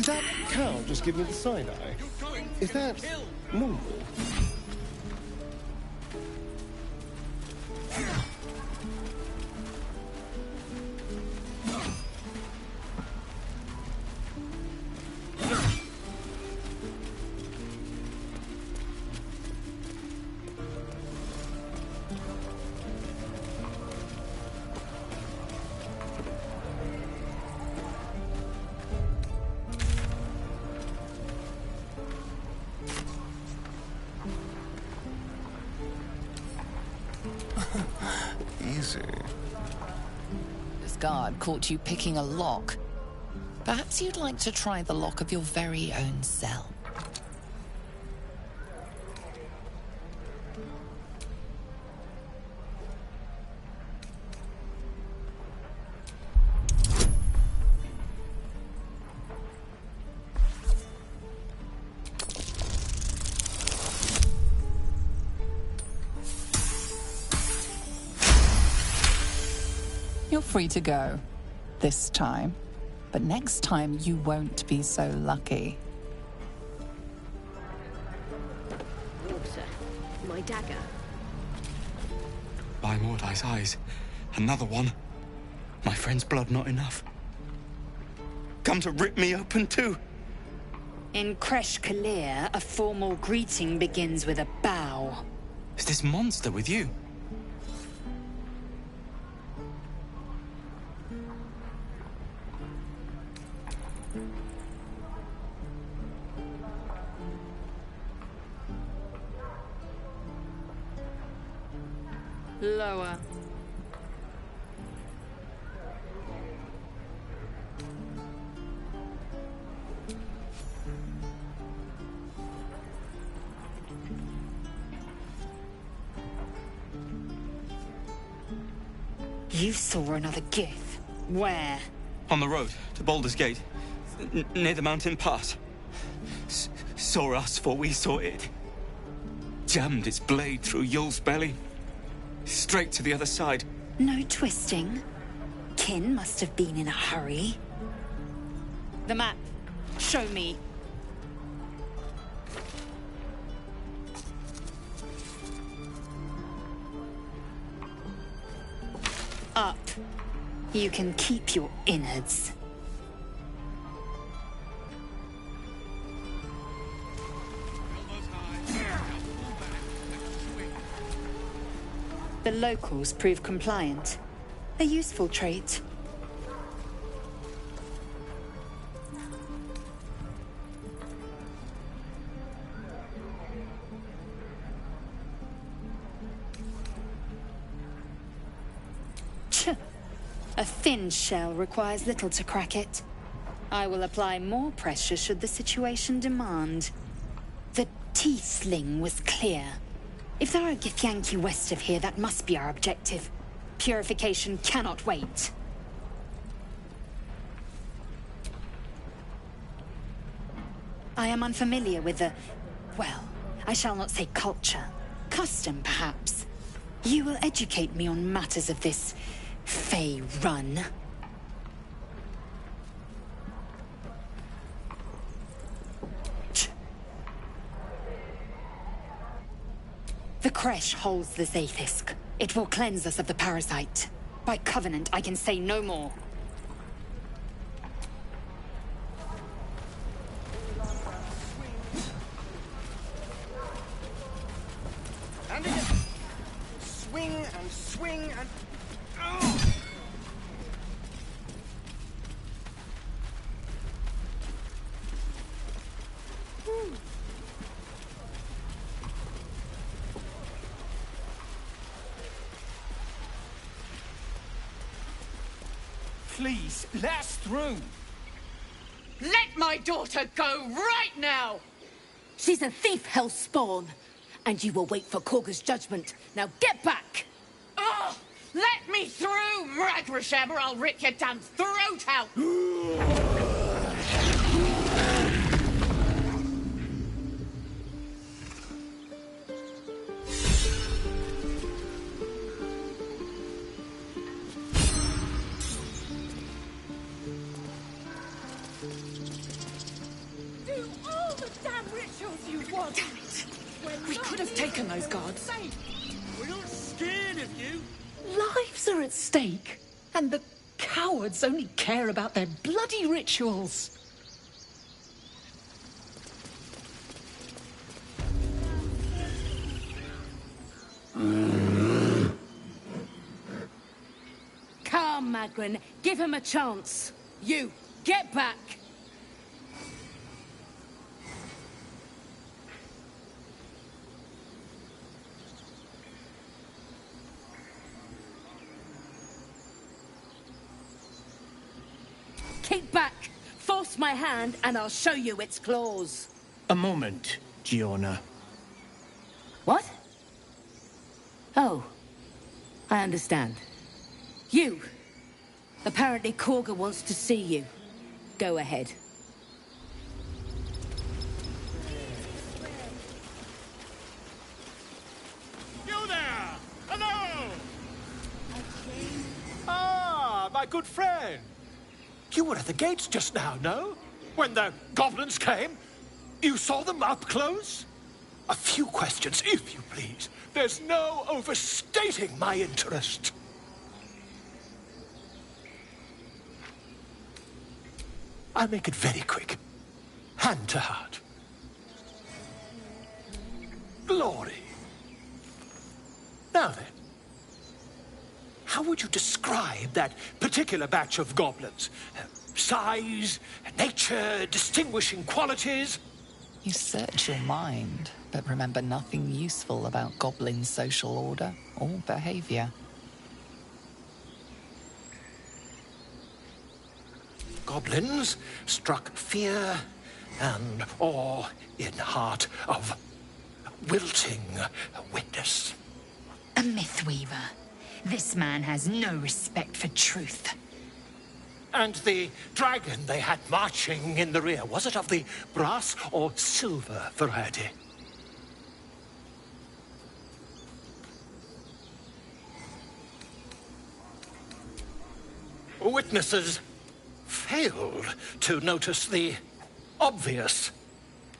that cow just give me the side eye? Is that normal? Easy. This guard caught you picking a lock. Perhaps you'd like to try the lock of your very own cell. You're free to go. This time. But next time you won't be so lucky. Water. My dagger. By Mordai's eyes. Another one. My friend's blood not enough. Come to rip me open too. In Kresh Kalir, a formal greeting begins with a bow. Is this monster with you? Lower. You saw another gith. Where? On the road to Baldurs Gate, near the mountain pass. Saw us, for we saw it. Jammed its blade through Yul's belly. Straight to the other side. No twisting. Kin must have been in a hurry. The map. Show me. Up. You can keep your innards. The locals prove compliant. A useful trait. A thin shell requires little to crack it. I will apply more pressure should the situation demand. The tiefling was clear. If there are Githyanki west of here, that must be our objective. Purification cannot wait. I am unfamiliar with the... well, I shall not say culture. Custom, perhaps. You will educate me on matters of this... Fey run. The Kresh holds the Zaithisk. It will cleanse us of the parasite. By covenant, I can say no more. And again. Swing and swing and... Oh! Please, let us through. Let my daughter go right now! She's a thief, hellspawn. And you will wait for Korga's judgment. Now get back! Oh, let me through, Mragrasham, or I'll rip your damn throat out! weaken those guards. We're not scared of you. Lives are at stake, and the cowards only care about their bloody rituals. Come, Magrin, give him a chance. You, get back! Keep back! Force my hand and I'll show you its claws. A moment, Giona. What? Oh, I understand. You! Apparently Korga wants to see you. Go ahead. You there! Hello! Ah, my good friend. You were at the gates just now, no? When the goblins came? You saw them up close? A few questions, if you please. There's no overstating my interest. I'll make it very quick. Hand to heart. Glory. Now then, how would you describe that particular batch of goblins? Size, nature, distinguishing qualities? You search your mind, but remember nothing useful about goblin social order or behavior. Goblins struck fear and awe in heart of wilting witness. A mythweaver. This man has no respect for truth. And the dragon they had marching in the rear, was it of the brass or silver variety? Witnesses failed to notice the obvious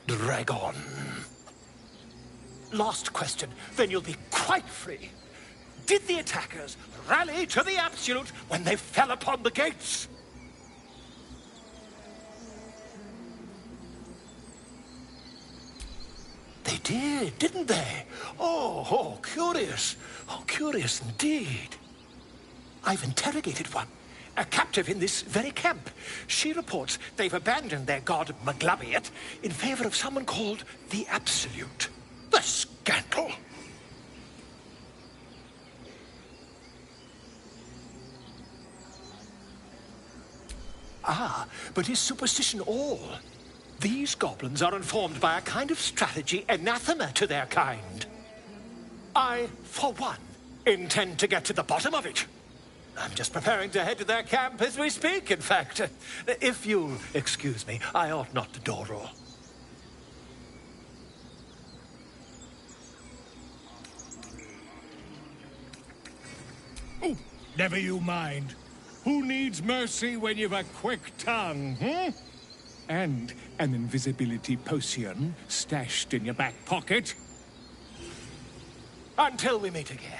dragon. Last question, then you'll be quite free. Did the attackers rally to the absolute when they fell upon the gates? They did, didn't they? Oh, curious. Oh, curious indeed. I've interrogated one. A captive in this very camp. She reports they've abandoned their god Maglabiat in favor of someone called the Absolute. The scandal! Ah, but is superstition all? These goblins are informed by a kind of strategy anathema to their kind. I, for one, intend to get to the bottom of it. I'm just preparing to head to their camp as we speak, in fact. If you'll excuse me, I ought not to door roll. Oh, never you mind. Who needs mercy when you've a quick tongue, hmm? And an invisibility potion stashed in your back pocket. Until we meet again.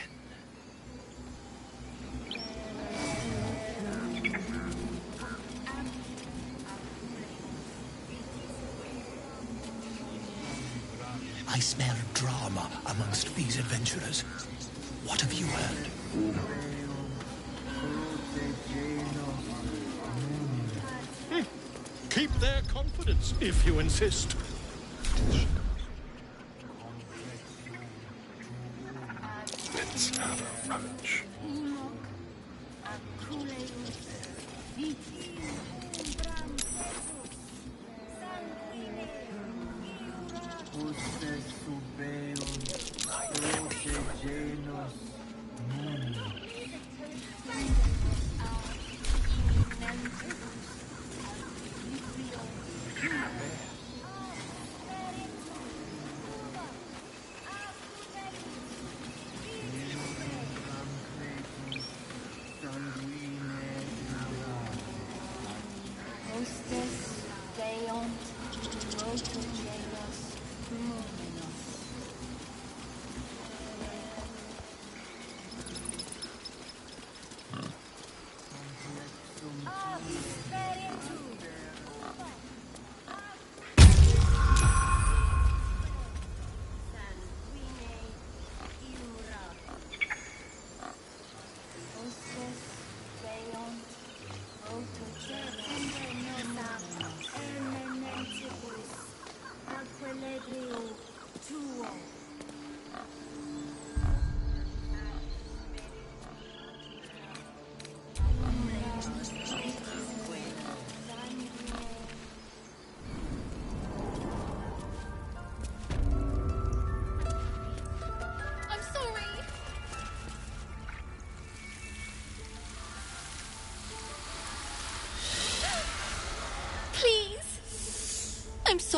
I smell drama amongst these adventurers. What have you heard? Keep their confidence, if you insist. Let's have a rummage.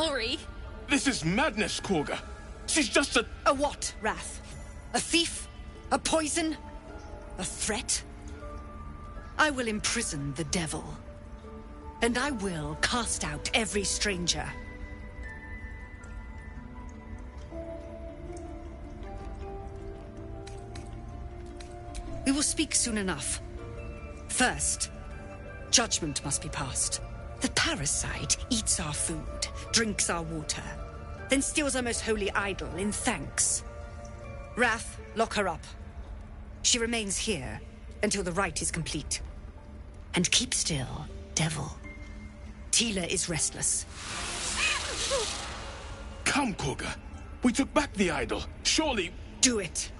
sorry. This is madness, Korga. She's just a... A what, Wrath? A thief? A poison? A threat? I will imprison the devil. And I will cast out every stranger. We will speak soon enough. First, judgment must be passed. The parasite eats our food, drinks our water, then steals our most holy idol in thanks. Wrath, lock her up. She remains here until the rite is complete. And keep still, devil. Tila is restless. Come, Korga. We took back the idol. Surely... Do it.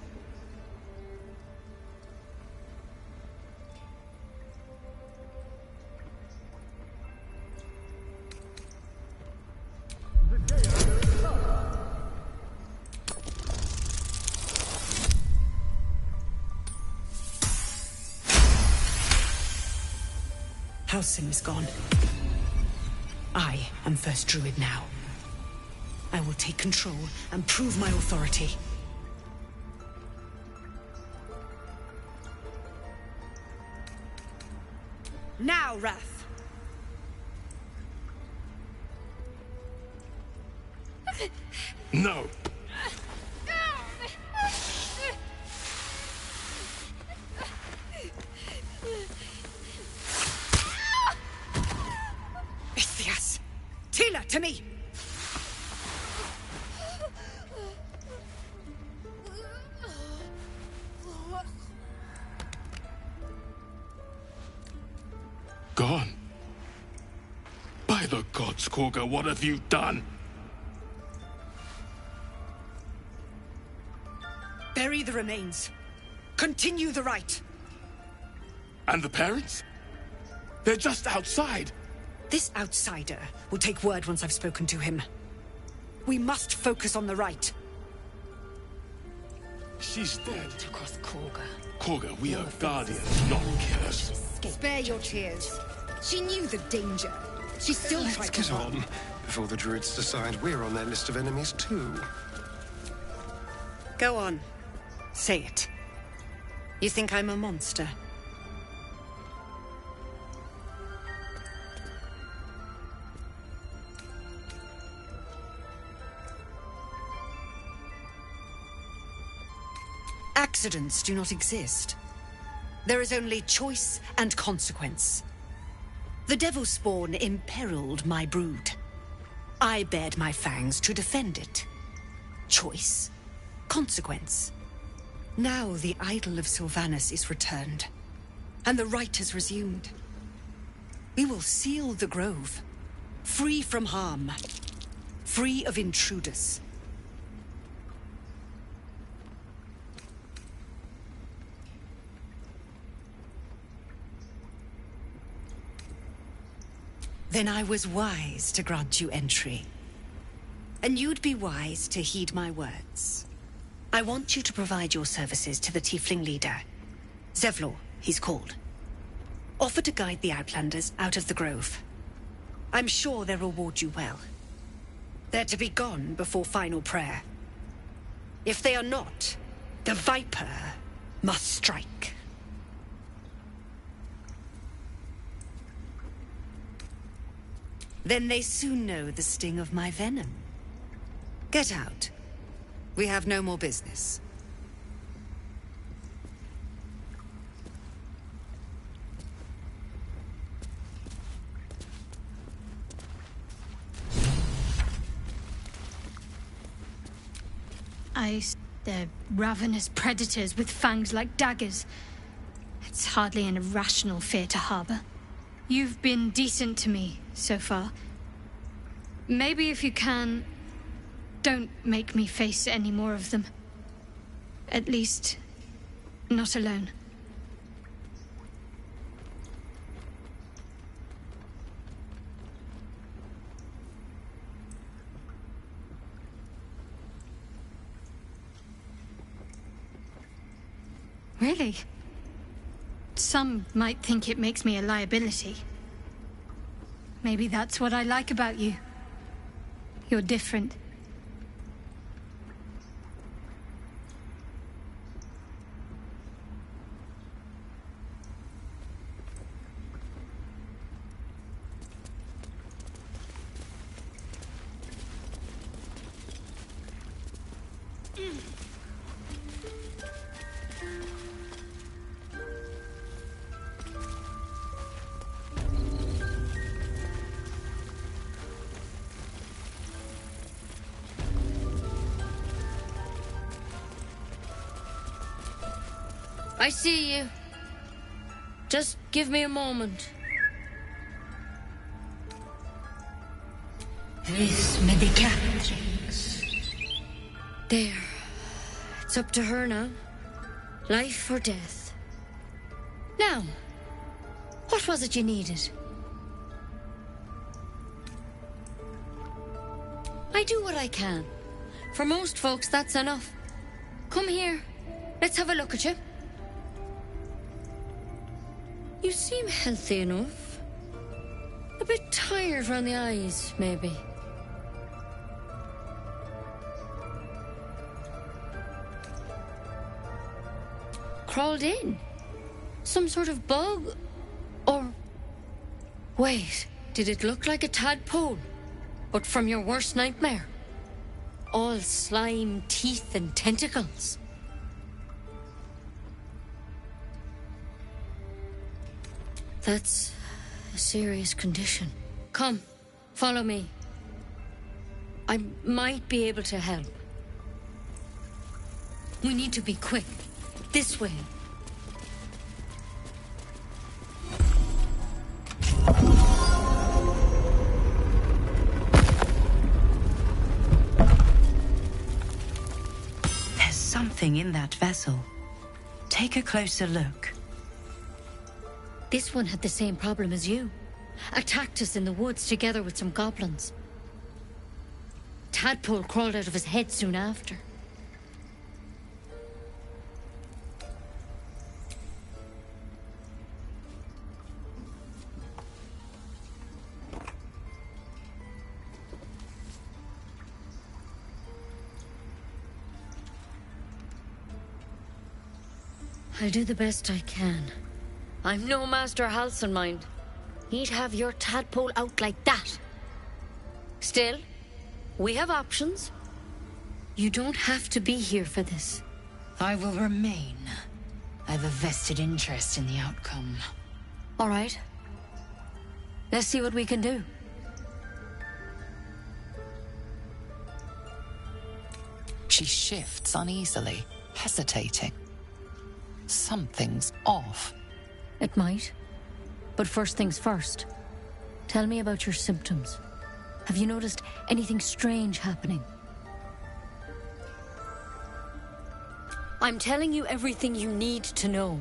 Halsin is gone. I am first druid now. I will take control and prove my authority. Now, Wrath! No. Ithias! Tila, to me! Gone. By the gods, Korga, what have you done? Bury the remains. Continue the rite. And the parents? They're just outside. This outsider will take word once I've spoken to him. We must focus on the rite. She's dead. Across Korga. Korga, we are guardians, not killers. Spare your tears. She knew the danger. She still Let's tried get to on, before the druids decide we're on their list of enemies too. Go on. Say it. You think I'm a monster? Accidents do not exist. There is only choice and consequence. The devil spawn imperiled my brood. I bared my fangs to defend it. Choice, consequence. Now the idol of Sylvanus is returned, and the rite has resumed. We will seal the grove, free from harm, free of intruders. Then I was wise to grant you entry. And you'd be wise to heed my words. I want you to provide your services to the Tiefling leader. Zevlor, he's called. Offer to guide the Outlanders out of the grove. I'm sure they'll reward you well. They're to be gone before final prayer. If they are not, the Viper must strike. Then they soon know the sting of my venom. Get out. We have no more business. They're ravenous predators with fangs like daggers. It's hardly an irrational fear to harbor. You've been decent to me so far. Maybe if you can, don't make me face any more of them. At least, not alone. Really? Some might think it makes me a liability. Maybe that's what I like about you. You're different. I see you. Just give me a moment. Vis medicatrix. There. It's up to her now. Life or death. Now, what was it you needed? I do what I can. For most folks, that's enough. Come here. Let's have a look at you. You seem healthy enough. A bit tired around the eyes, maybe. Crawled in? Some sort of bug? Or... Wait, did it look like a tadpole? But from your worst nightmare? All slime, teeth, and tentacles. That's a serious condition. Come, follow me. I might be able to help. We need to be quick. This way. There's something in that vessel. Take a closer look. This one had the same problem as you. Attacked us in the woods together with some goblins. Tadpole crawled out of his head soon after. I'll do the best I can. I'm no Master Halsin, mind. He'd have your tadpole out like that. Still, we have options. You don't have to be here for this. I will remain. I have a vested interest in the outcome. All right. Let's see what we can do. She shifts uneasily, hesitating. Something's off. It might. But first things first. Tell me about your symptoms. Have you noticed anything strange happening? I'm telling you everything you need to know.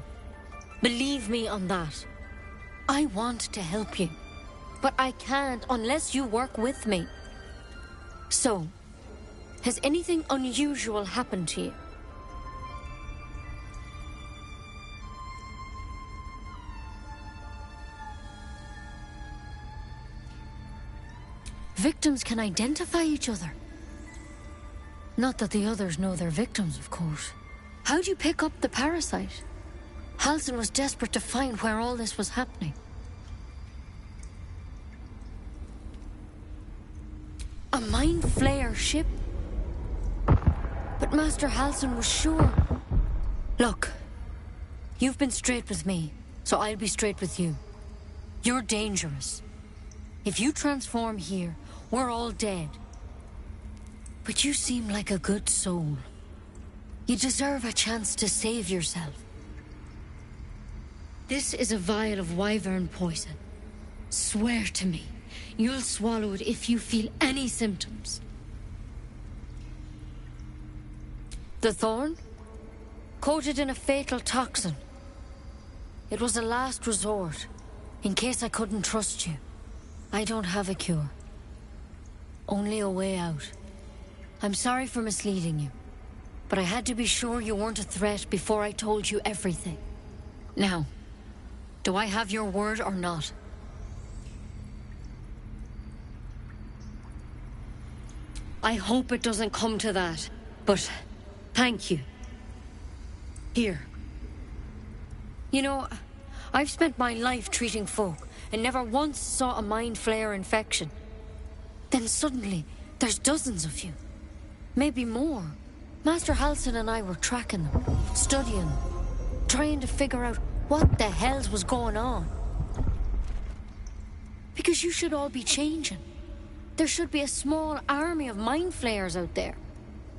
Believe me on that. I want to help you, but I can't unless you work with me. So, has anything unusual happened to you? Victims can identify each other. Not that the others know they're victims, of course. How'd you pick up the parasite? Halsin was desperate to find where all this was happening. A mind flayer ship? But Master Halsin was sure. Look, you've been straight with me, so I'll be straight with you. You're dangerous. If you transform here, we're all dead. But you seem like a good soul. You deserve a chance to save yourself. This is a vial of wyvern poison. Swear to me, you'll swallow it if you feel any symptoms. The thorn? Coated in a fatal toxin. It was a last resort, in case I couldn't trust you. I don't have a cure. Only a way out. I'm sorry for misleading you, but I had to be sure you weren't a threat before I told you everything. Now, do I have your word or not? I hope it doesn't come to that, but thank you. Here. You know, I've spent my life treating folk and never once saw a mind flare infection. Then suddenly, there's dozens of you. Maybe more. Master Halsin and I were tracking them, studying them, trying to figure out what the hells was going on. Because you should all be changing. There should be a small army of mind flayers out there.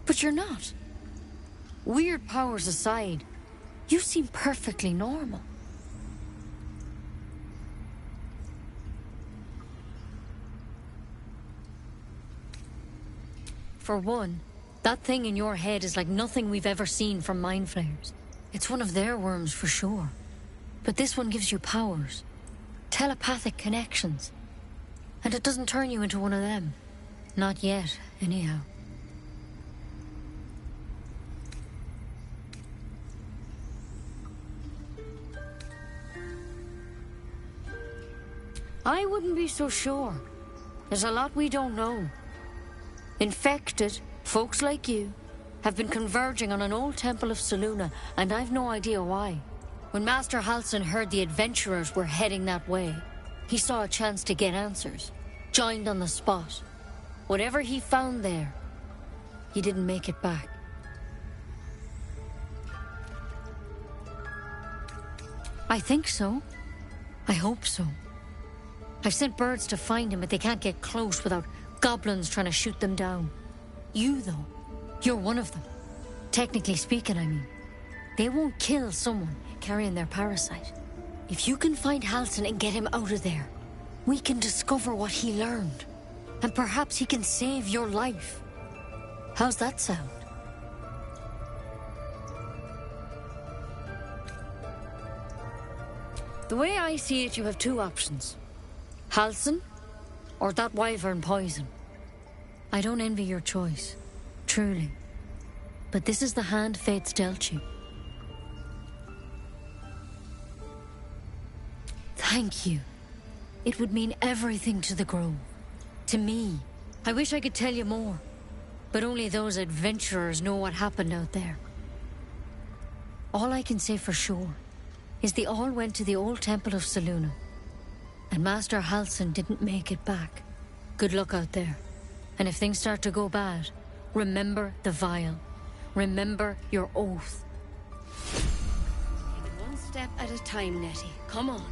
But you're not. Weird powers aside, you seem perfectly normal. For one, that thing in your head is like nothing we've ever seen from mind flayers. It's one of their worms for sure. But this one gives you powers. Telepathic connections. And it doesn't turn you into one of them. Not yet, anyhow. I wouldn't be so sure. There's a lot we don't know. Infected, folks like you, have been converging on an old temple of Selûne, and I've no idea why. When Master Halsin heard the adventurers were heading that way, he saw a chance to get answers. Joined on the spot. Whatever he found there, he didn't make it back. I think so. I hope so. I've sent birds to find him, but they can't get close without goblins trying to shoot them down. You, though, you're one of them. Technically speaking, I mean. They won't kill someone carrying their parasite. If you can find Halsin and get him out of there, we can discover what he learned. And perhaps he can save your life. How's that sound? The way I see it, you have two options. Halsin, or that wyvern poison. I don't envy your choice, truly. But this is the hand fate's dealt you. Thank you. It would mean everything to the Grove. To me. I wish I could tell you more. But only those adventurers know what happened out there. All I can say for sure is they all went to the old temple of Selûne. And Master Halsin didn't make it back. Good luck out there. And if things start to go bad, remember the vial. Remember your oath. Take it one step at a time, Nettie. Come on.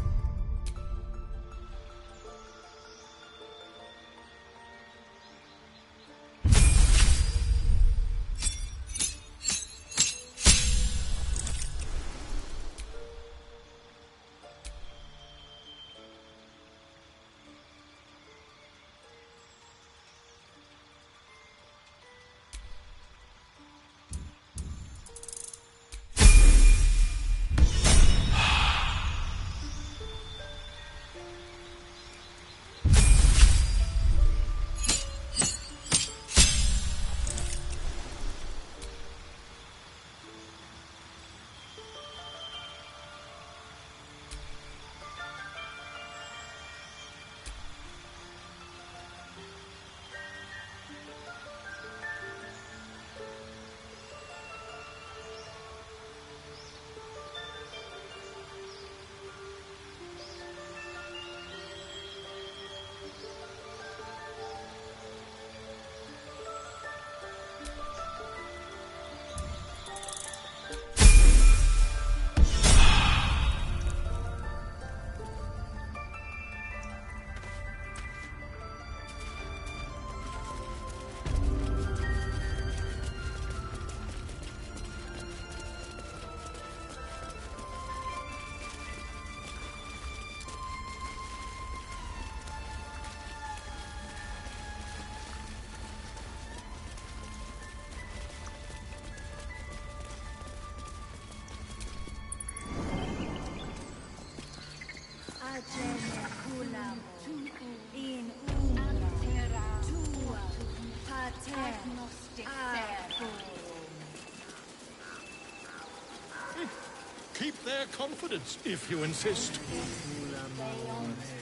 Keep their confidence, if you insist.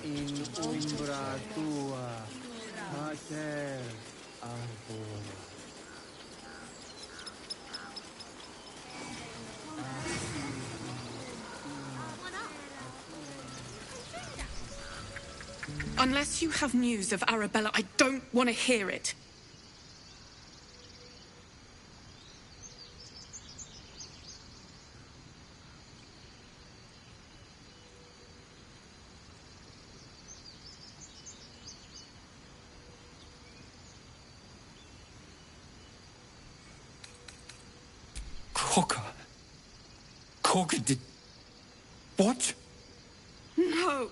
In umbra tua, pater, Unless you have news of Arabella, I don't want to hear it. Corker did... What? No!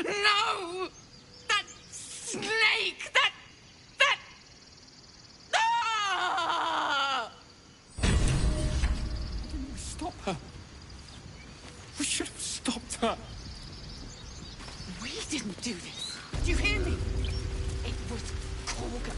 No! That snake! That... Ah! Didn't we stop her? We should have stopped her. We didn't do this. Do you hear me? It was Korga.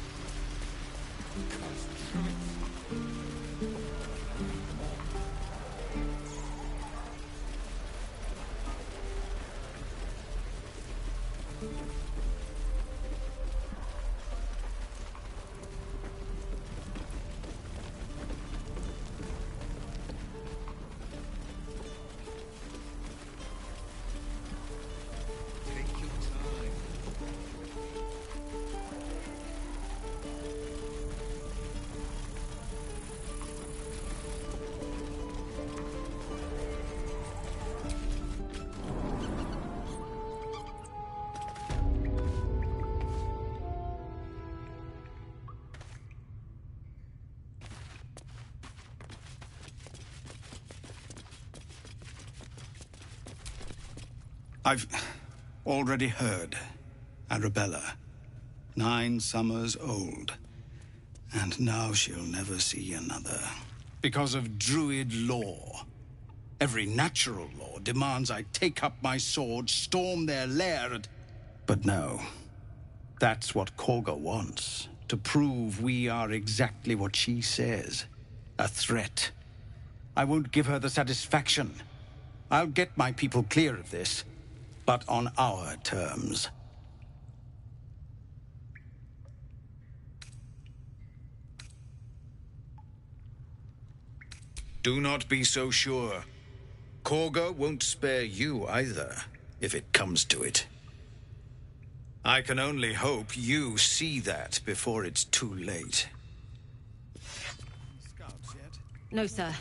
I've already heard. Arabella, 9 summers old. And now she'll never see another. Because of Druid law. Every natural law demands I take up my sword, storm their lair, and... But no. That's what Korga wants. To prove we are exactly what she says. A threat. I won't give her the satisfaction. I'll get my people clear of this. But on our terms. Do not be so sure. Korga won't spare you either, if it comes to it. I can only hope you see that before it's too late. No, sir.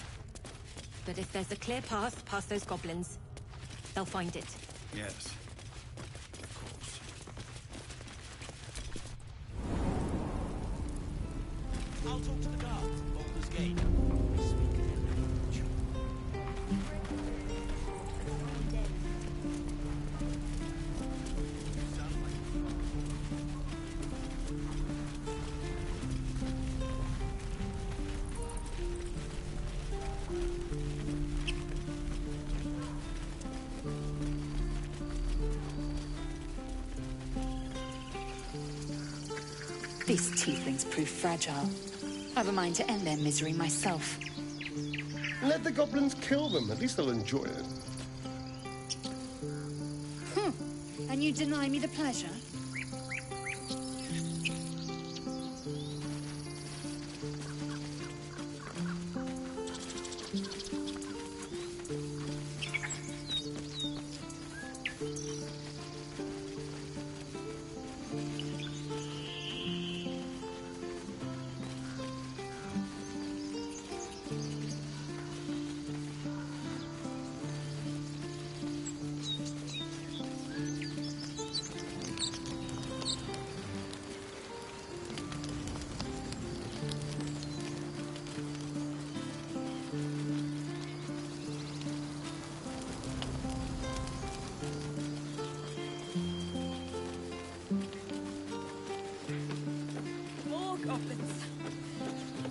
But if there's a clear path past those goblins, they'll find it. Yes. Of course. I'll talk to the guards at Baldur's Gate. These tieflings prove fragile. I've a mind to end their misery myself. Let the goblins kill them. At least they'll enjoy it. And you deny me the pleasure?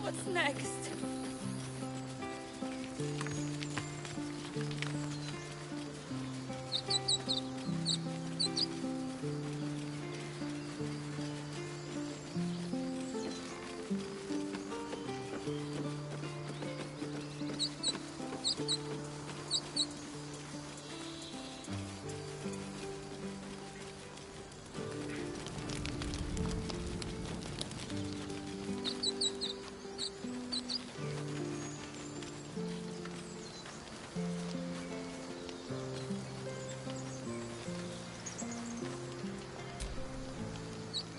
What's next?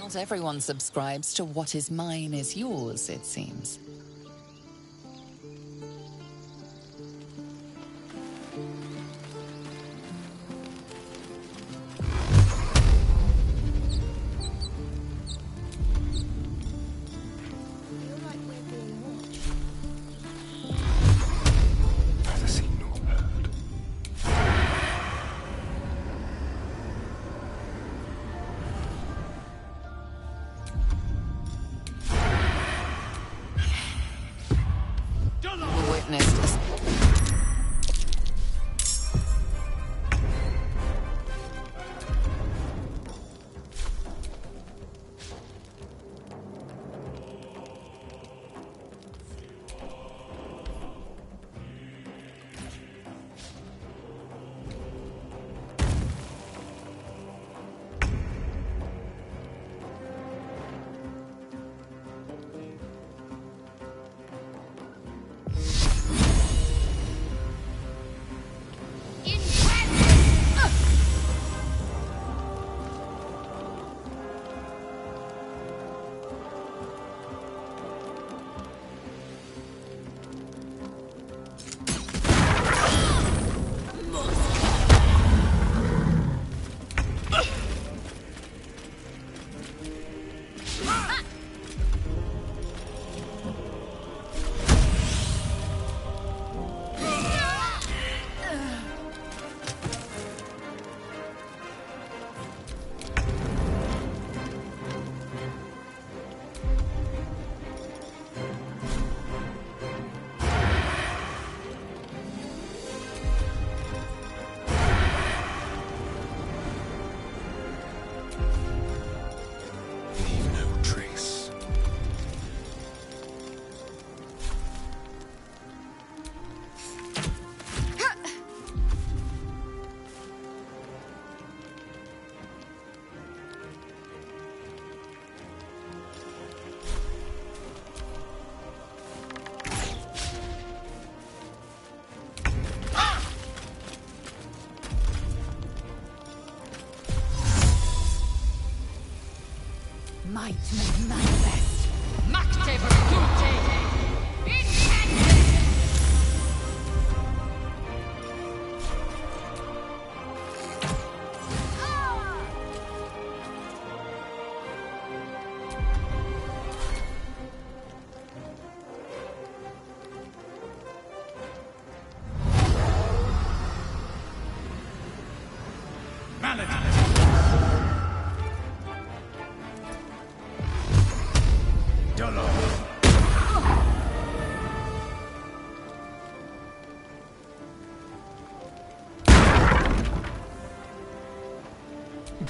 Not everyone subscribes to what is mine is yours, it seems. Neither seen nor heard. You witnessed a... Leave no trace. Might may manifest. Macte virtute!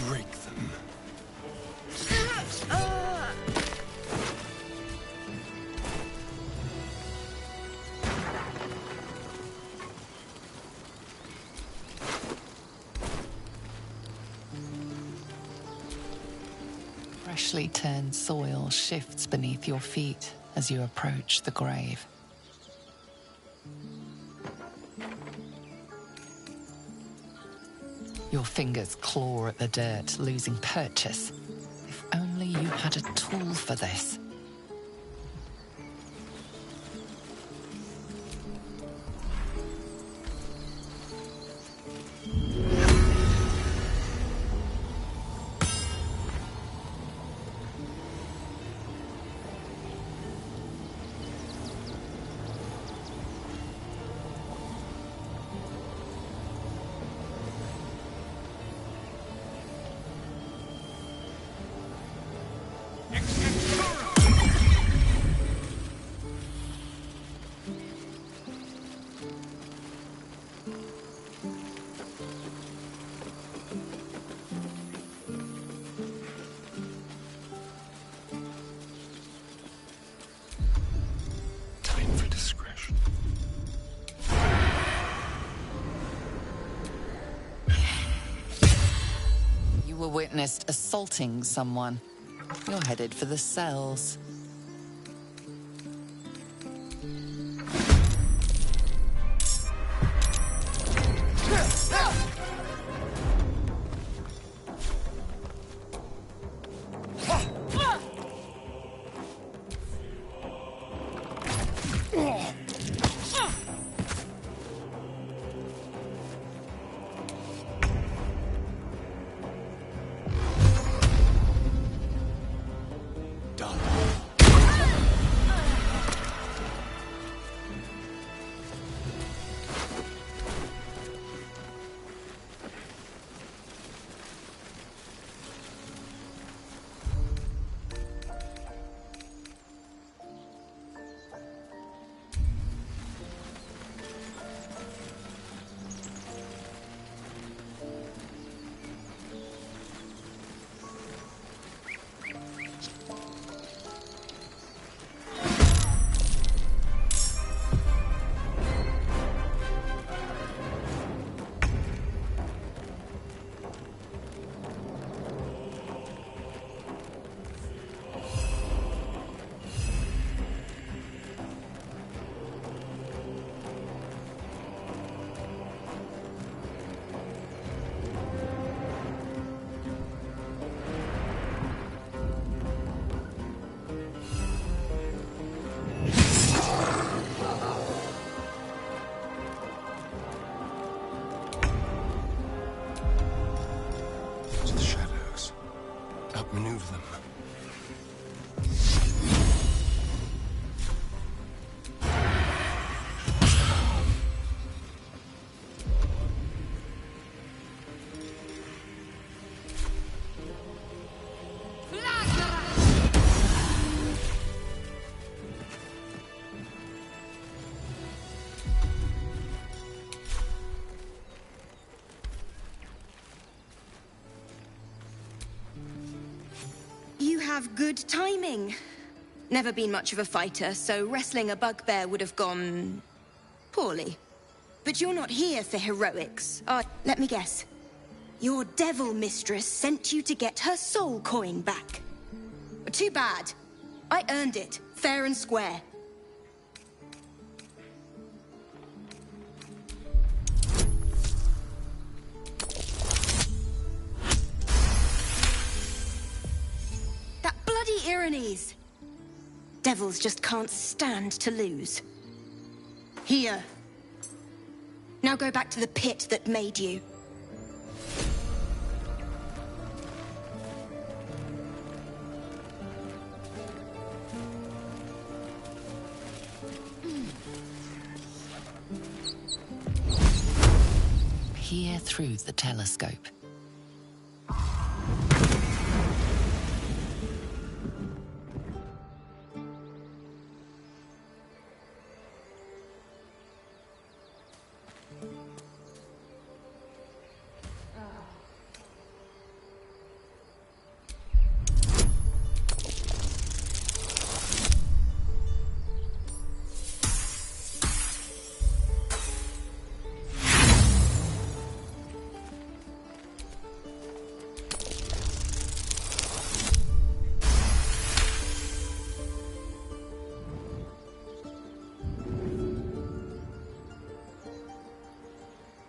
Break them. Freshly turned soil shifts beneath your feet as you approach the grave. Your fingers claw at the dirt, losing purchase. If only you had a tool for this. Time for discretion. You were witnessed assaulting someone. You're headed for the cells. outmaneuver them. You have good timing. Never been much of a fighter, so wrestling a bugbear would have gone... poorly. But you're not here for heroics. Let me guess. Your devil mistress sent you to get her soul coin back. Too bad. I earned it, fair and square. That bloody Irenes! Devils just can't stand to lose. Here. Now go back to the pit that made you. Peer through the telescope.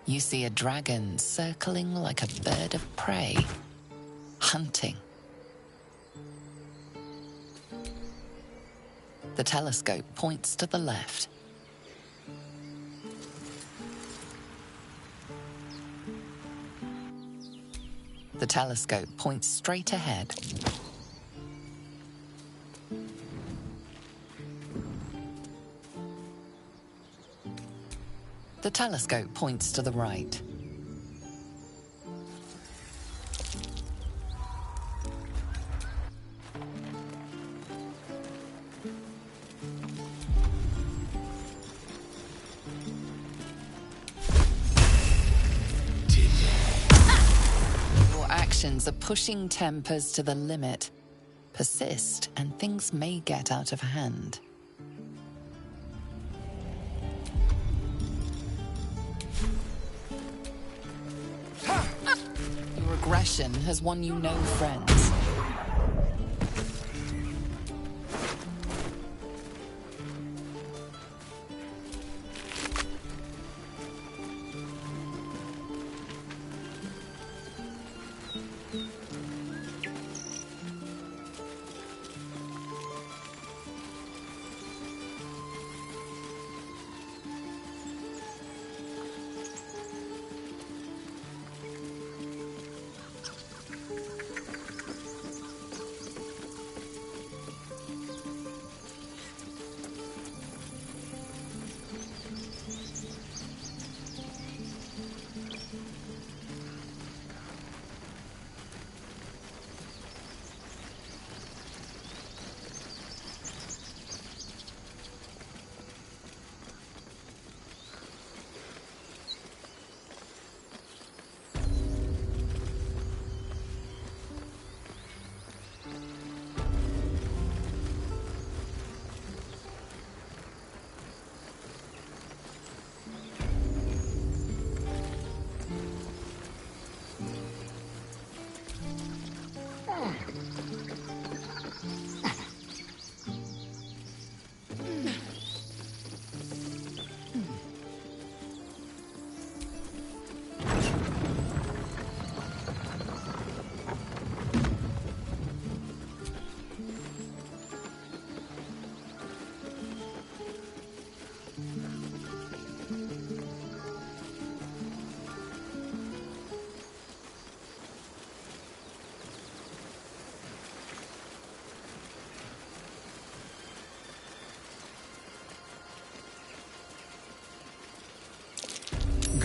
You see a dragon circling like a bird of prey, hunting. The telescope points to the left. The telescope points straight ahead. The telescope points to the right. Your actions are pushing tempers to the limit. Persist, and things may get out of hand. Aggression has won you no friends.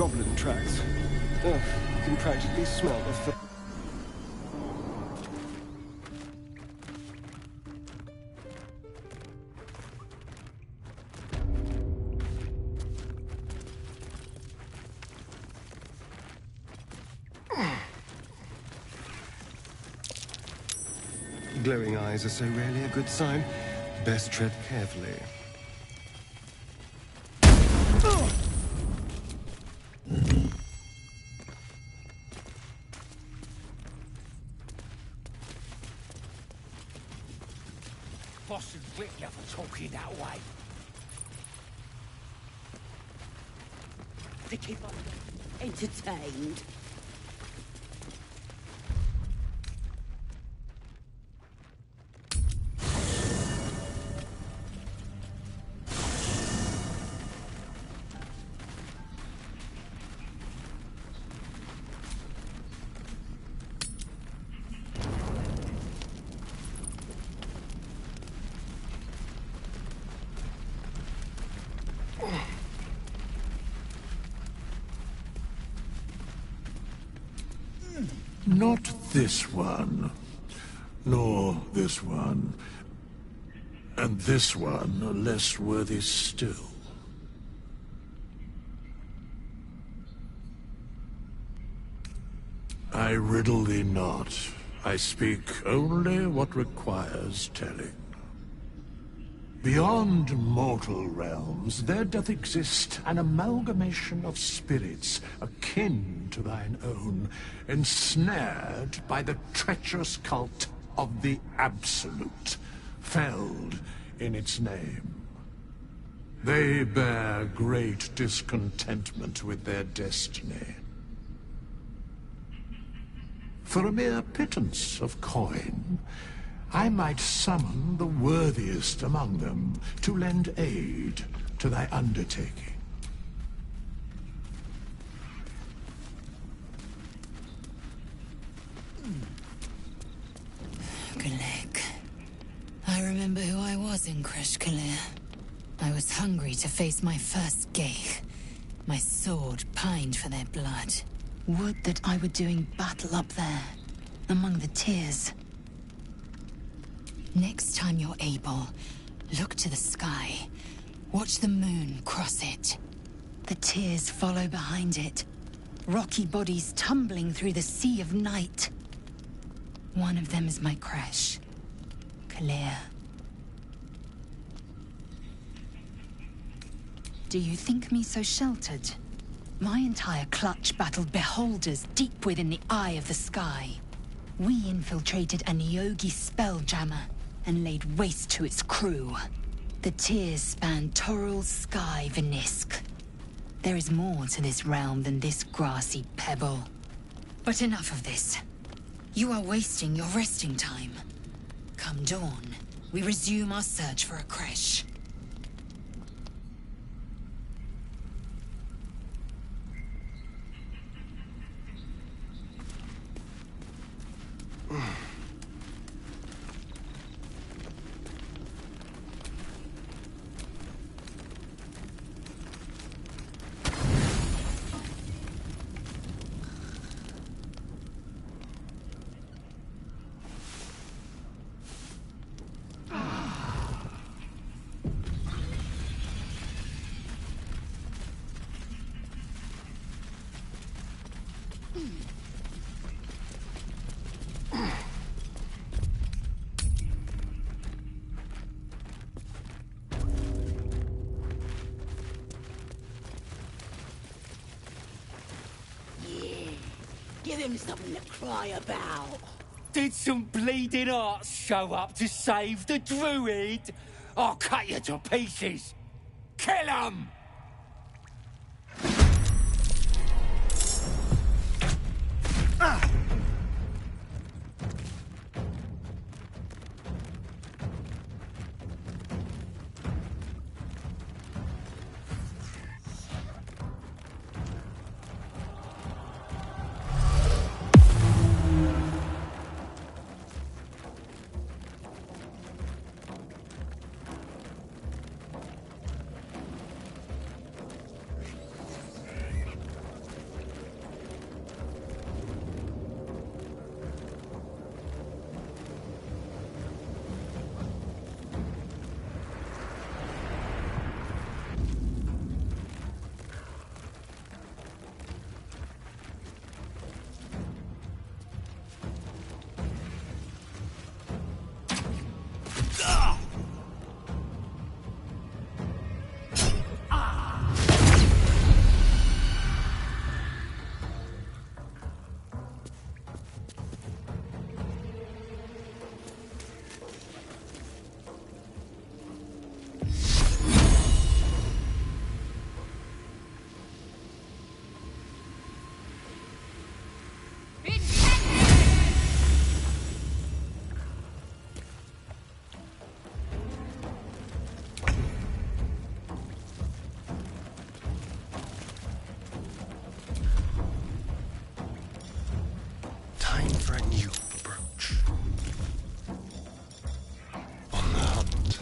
goblin tracks. Oh, you can practically smell the food. Glowing eyes are so rarely a good sign. Best tread carefully. Boss and whip you for talking that way. To keep us entertained. Not this one, nor this one, and this one are less worthy still. I riddle thee not. I speak only what requires telling. Beyond mortal realms, there doth exist an amalgamation of spirits akin to thine own, ensnared by the treacherous cult of the Absolute, felled in its name. They bear great discontentment with their destiny. For a mere pittance of coin, I might summon the worthiest among them to lend aid to thy undertaking. Galek. I remember who I was in Kresh Kalir. I was hungry to face my first Geich. My sword pined for their blood. Would that I were doing battle up there, among the tears. Next time you're able, look to the sky. Watch the moon cross it. The tears follow behind it. Rocky bodies tumbling through the sea of night. One of them is my Kresh. Kalir. Do you think me so sheltered? My entire clutch battled beholders deep within the eye of the sky. We infiltrated a Neogi spelljammer and laid waste to its crew. The tears spanned Toral's sky, Venisk. There is more to this realm than this grassy pebble. But enough of this. You are wasting your resting time. Come dawn, we resume our search for a Kresh. Give him something to cry about. Did some bleeding arts show up to save the druid? I'll cut you to pieces. Kill 'em! for a new approach. On the hunt.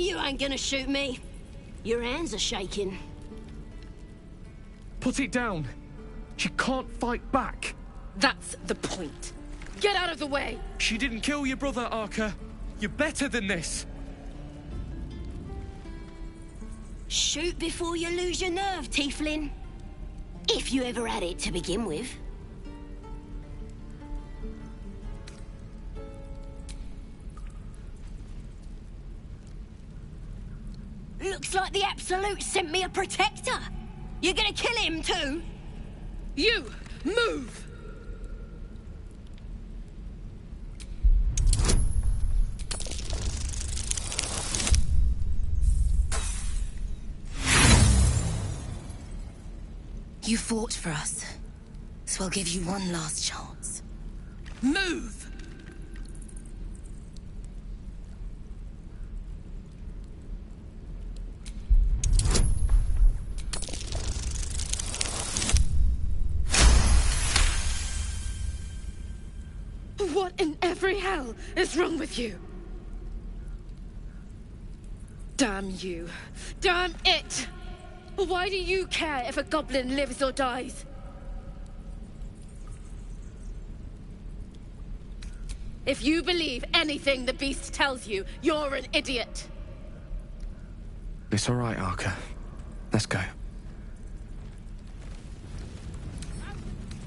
You ain't gonna shoot me. Your hands are shaking. Put it down. She can't fight back. That's the point. Get out of the way! She didn't kill your brother, Arca. You're better than this. Shoot before you lose your nerve, Tiefling. If you ever had it to begin with. Looks like the Absolute sent me a protector. You're gonna kill him too? You, move! You fought for us, so I'll give you one last chance. Move! What in every hell is wrong with you? Damn you. Damn it! Why do you care if a goblin lives or dies? If you believe anything the beast tells you, you're an idiot. It's all right, Arca. Let's go.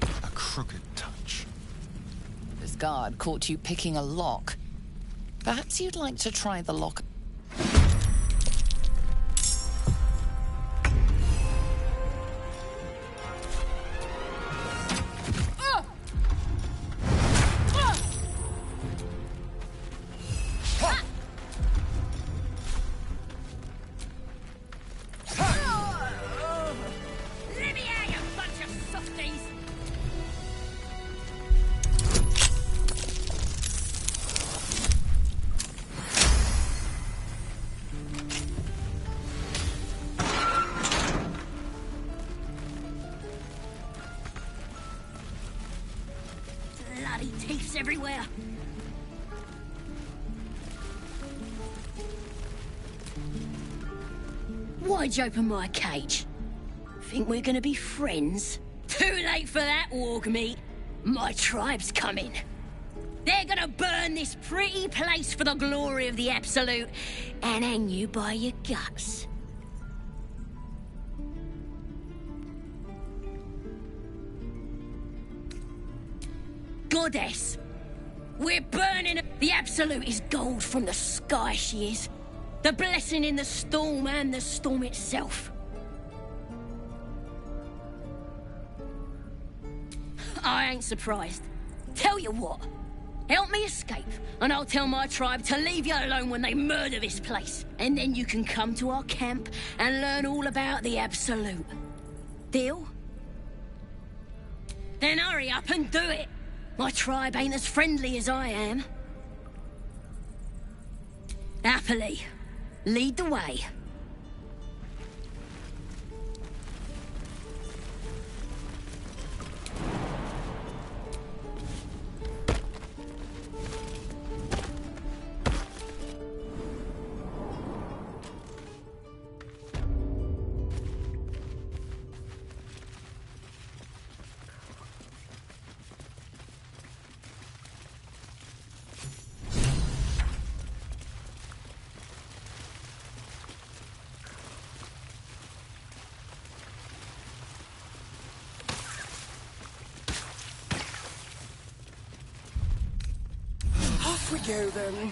A crooked touch. This guard caught you picking a lock. Perhaps you'd like to try the lock. Bloody teeths everywhere. Why'd you open my cage? Think we're gonna be friends? Too late for that, Wargmeat. My tribe's coming. They're gonna burn this pretty place for the glory of the Absolute and hang you by your guts. Goddess, we're burning the Absolute is gold from the sky, she is. The blessing in the storm and the storm itself. I ain't surprised. Tell you what, help me escape, and I'll tell my tribe to leave you alone when they murder this place. And then you can come to our camp and learn all about the Absolute. Deal? Then hurry up and do it. My tribe ain't as friendly as I am. Happily, lead the way. Off we go then.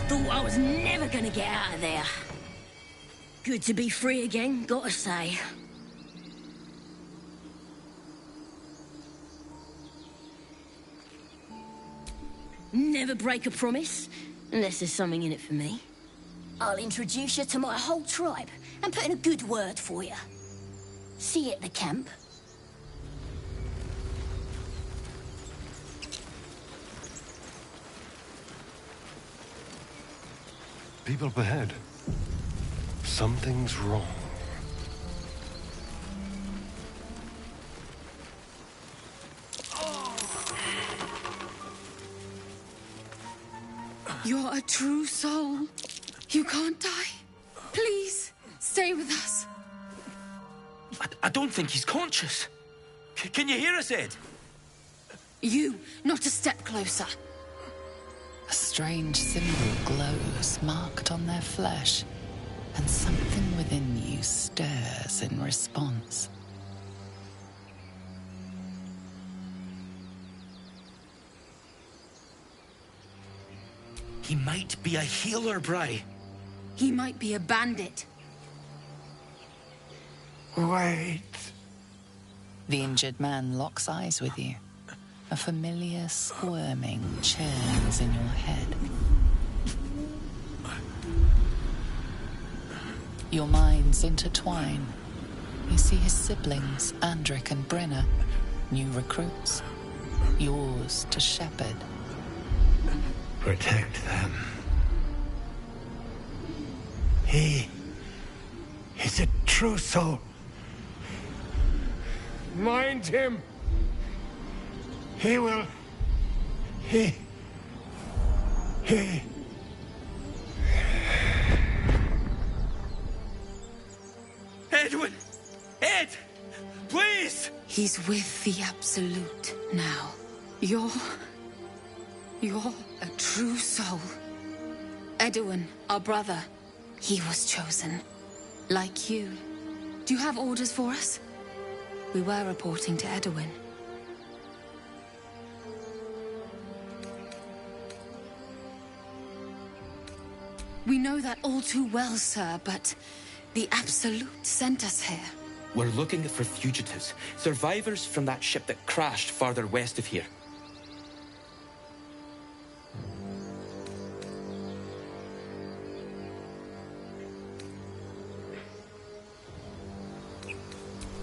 Thought I was never gonna get out of there. Good to be free again, gotta say. Never break a promise, unless there's something in it for me. I'll introduce you to my whole tribe and put in a good word for you. See you at the camp. People up ahead. Something's wrong. You're a true soul. You can't die. Please, stay with us. I don't think he's conscious. Can you hear us, Ed? You, not a step closer. A strange symbol glows, marked on their flesh, and something within you stirs in response. He might be a healer, Bri. He might be a bandit. Wait. The injured man locks eyes with you. A familiar squirming churns in your head. Your minds intertwine. You see his siblings, Andric and Brenna, new recruits. Yours to shepherd. Protect them. He is a true soul. Mind him. He will... He... Edwin! Ed! Please! He's with the Absolute now. You're a true soul. Edwin, our brother, he was chosen. Like you. Do you have orders for us? We were reporting to Edwin. We know that all too well, sir, but the Absolute sent us here. We're looking for fugitives, survivors from that ship that crashed farther west of here.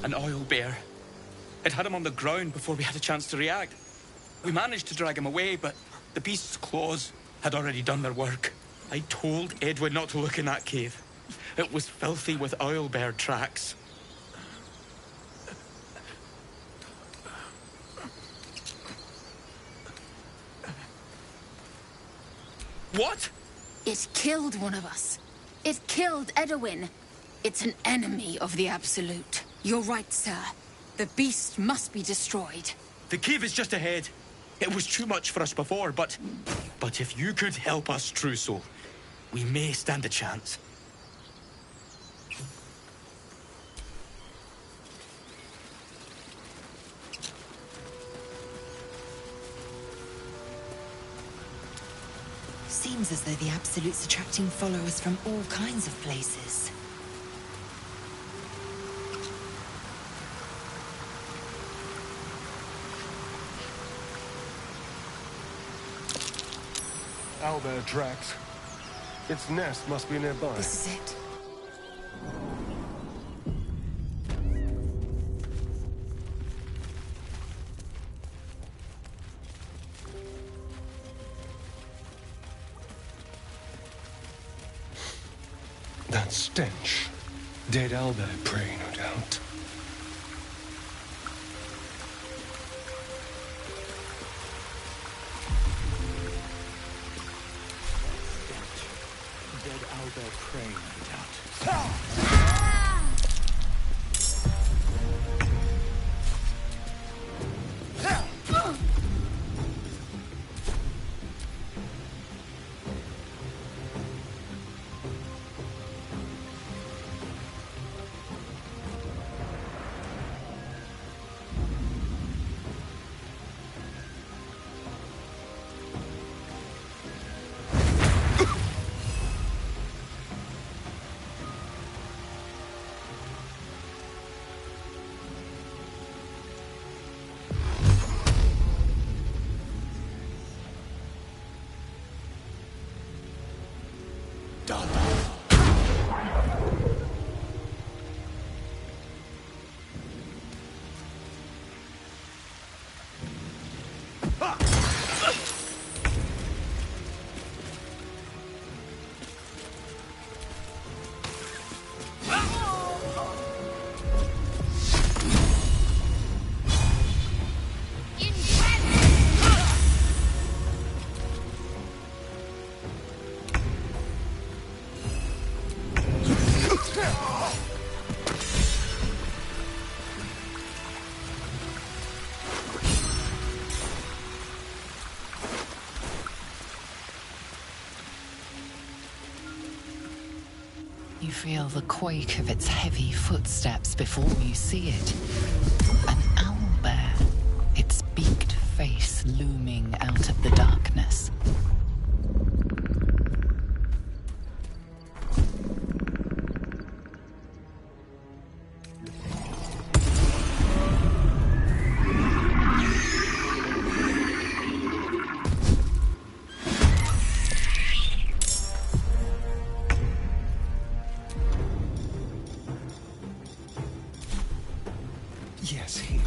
An oil bear. It had him on the ground before we had a chance to react. We managed to drag him away, but the beast's claws had already done their work. I told Edwin not to look in that cave. It was filthy with oil bear tracks. What? It killed one of us. It killed Edwin. It's an enemy of the Absolute. You're right, sir. The beast must be destroyed. The cave is just ahead. It was too much for us before, but if you could help us, True Soul, we may stand a chance. Seems as though the Absolute's attracting followers from all kinds of places. Owlbear tracks. Its nest must be nearby. This is it. That stench. Dead owlbear prey, no doubt. Dead owlbear prey, no doubt. You feel the quake of its heavy footsteps before you see it. An owlbear, its beaked face looming out of the darkness. Yes, here.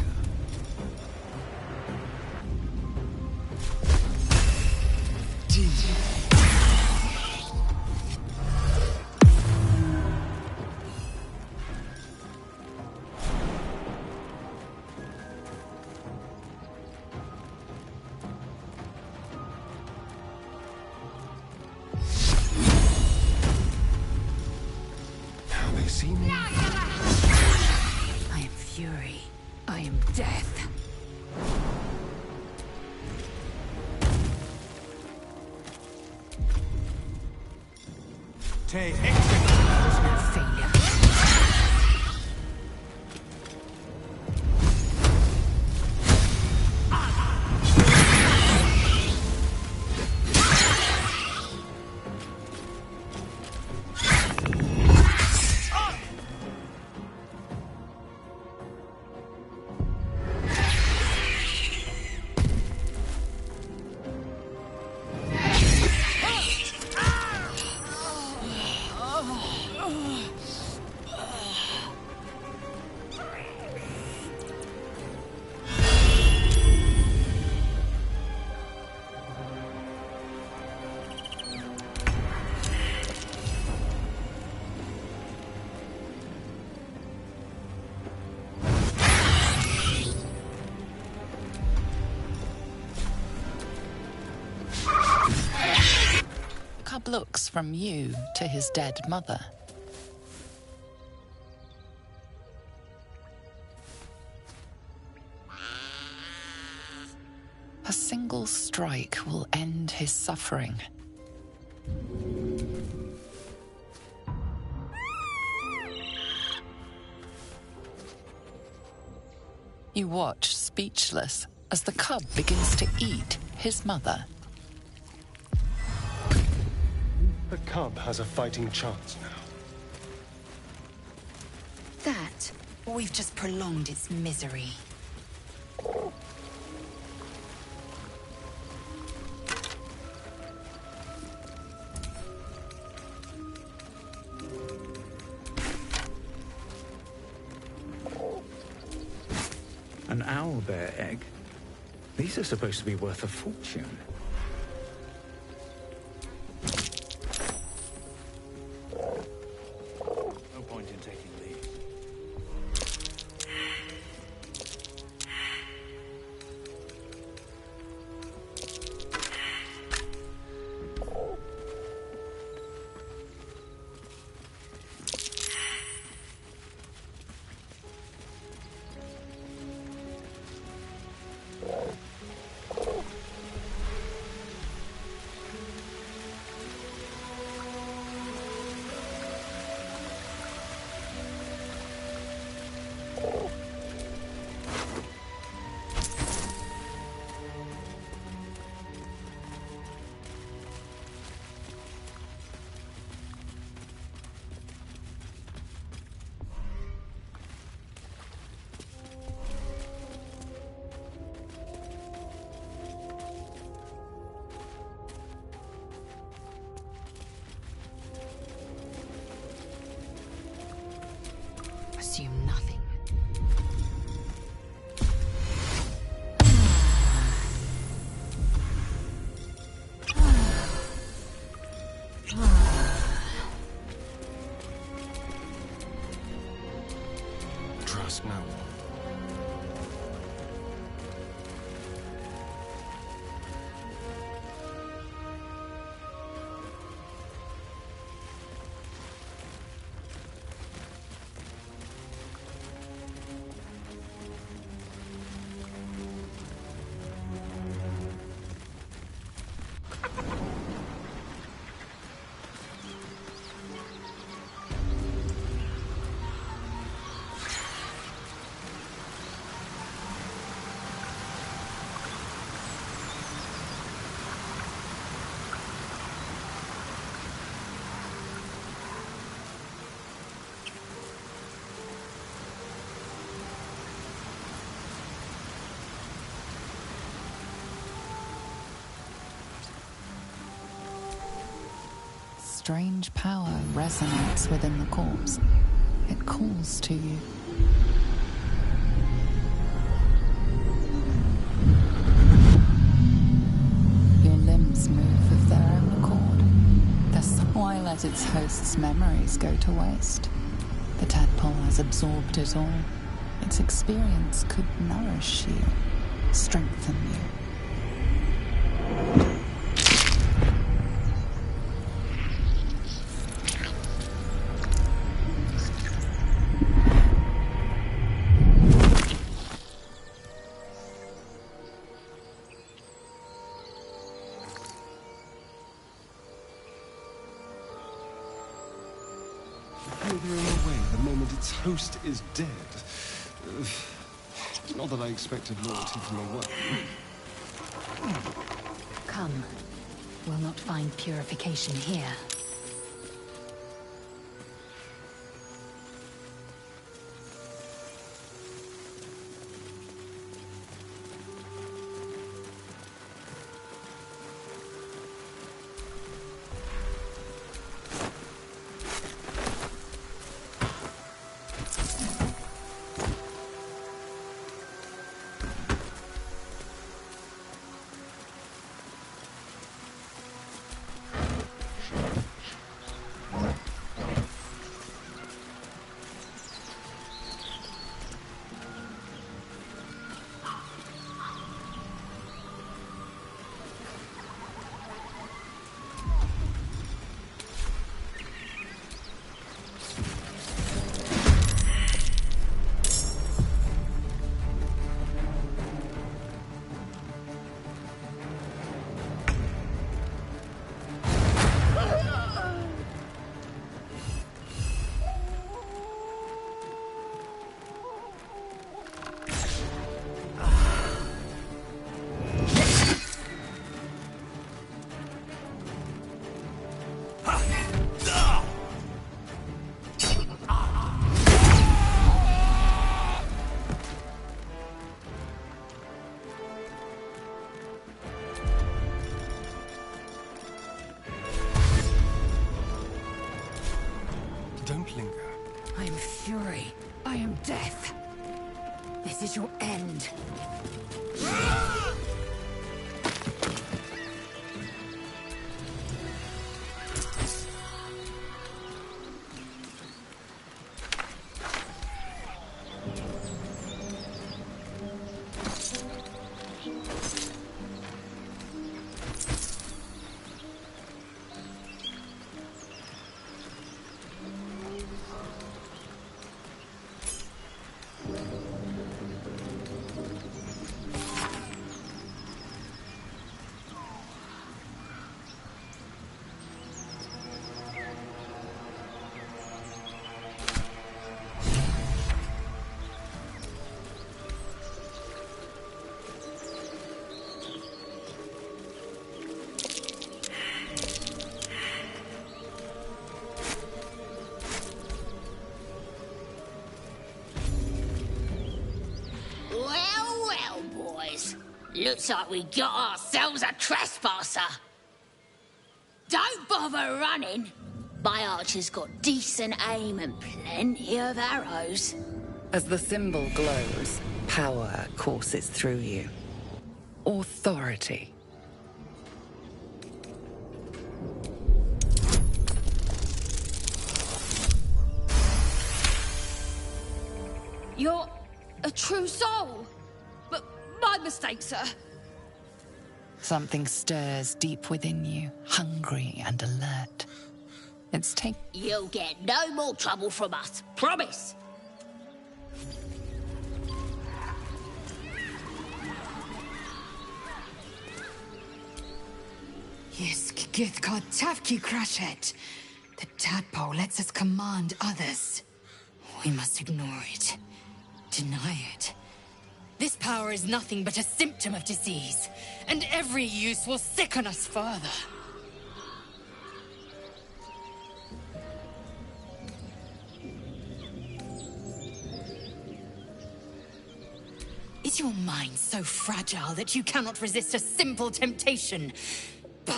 Now they see me. I am fury. I am death. Take Failure. Cub looks from you to his dead mother. A single strike will end his suffering. You watch, speechless, as the cub begins to eat his mother. The cub has a fighting chance now. That, or we've just prolonged its misery. An owlbear egg? These are supposed to be worth a fortune. No point in taking leave. Assume nothing. Trust no one. Strange power resonates within the corpse. It calls to you. let its host's memories go to waste. The tadpole has absorbed it all. Its experience could nourish you, strengthen you. Withering away the moment its host is dead. Not that I expected loyalty from a worm. Come. We'll not find purification here. Don't linger. I am fury. I am death. This is your end. Looks like we got ourselves a trespasser. Don't bother running. My archer's got decent aim and plenty of arrows. As the symbol glows, power courses through you. Authority. You're a true soul. But my mistake, sir. Something stirs deep within you, hungry and alert. You'll get no more trouble from us, promise. Yisk Githkod Tavki Crashet. The tadpole lets us command others. We must ignore it. Deny it. This power is nothing but a symptom of disease, and every use will sicken us further. Is your mind so fragile that you cannot resist a simple temptation? Bah!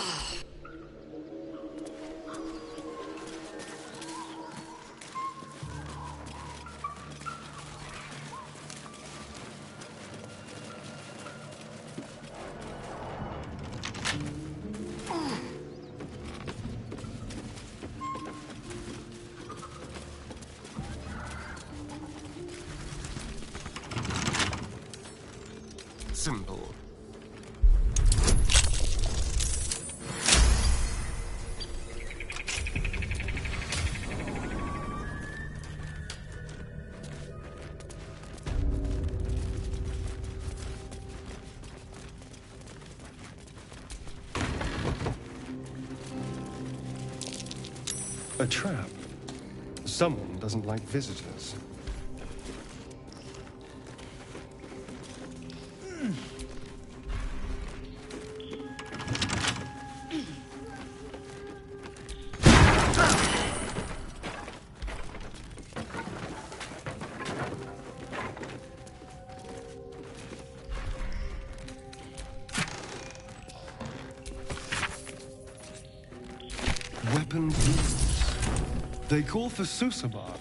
simple. A trap. Someone doesn't like visitors. Weapon tools. They call for Susa bark.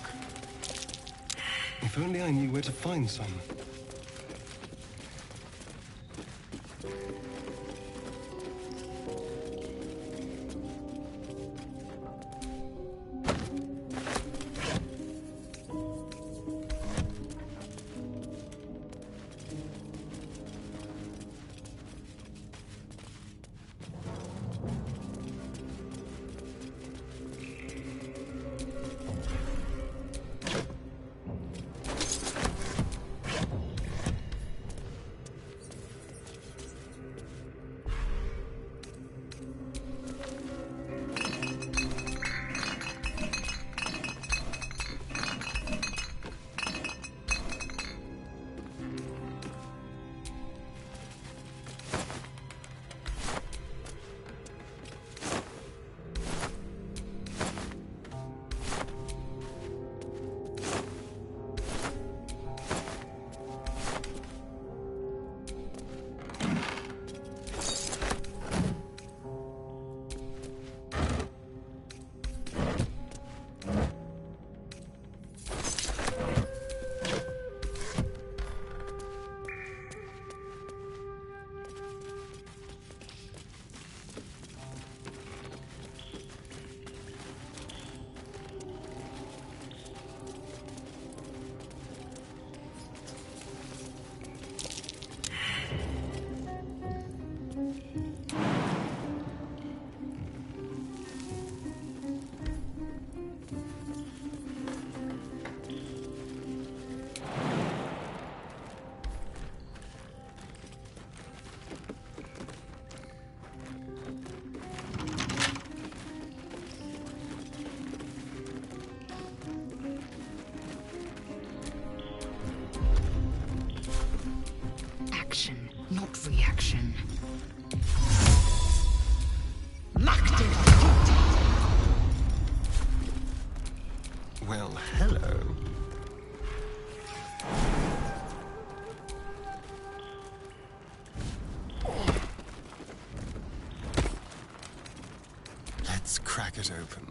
If only I knew where to find some. Action, not reaction. Well, hello. Let's crack it open.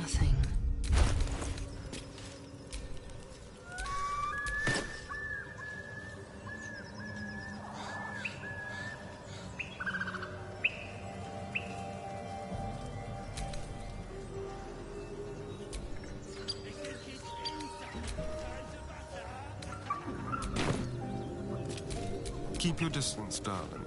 nothing. Keep your distance, darling.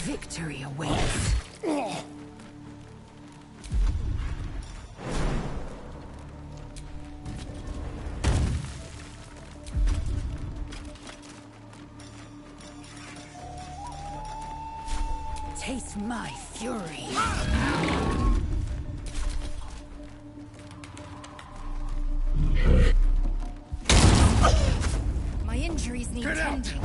Victory awaits. Taste my fury. My injuries need tending.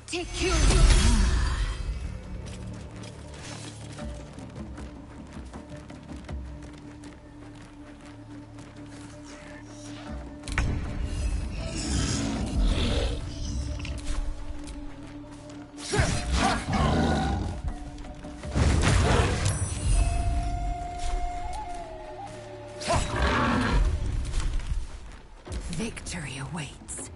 Take you. Victory awaits.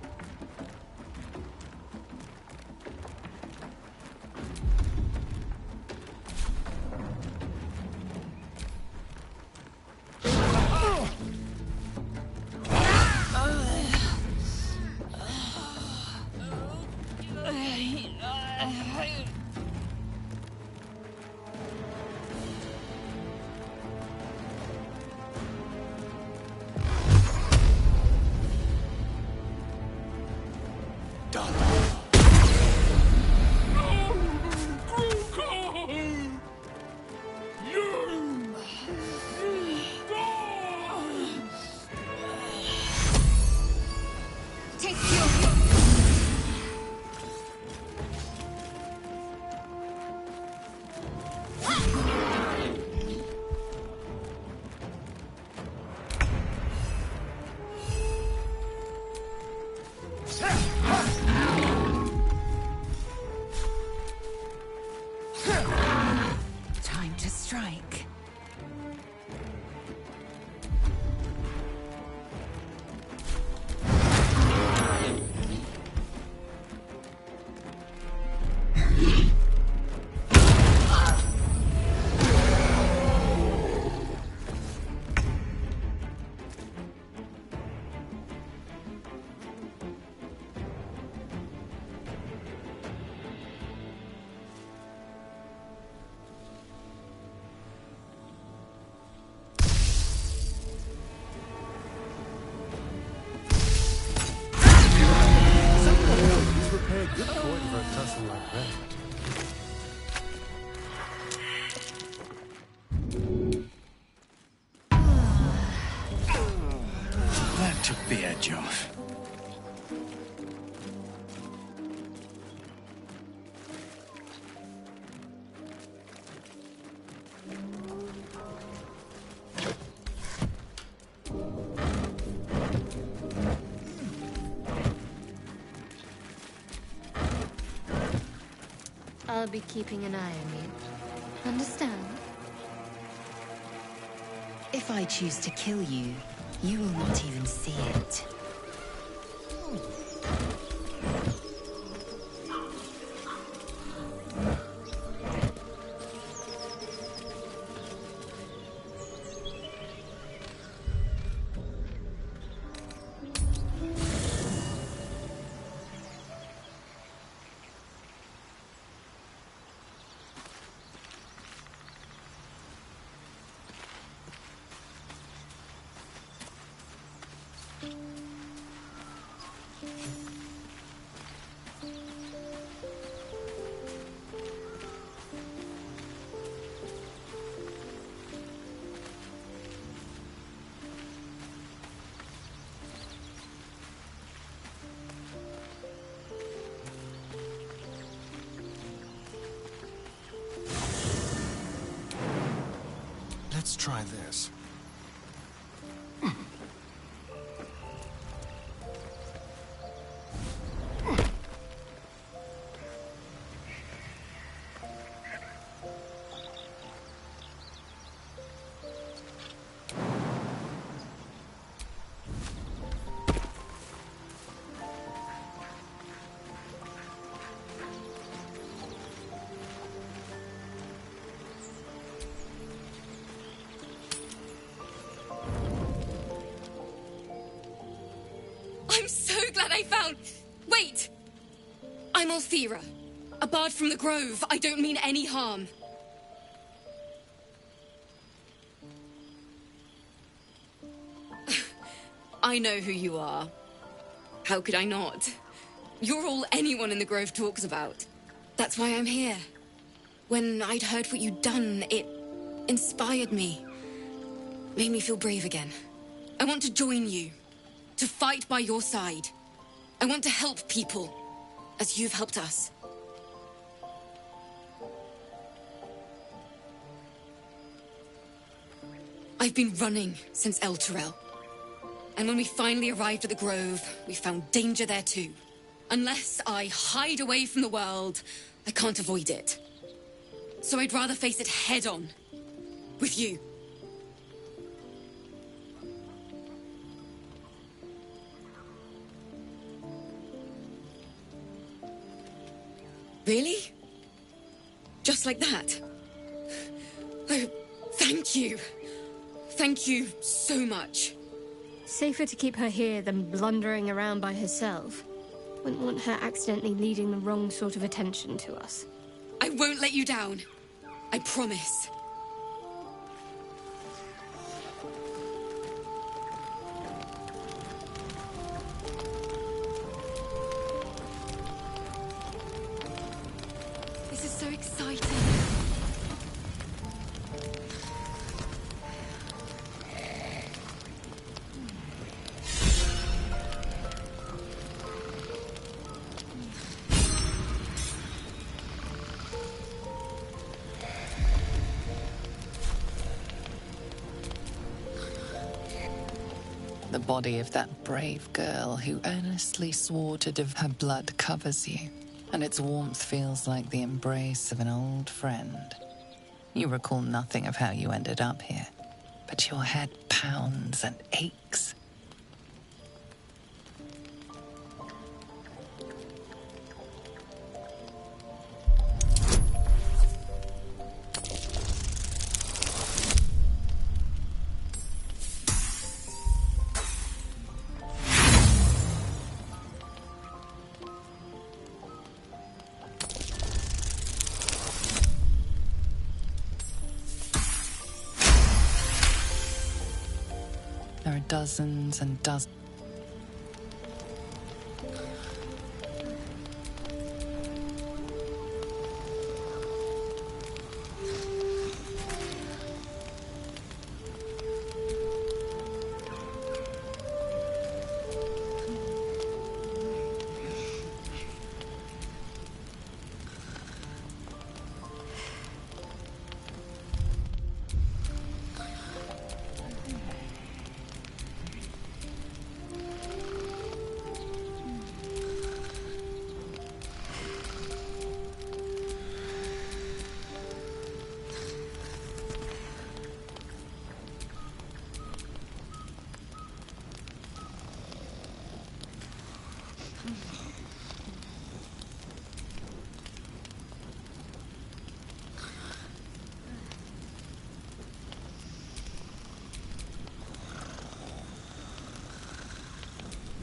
like that. That took the edge off. I'll be keeping an eye on you. Understand? If I choose to kill you, you will not even see it. Let's try this. I'm so glad I found... Wait! I'm Althera, a bard from the Grove. I don't mean any harm. I know who you are. How could I not? You're all anyone in the Grove talks about. That's why I'm here. When I'd heard what you'd done, it inspired me. Made me feel brave again. I want to join you. To fight by your side. I want to help people, as you've helped us. I've been running since El Turel. And when we finally arrived at the Grove, we found danger there too. Unless I hide away from the world, I can't avoid it. So I'd rather face it head on. With you. Really? Just like that? Oh, thank you. Thank you so much. Safer to keep her here than blundering around by herself. Wouldn't want her accidentally leading the wrong sort of attention to us. I won't let you down. I promise. This is so exciting. The body of that brave girl who earnestly swore to her blood covers you, and its warmth feels like the embrace of an old friend. You recall nothing of how you ended up here, but your head pounds and aches. There are dozens and dozens.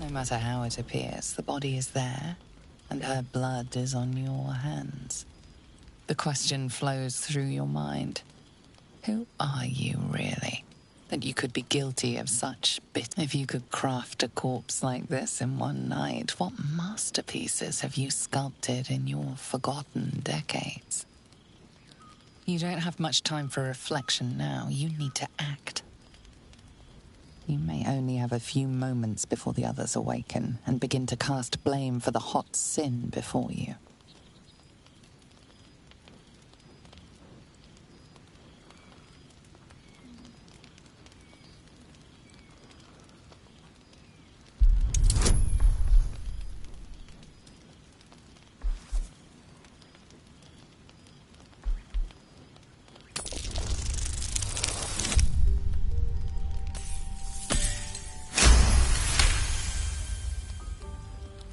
No matter how it appears, the body is there, and her blood is on your hands. The question flows through your mind. Who are you, really? That you could be guilty of such If you could craft a corpse like this in one night, what masterpieces have you sculpted in your forgotten decades? You don't have much time for reflection now. You need to act. You may only have a few moments before the others awaken and begin to cast blame for the hot sin before you.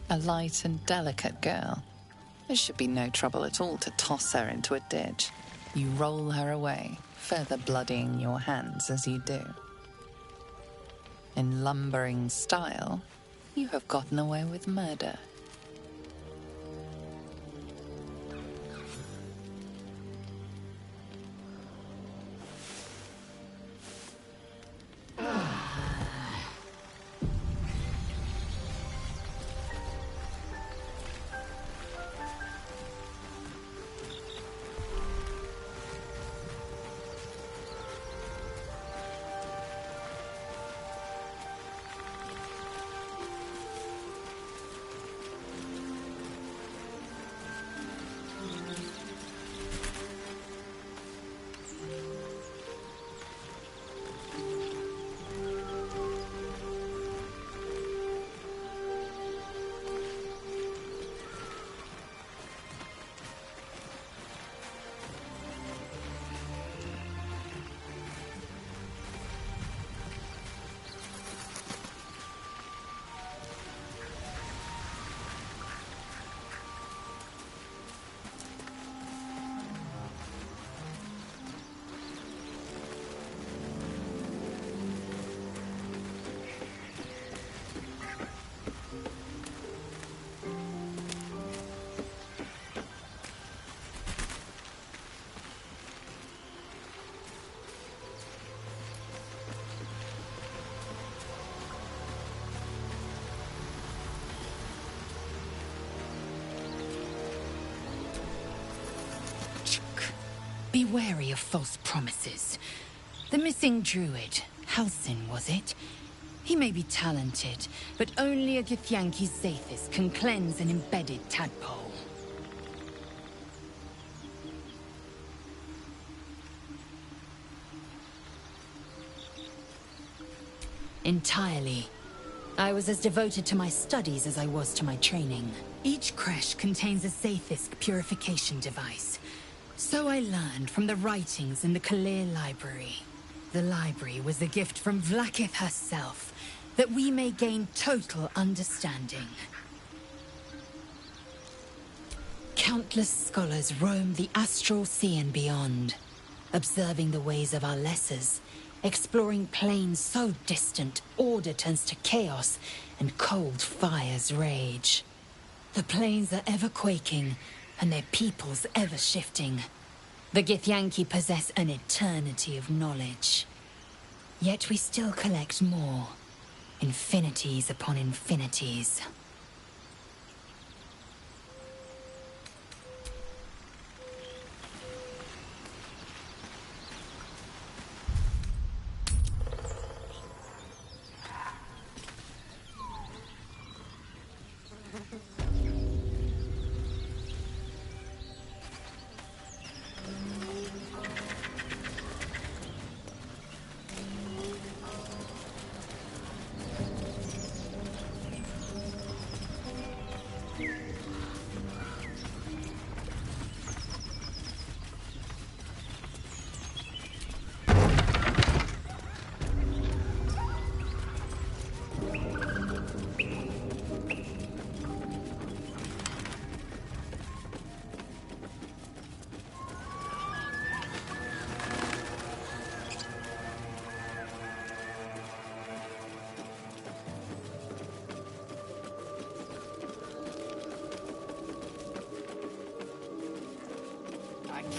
A light and delicate girl. There should be no trouble at all to toss her into a ditch. You roll her away, further bloodying your hands as you do. In lumbering style, you have gotten away with murder. Be wary of false promises. The missing druid, Halsin, was it? He may be talented, but only a Githyanki Zathis can cleanse an embedded tadpole. Entirely. I was as devoted to my studies as I was to my training. Each creche contains a Zathisk purification device. So I learned from the writings in the Kalir Library. The library was a gift from Vlaakith herself, that we may gain total understanding. Countless scholars roam the astral sea and beyond, observing the ways of our lessers, exploring planes so distant order turns to chaos and cold fires rage. The planes are ever quaking, and their peoples ever shifting. The Githyanki possess an eternity of knowledge. Yet we still collect more. Infinities upon infinities.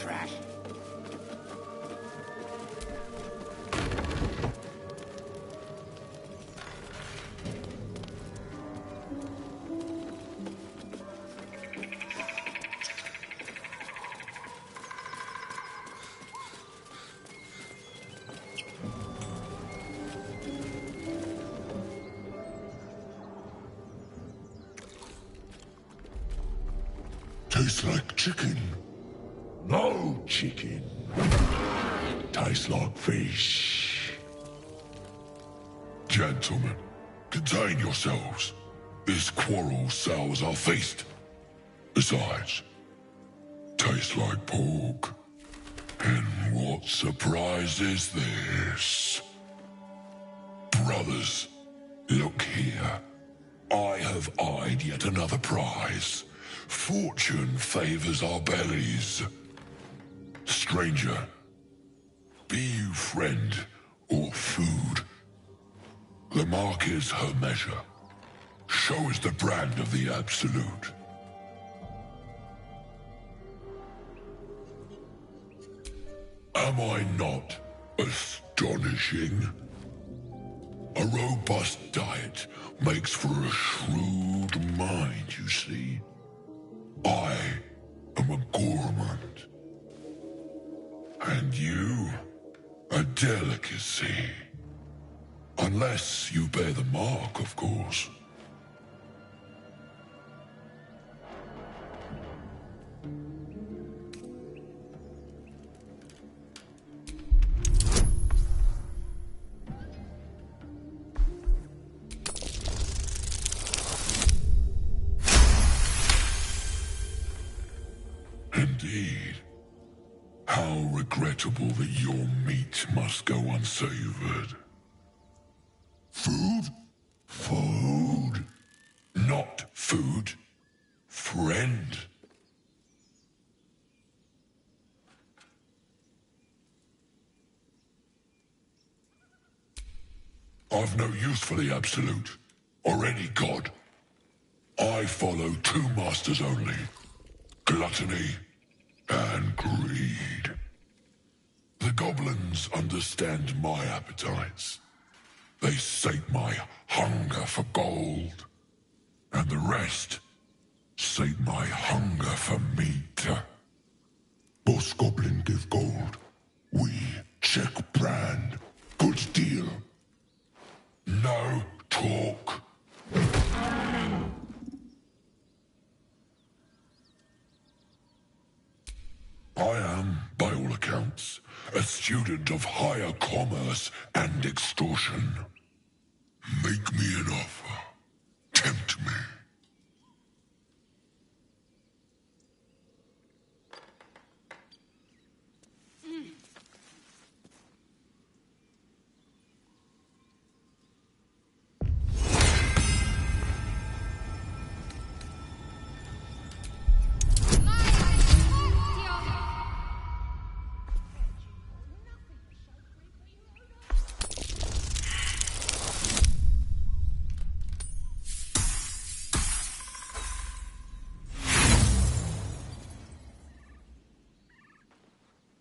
trash. Tastes like chicken. No chicken. Tastes like fish. Gentlemen, contain yourselves. This quarrel sours our feast. Besides, tastes like pork. And what surprise is this? Brothers, look here. I have eyed yet another prize. Fortune favors our bellies. Stranger, be you friend or food. The mark is her measure. Show us the brand of the absolute. Am I not astonishing? A robust diet makes for a shrewd mind, you see. I am a gourmand. And you, a delicacy. Unless you bear the mark, of course. Indeed. How regrettable that your meat must go unsavored. Food? Food. Not food. Friend. I've no use for the Absolute, or any god. I follow two masters only. Gluttony and greed. The goblins understand my appetites. They sate my hunger for gold. And the rest sate my hunger for meat. Boss Goblin give gold. We check brand. Good deal. No talk. I am, by all accounts, a student of higher commerce and extortion. Make me an offer. Tempt me.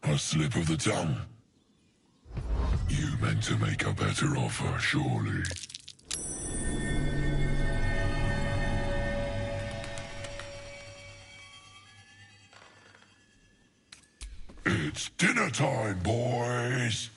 A slip of the tongue. You meant to make a better offer, surely. It's dinner time, boys!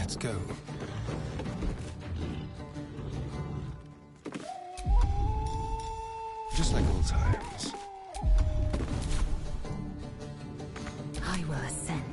Let's go. Just like old times. I will ascend.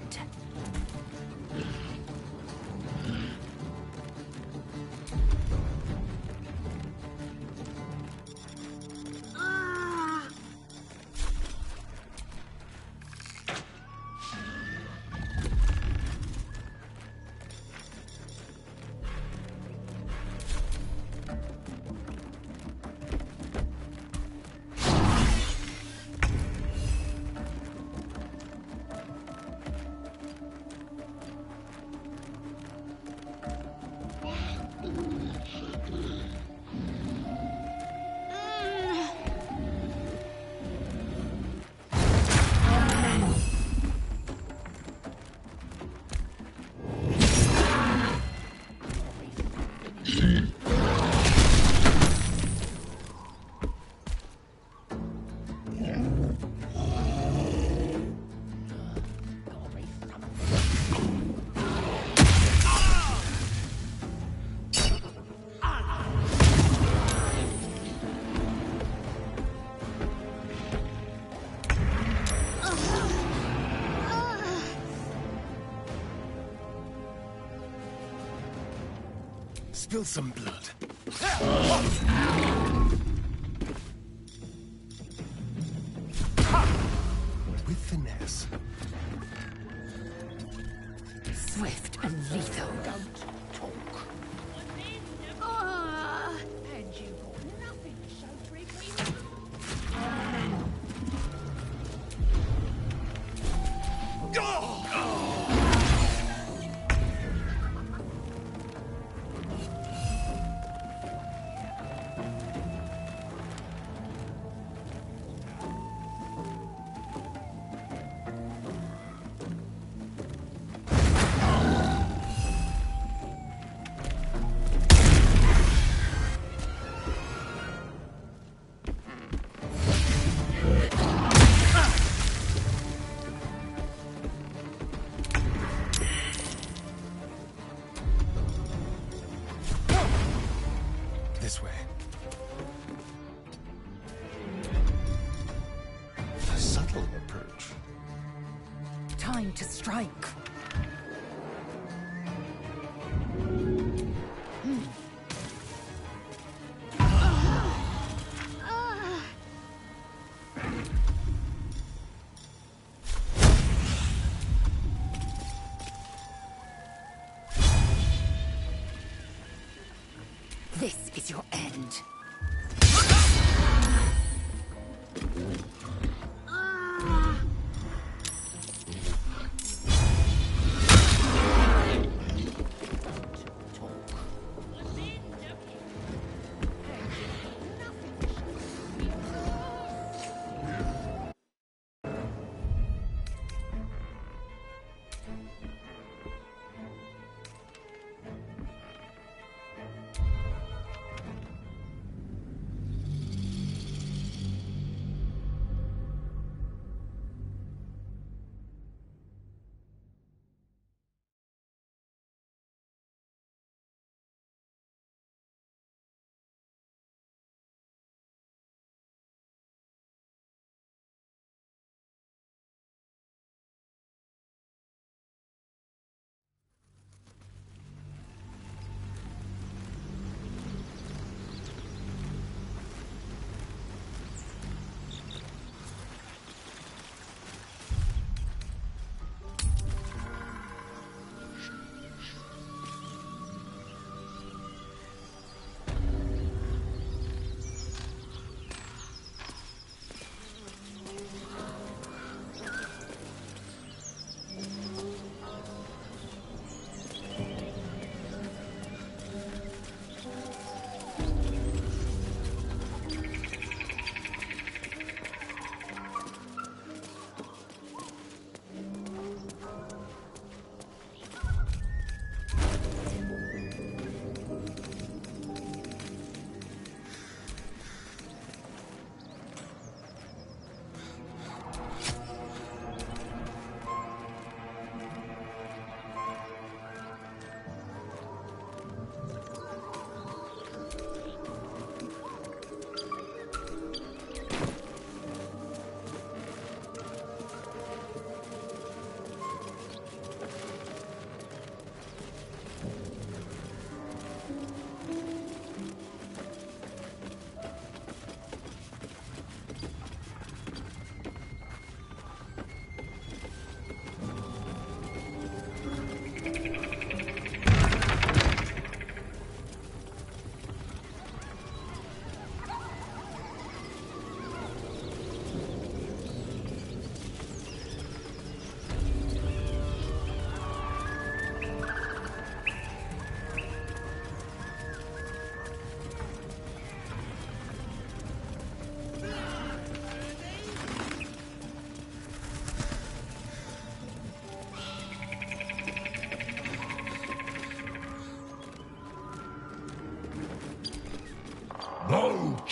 Spill some blood. With finesse. Swift and lethal. Don't talk. And you got nothing to show for it. This way. A subtle approach. Time to strike. This is your end.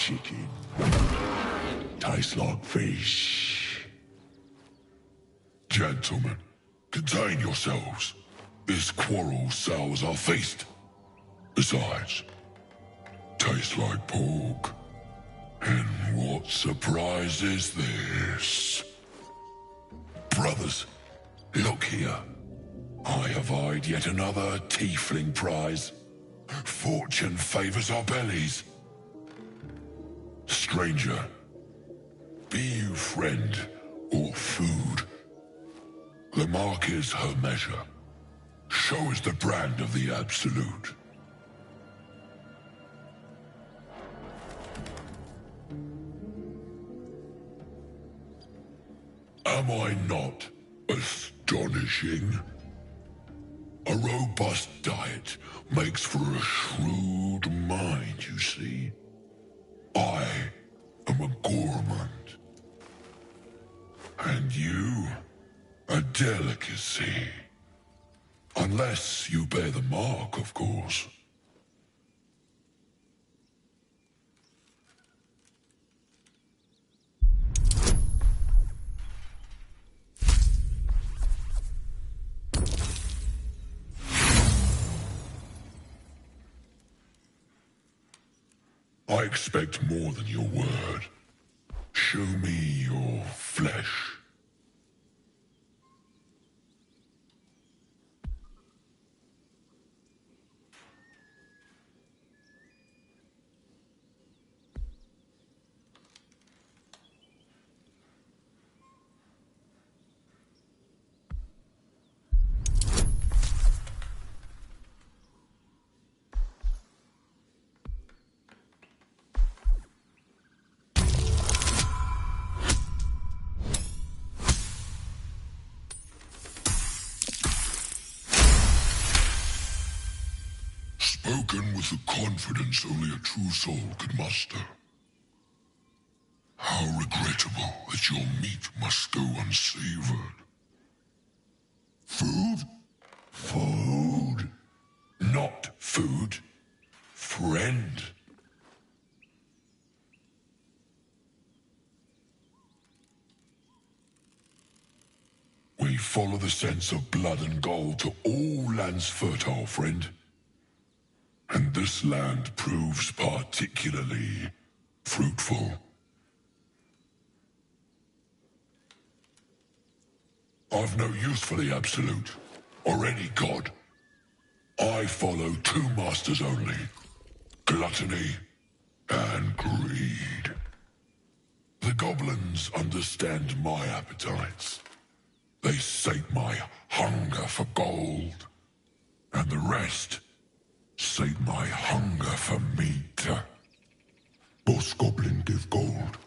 chicken. Tastes like fish. Gentlemen, contain yourselves. This quarrel sours our feast. Besides, tastes like pork. And what surprise is this? Brothers, look here. I have eyed yet another tiefling prize. Fortune favors our bellies. Stranger, be you friend or food, the mark is her measure. Show us the brand of the absolute. Am I not astonishing? A robust diet makes for a shrewd mind, you see. I am a gourmand. And you, a delicacy. Unless you bear the mark, of course. I expect more than your word. Show me your flesh. Spoken with the confidence only a true soul could muster. How regrettable that your meat must go unsavored. Food? Food. Not food. Friend. We follow the sense of blood and gold to all lands fertile, friend. And this land proves particularly fruitful. I've no use for the absolute, or any god. I follow two masters only, gluttony and greed. The goblins understand my appetites. They sate my hunger for gold, and the rest sate my hunger for meat. Boss Goblin give gold.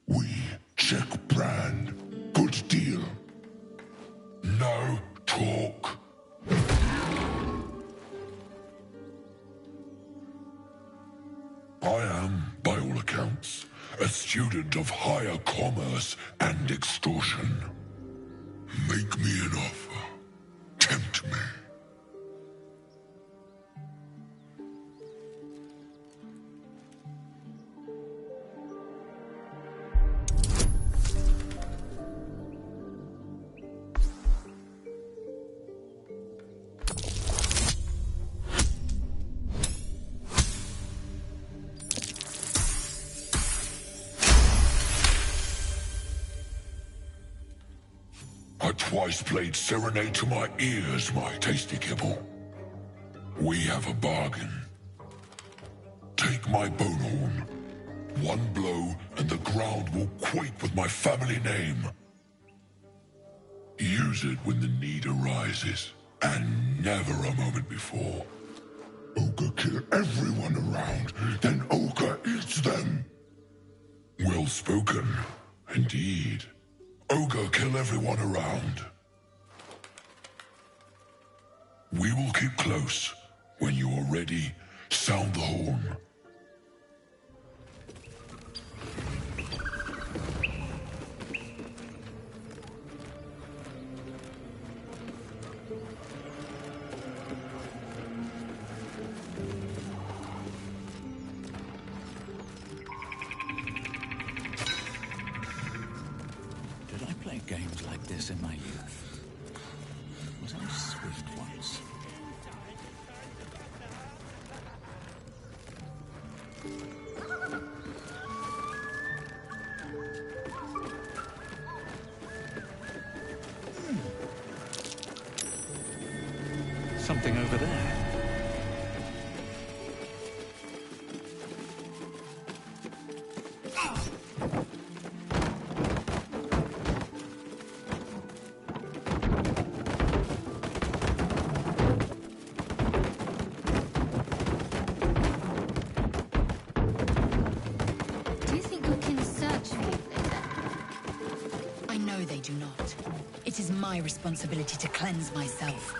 We check brand. Good deal. No talk. I am, by all accounts, a student of higher commerce and extortion. Make me an offer. Tempt me. I twice played serenade to my ears, my tasty kibble. We have a bargain. Take my bone horn. One blow, and the ground will quake with my family name. Use it when the need arises, and never a moment before. Ogre kill everyone around, then Ogre eats them. Well spoken, indeed. Ogre kill everyone around. We will keep close. When you are ready, sound the horn. those swift ones. Something over there. Do you think your kin search for you, Linda? I know they do not. It is my responsibility to cleanse myself.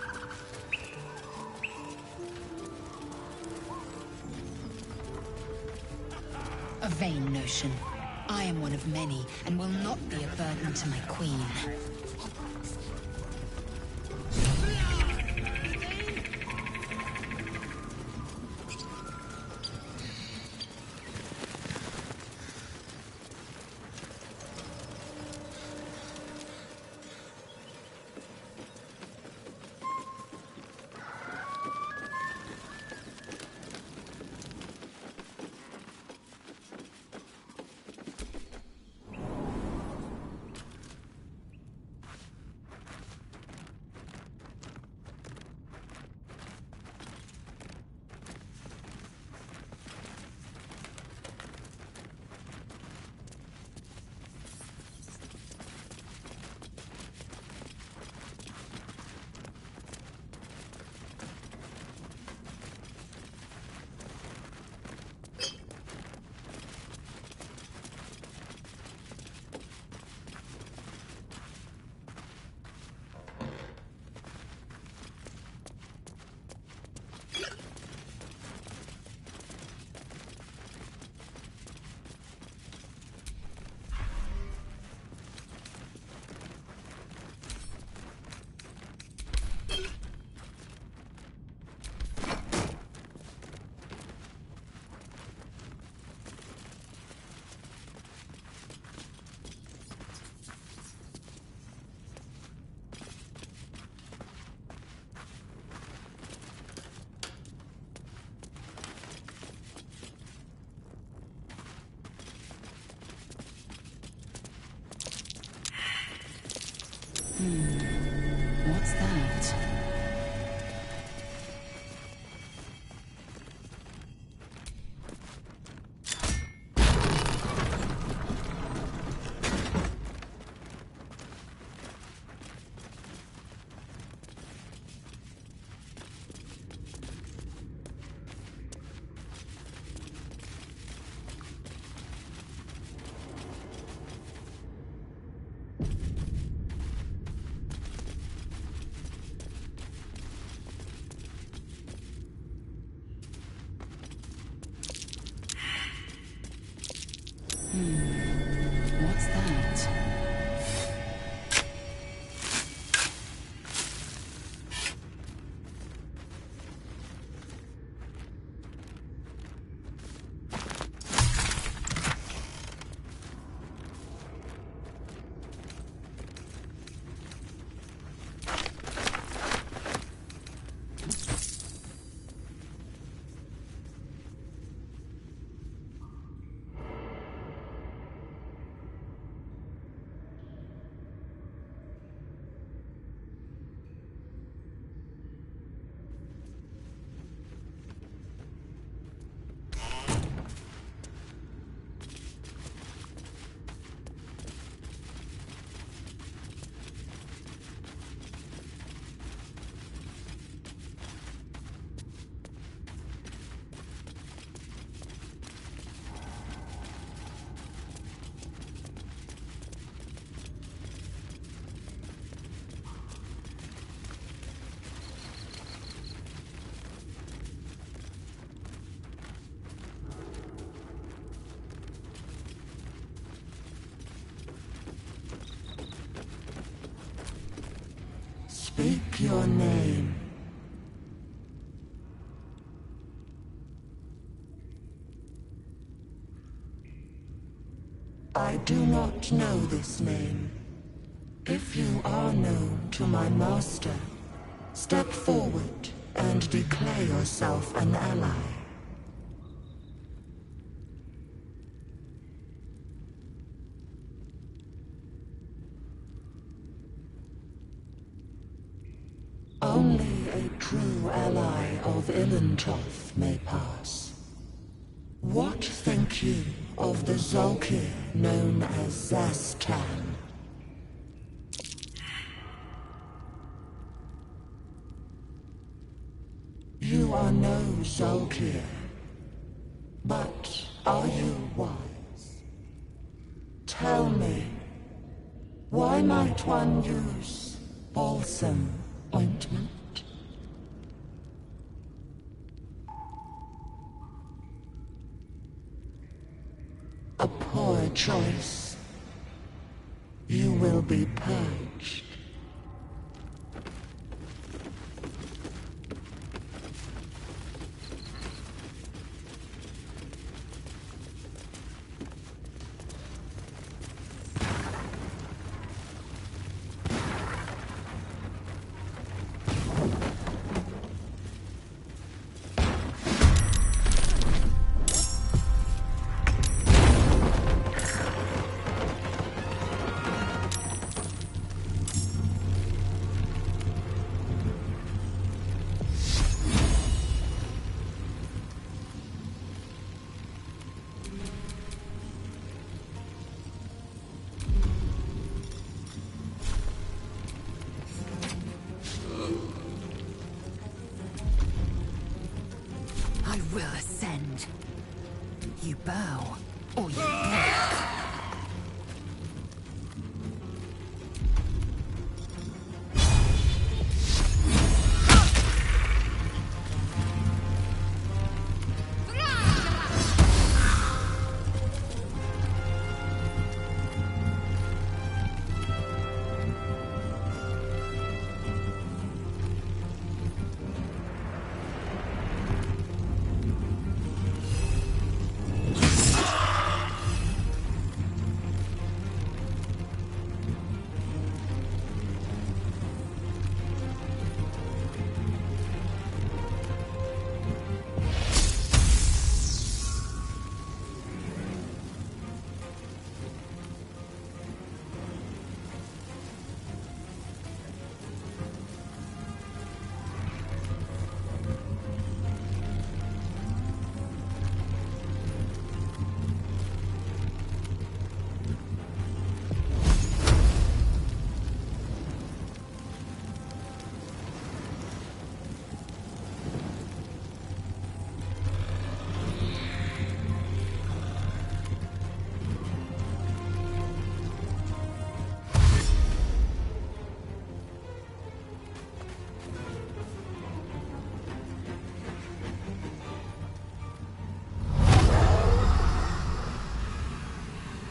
A vain notion. I am one of many, and will not be a burden to my queen. What's that? What's that? Speak your name. I do not know this name. If you are known to my master, forward and declare yourself an ally. Only a true ally of Ilintoth may pass. What think you of the Zolkir known as Zastan? You are no Zolkir, but are you wise? Tell me, why might one use balsam ointment? A poor choice. You will be purged. I will ascend. You bow, or you walk.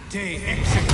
Day executed.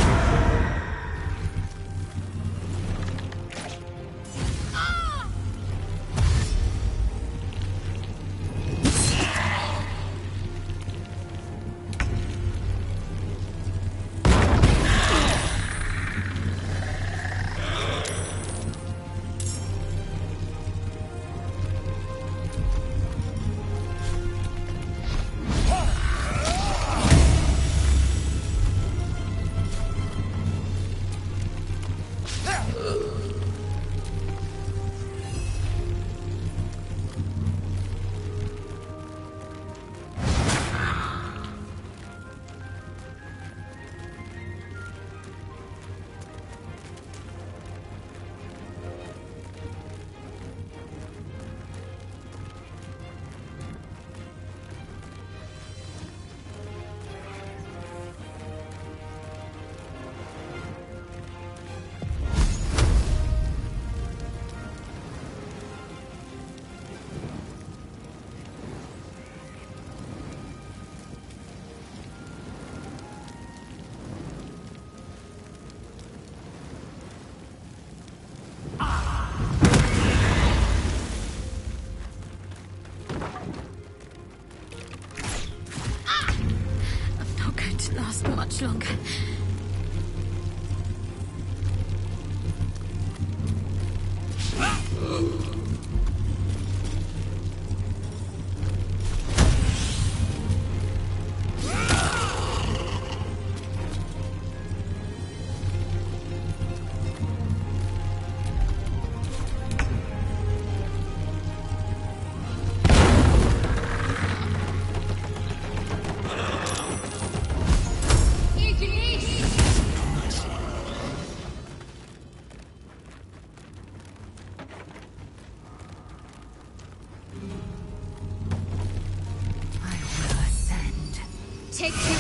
take you.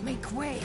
Make way.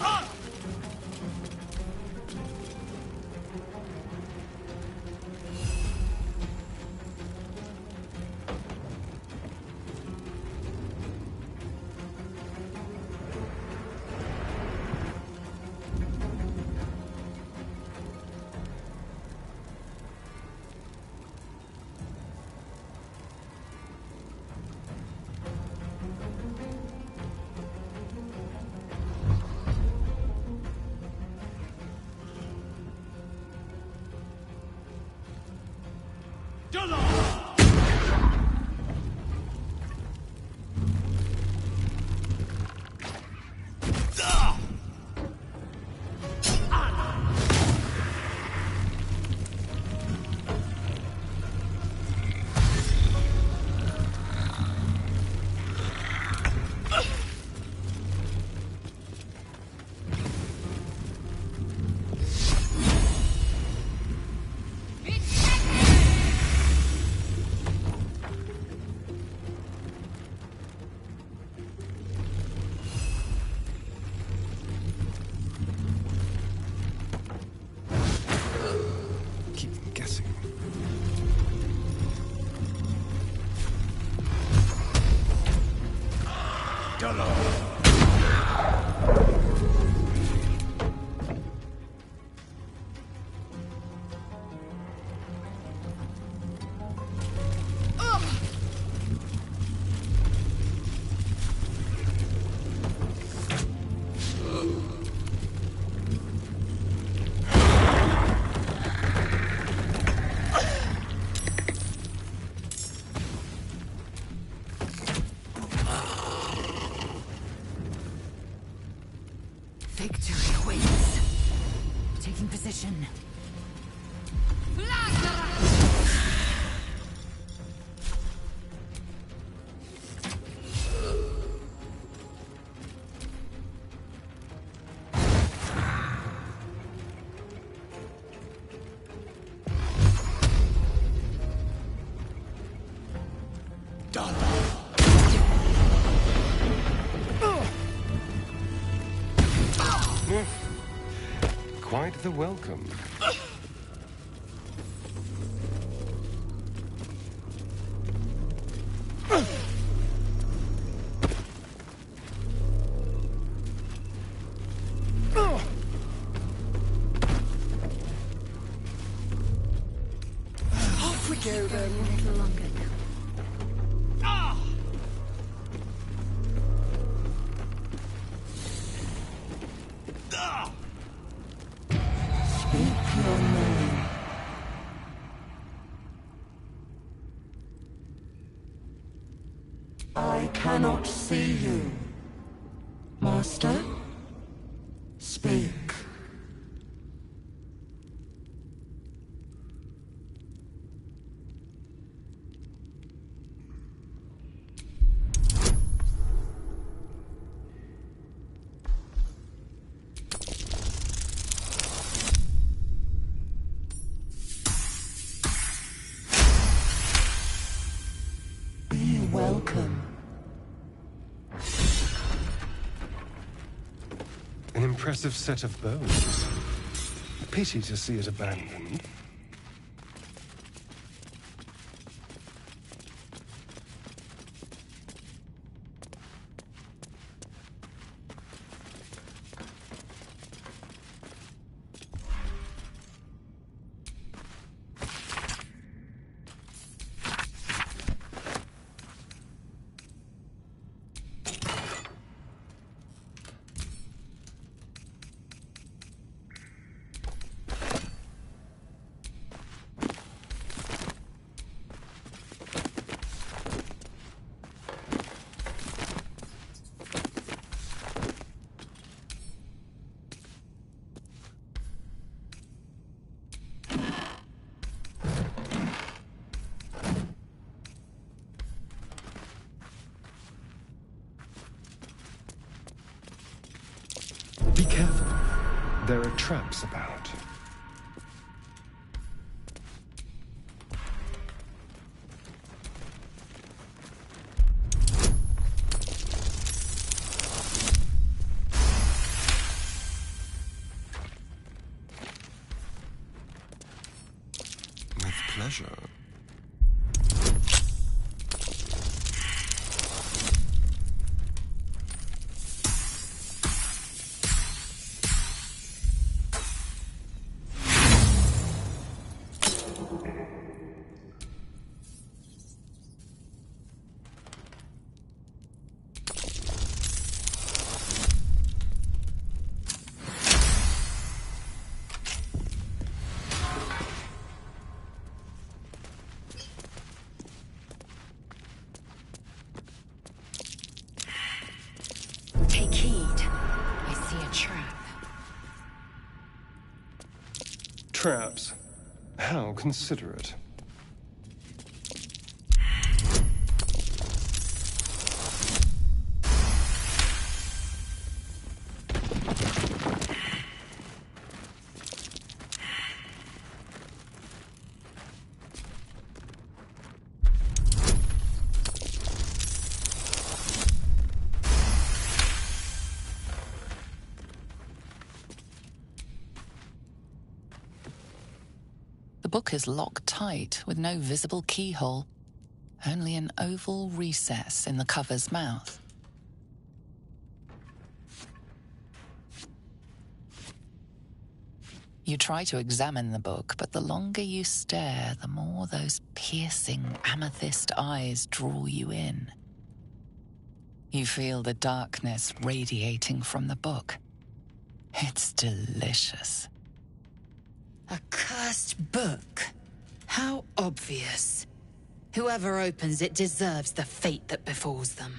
Victory waits. Taking position. Quite the welcome. Off we go then. A little longer now. I cannot see you. Master? Speak. Be welcome. An impressive set of bones. Pity to see it abandoned. Be careful. There are traps about. pleasure. Take heed. I see a trap. Traps. How considerate. The book is locked tight with no visible keyhole, only an oval recess in the cover's mouth. You try to examine the book, but the longer you stare, the more those piercing amethyst eyes draw you in. You feel the darkness radiating from the book. It's delicious. A cursed book. How obvious. Whoever opens it deserves the fate that befalls them.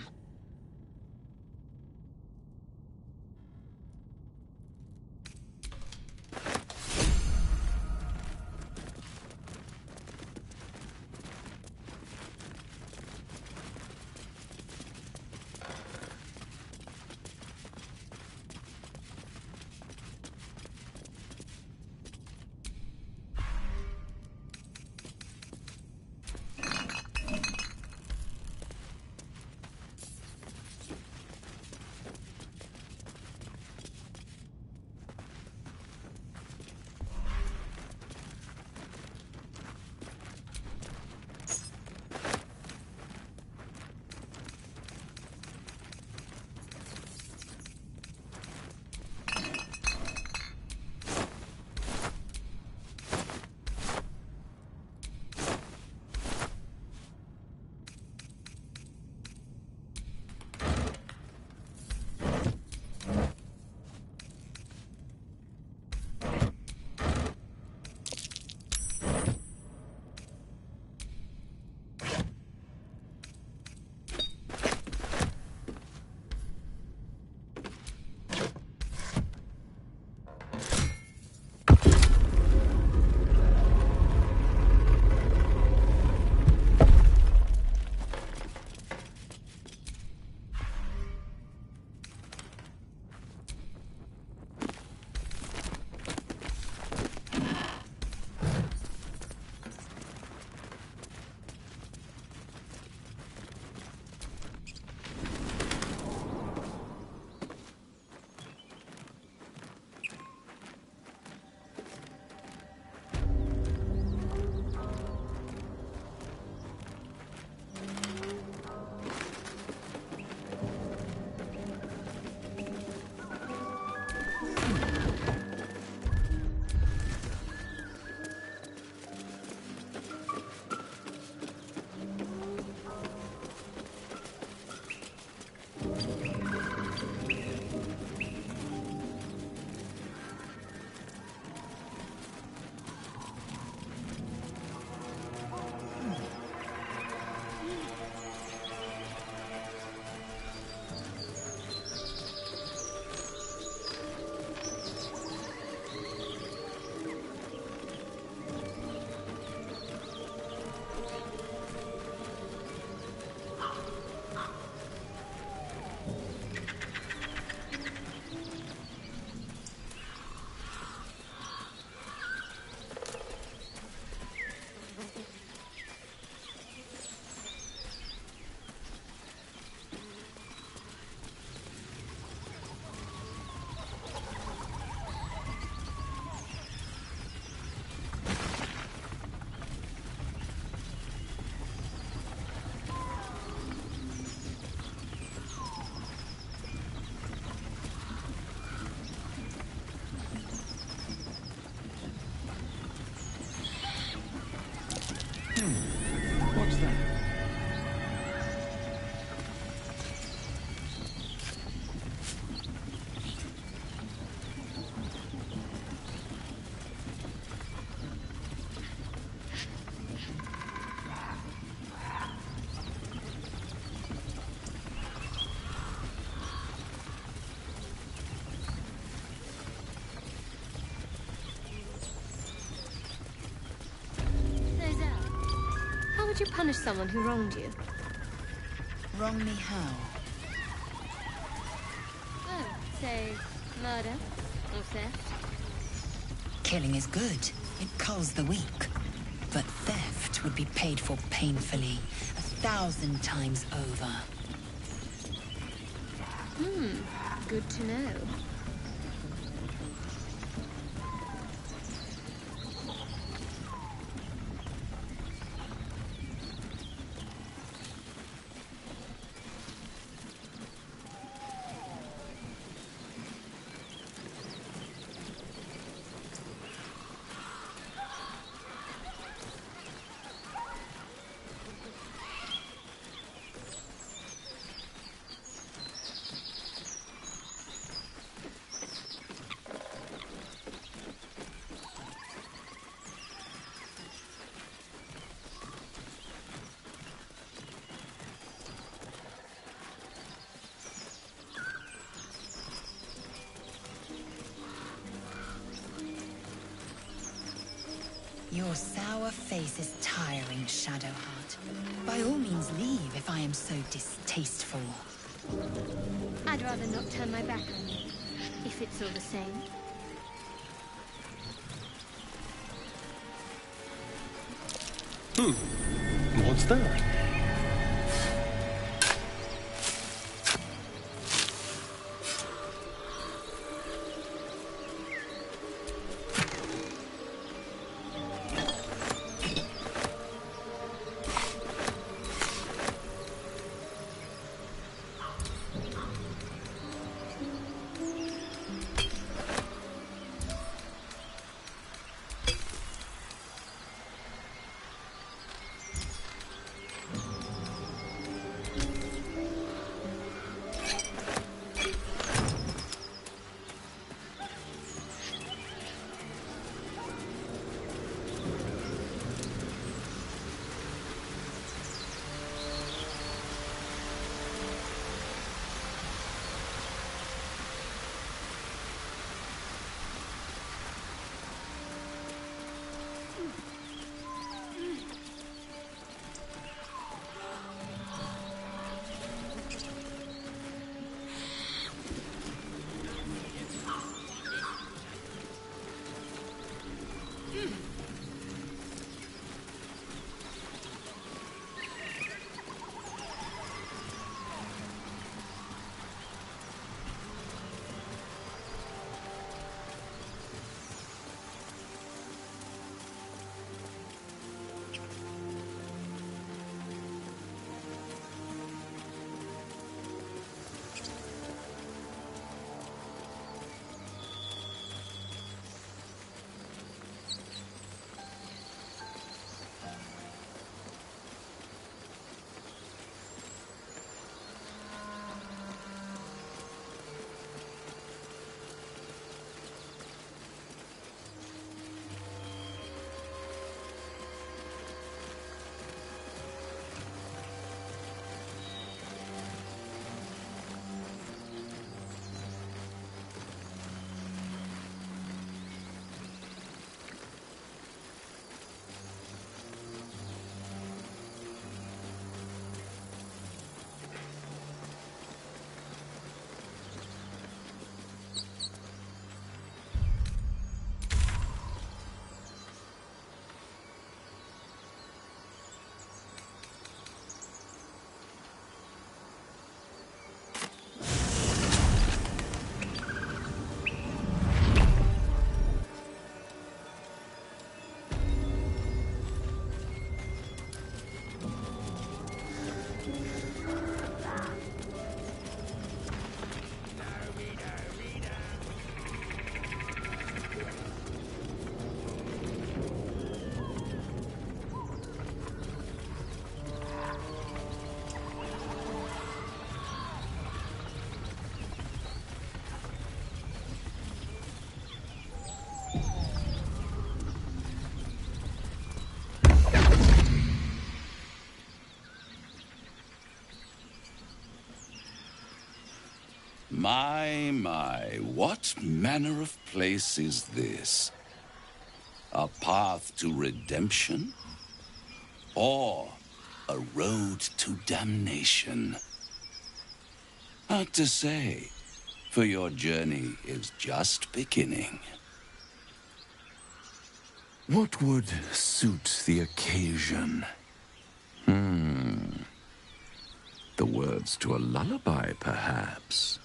What's that? How would you punish someone who wronged you? Wrong me how? Oh, say, murder or theft? Killing is good. It culls the weak. But theft would be paid for painfully, 1,000 times over. Good to know. Your sour face is tiring, Shadowheart. By all means leave if I am so distasteful. I'd rather not turn my back on you, if it's all the same. What's that? My, what manner of place is this? A path to redemption? Or a road to damnation? Hard to say, for your journey is just beginning. What would suit the occasion? The words to a lullaby, perhaps.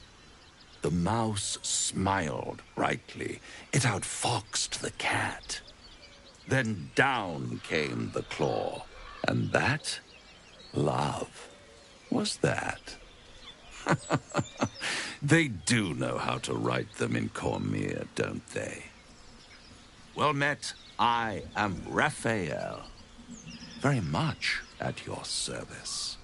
The mouse smiled brightly. It outfoxed the cat. Then down came the claw. And that, love, was that. They do know how to write them in Cormyr, don't they? Well met, I am Raphael. Very much at your service.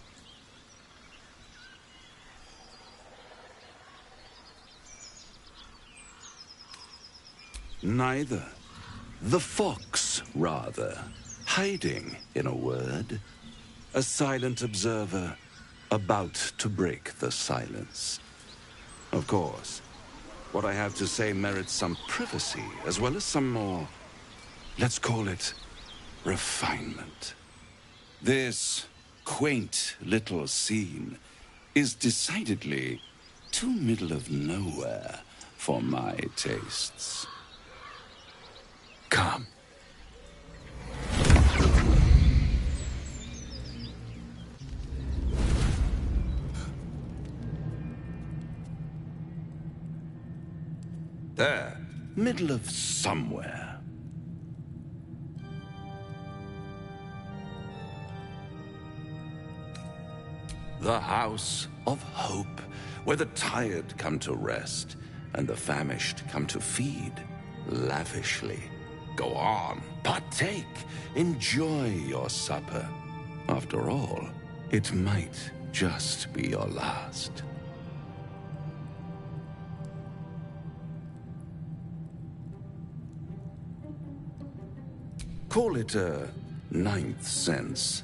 Neither. The fox, rather. Hiding, in a word. A silent observer, about to break the silence. Of course, what I have to say merits some privacy, as well as some more, let's call it, refinement. This quaint little scene is decidedly too middle of nowhere for my tastes. Come. There, middle of somewhere. The House of Hope, where the tired come to rest and the famished come to feed lavishly. Go on, partake, enjoy your supper. After all, it might just be your last. Call it a ninth sense.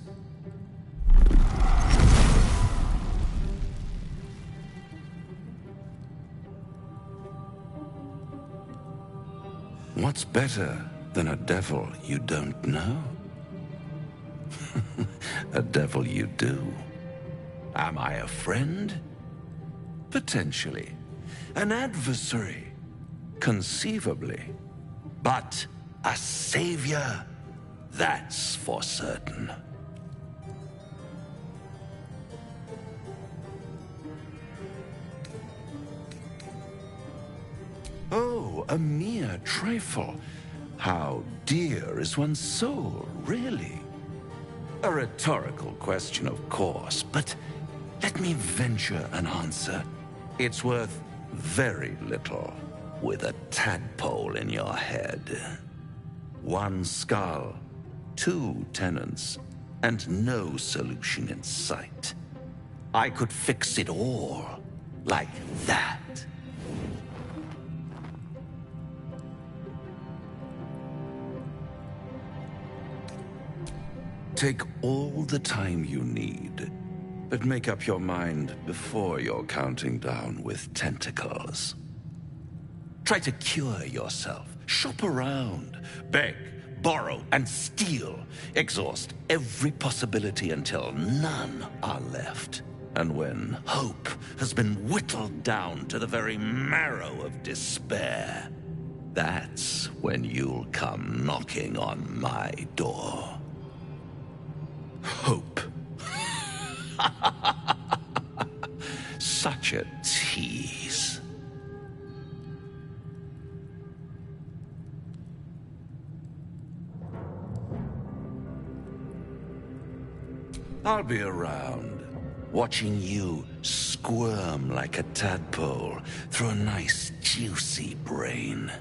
What's better than a devil you don't know? A devil you do. Am I a friend? Potentially. An adversary? Conceivably. But a savior? That's for certain. Oh, a mere trifle. How dear is one's soul, really? A rhetorical question, of course, but let me venture an answer. It's worth very little with a tadpole in your head. One skull, two tenants, and no solution in sight. I could fix it all like that. Take all the time you need, but make up your mind before you're counting down with tentacles. Try to cure yourself, shop around, beg, borrow, and steal. Exhaust every possibility until none are left. And when hope has been whittled down to the very marrow of despair, that's when you'll come knocking on my door. Hope. Such a tease. I'll be around, watching you squirm like a tadpole through a nice, juicy brain.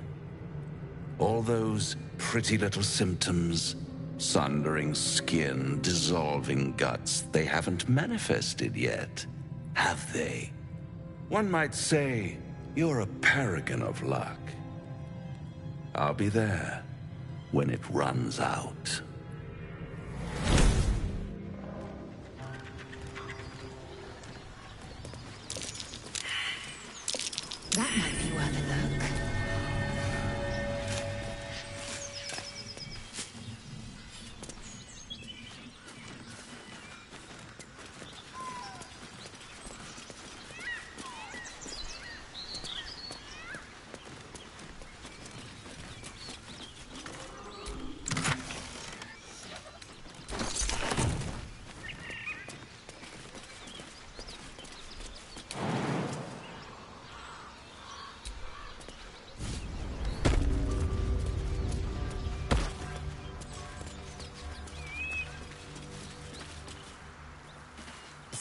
All those pretty little symptoms, sundering skin, dissolving guts, they haven't manifested yet, have they? One might say you're a paragon of luck. I'll be there when it runs out.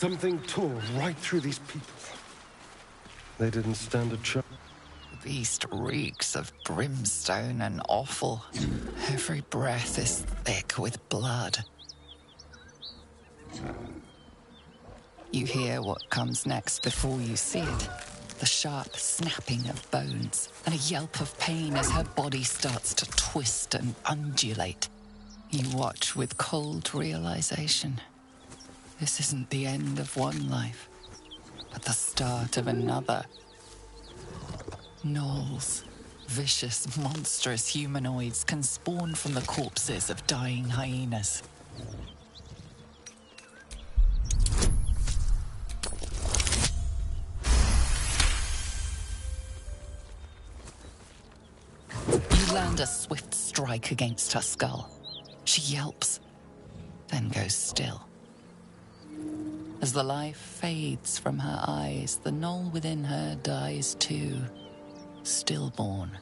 Something tore right through these people. They didn't stand a chance. The beast reeks of brimstone and offal. Every breath is thick with blood. You hear what comes next before you see it. The sharp snapping of bones and a yelp of pain as her body starts to twist and undulate. You watch with cold realization. This isn't the end of one life, but the start of another. Gnolls, vicious, monstrous humanoids can spawn from the corpses of dying hyenas. You land a swift strike against her skull. She yelps, then goes still. As the life fades from her eyes, the gnoll within her dies too, stillborn.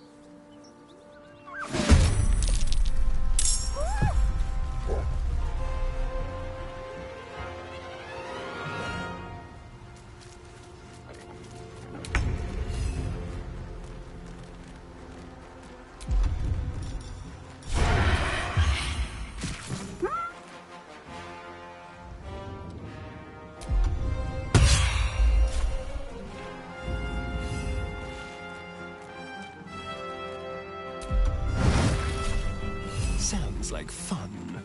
Sounds like fun.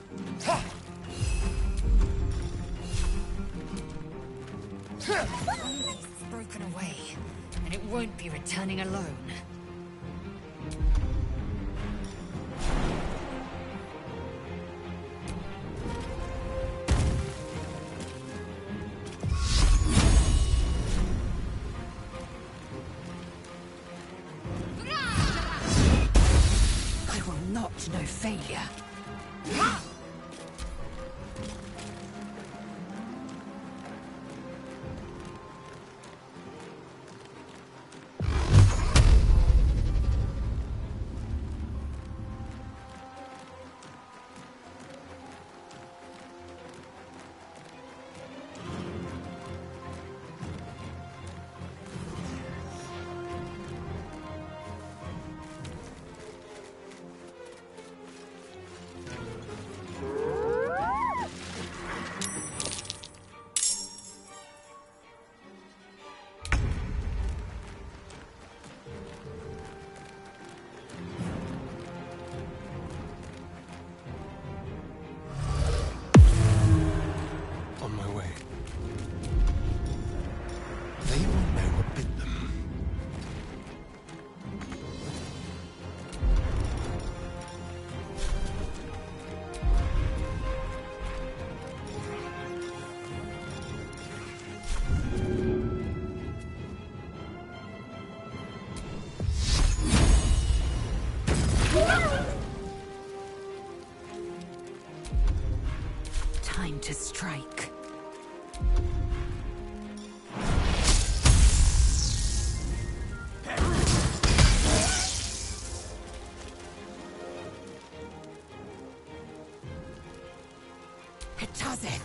It's broken away, and it won't be returning alone. I will not know failure. On my way. They will know what bit them. Time to strike. Hetazeth!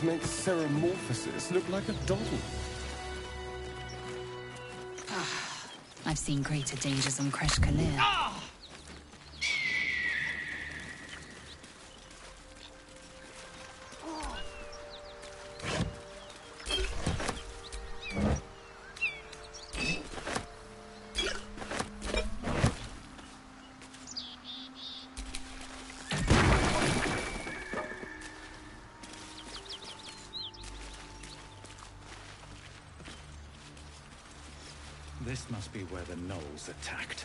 makes Ceramorphosis look like a doll. I've seen greater dangers on Kresh Kalir. This must be where the gnolls attacked.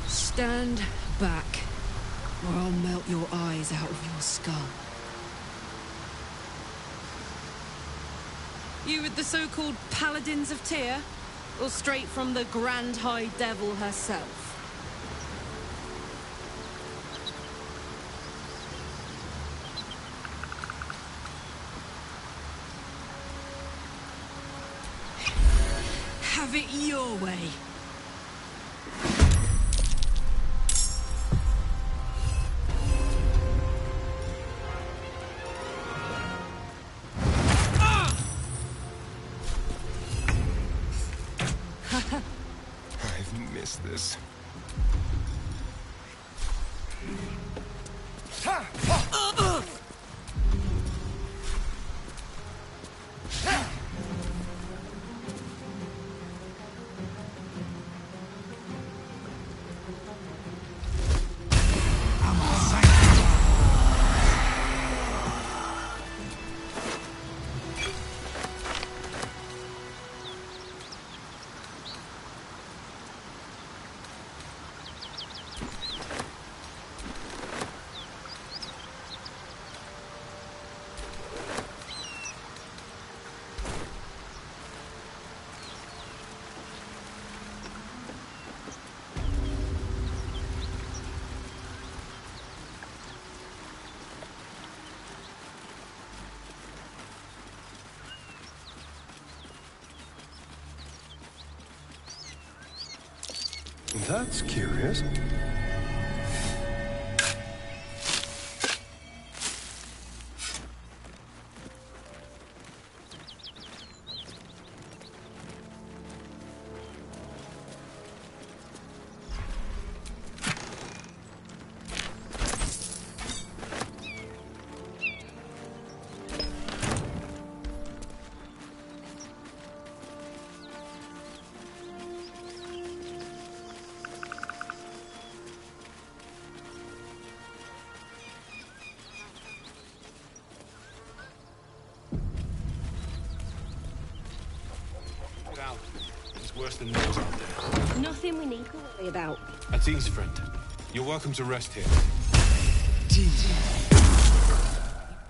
Stand back, or I'll melt your eyes out of your skull. You with the so-called Paladins of Tyr? Or straight from the Grand High Devil herself? Have it your way. I've missed this. That's curious. It's worse than nails out there. Nothing we need to worry about. At ease, friend. You're welcome to rest here.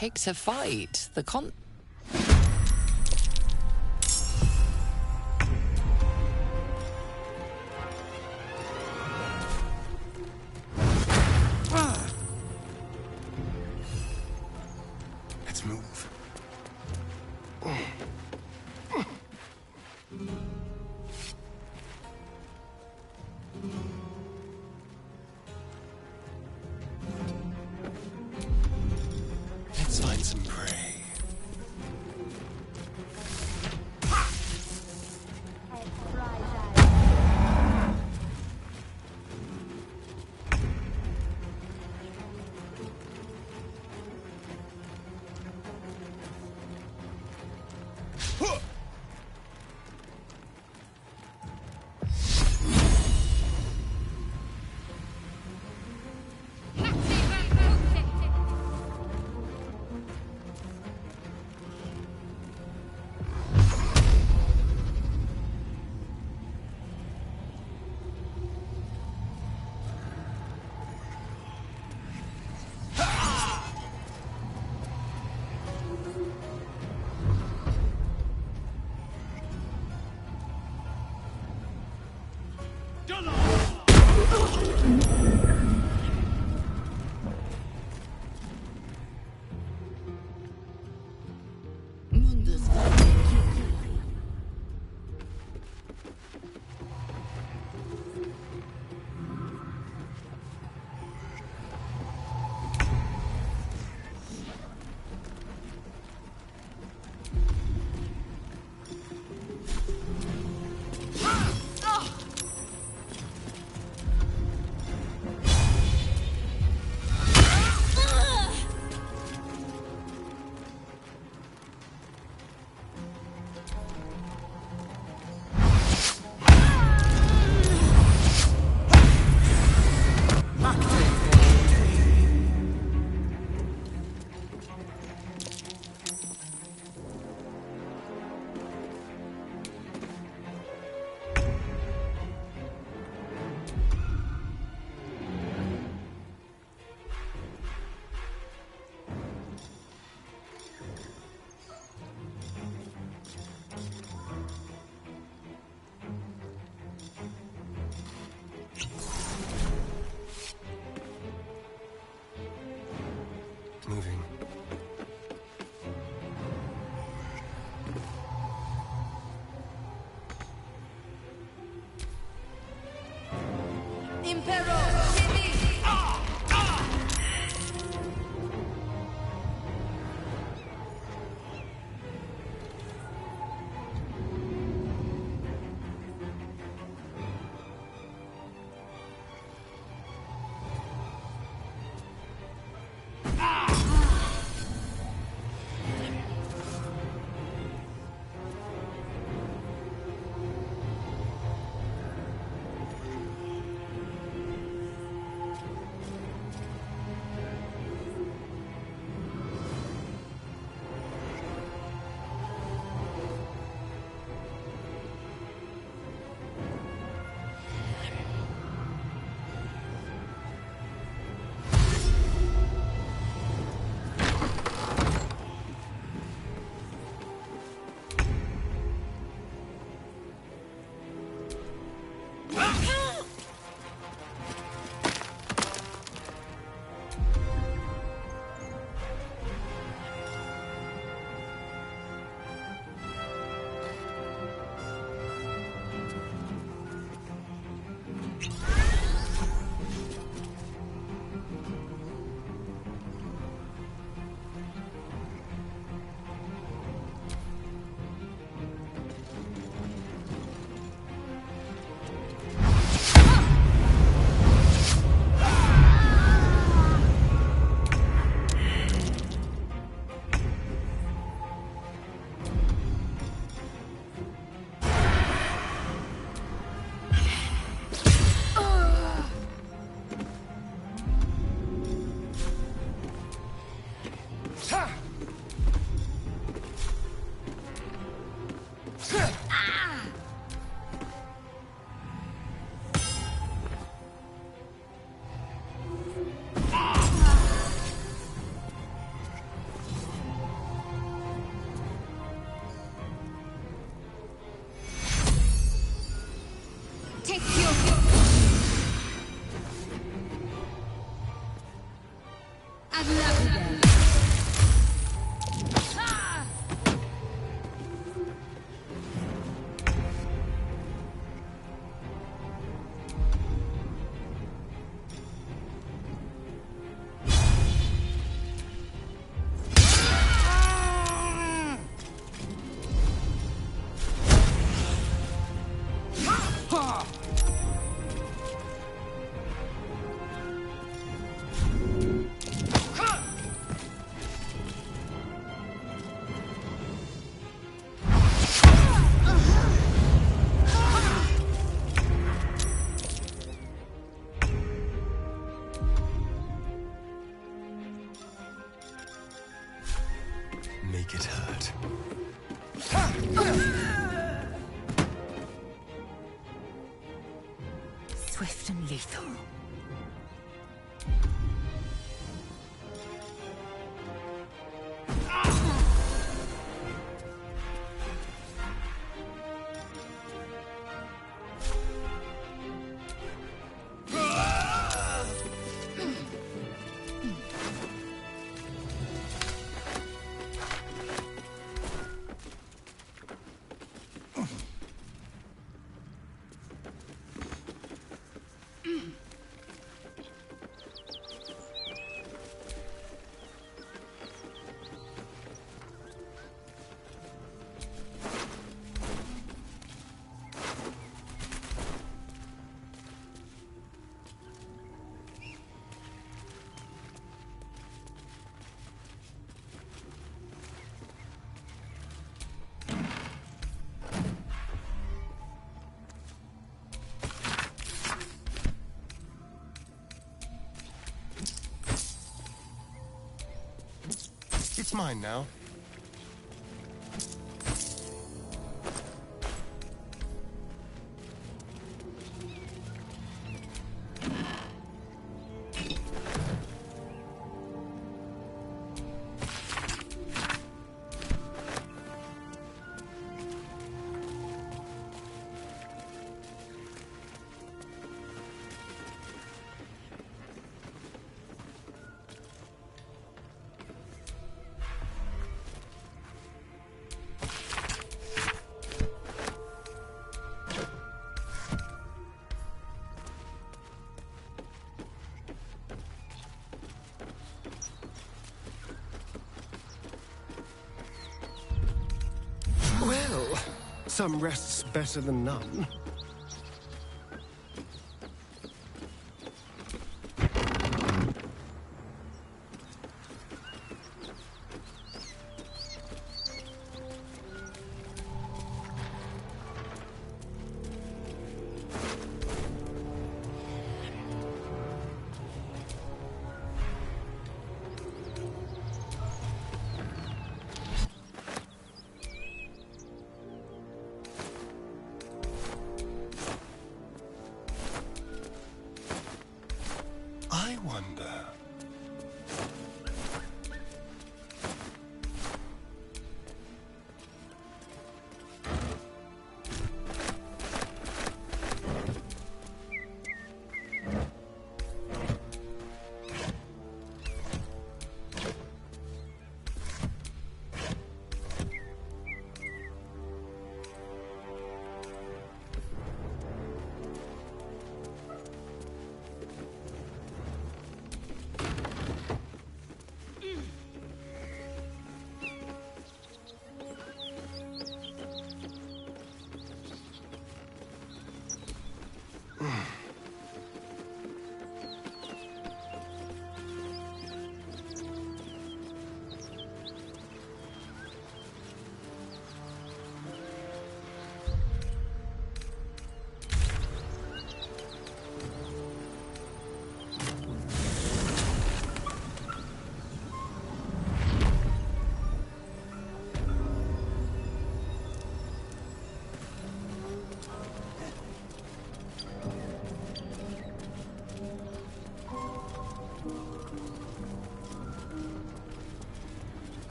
pick to fight. The Let's move. Let's find some prey. Moving. take you. I'd love them. Make it hurt. Swift and lethal. It's mine now. Well, some rest's better than none.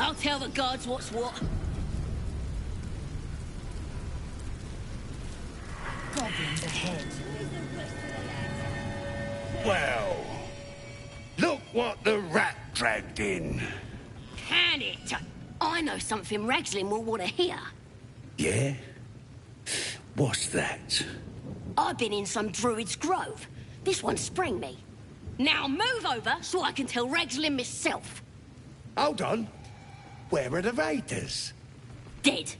I'll tell the gods what's what. Goblins ahead. Well, look what the rat dragged in. Can it? I know something Ragslin will want to hear. Yeah? What's that? I've been in some druid's grove. This one sprang me. Now move over so I can tell Ragslin myself. Hold on. Where are the raiders? Dead.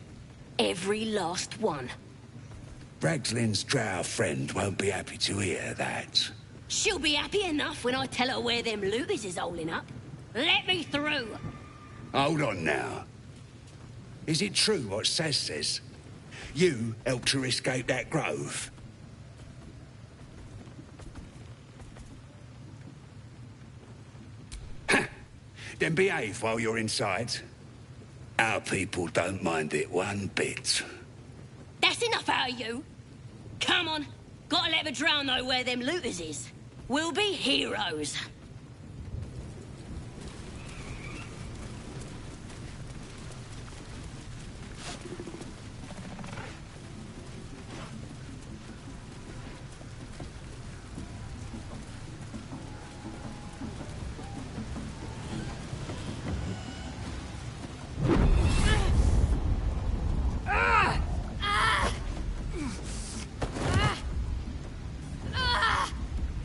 Every last one. Ragslin's drow friend won't be happy to hear that. She'll be happy enough when I tell her where them looters is holding up. Let me through. Hold on now. Is it true what Saz says? You helped her escape that grove? Then behave while you're inside. Our people don't mind it one bit. That's enough out of you. Come on. Gotta let the drow know where them looters is. We'll be heroes.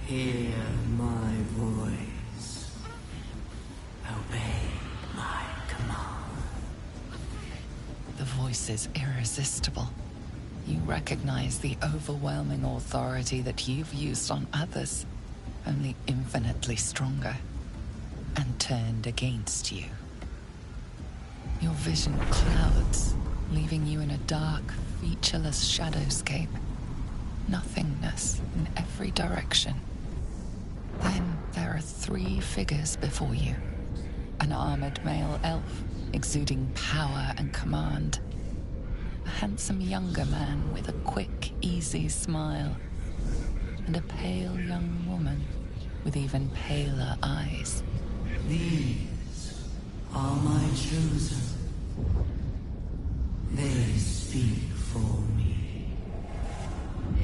Hear my voice. Obey my command. The voice is irresistible. You recognize the overwhelming authority that you've used on others, only infinitely stronger, and turned against you. Your vision clouds, leaving you in a dark, featureless shadowscape. Nothingness in every direction. Then there are 3 figures before you. An armored male elf, exuding power and command. A handsome younger man with a quick, easy smile. And a pale young woman with even paler eyes. These are my chosen. They speak for me.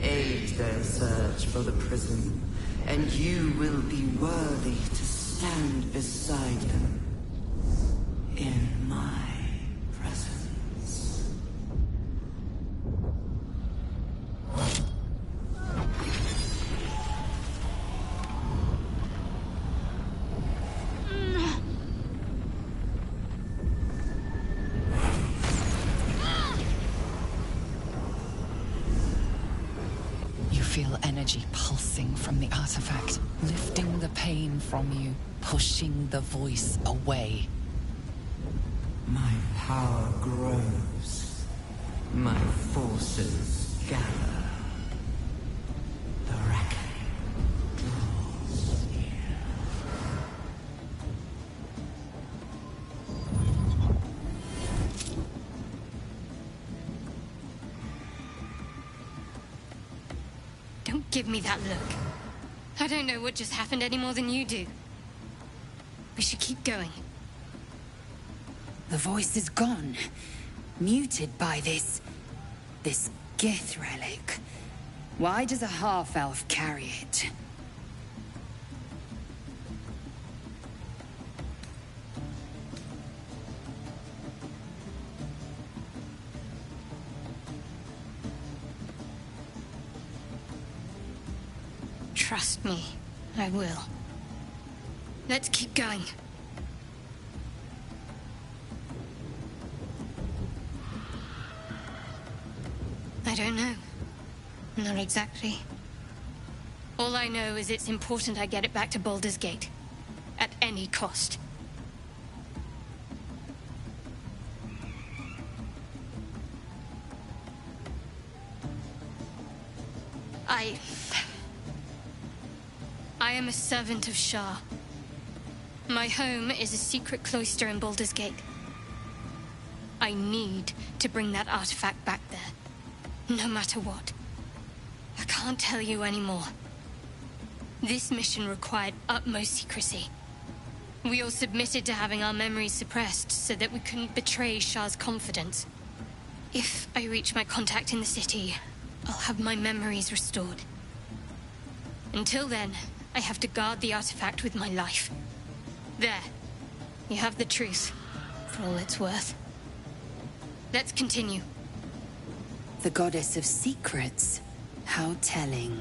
Aid their search for the prison, and you will be worthy to stand beside them in my presence. You feel energy pulsing from the artifact, lifting the pain from you, pushing the voice away. My power grows. My forces gather. The reckoning draws near. Don't give me that look. I don't know what just happened any more than you do. We should keep going. The voice is gone. Muted by this Gith relic. Why does a half-elf carry it? Trust me, I will. Let's keep going. I don't know. Not exactly. All I know is it's important I get it back to Baldur's Gate. At any cost. I am a servant of Shah. My home is a secret cloister in Baldur's Gate. I need to bring that artifact back there. No matter what. I can't tell you anymore. This mission required utmost secrecy. We all submitted to having our memories suppressed so that we couldn't betray Shah's confidence. If I reach my contact in the city, I'll have my memories restored. Until then, I have to guard the artifact with my life. There. You have the truth, for all it's worth. Let's continue. The goddess of secrets. How telling.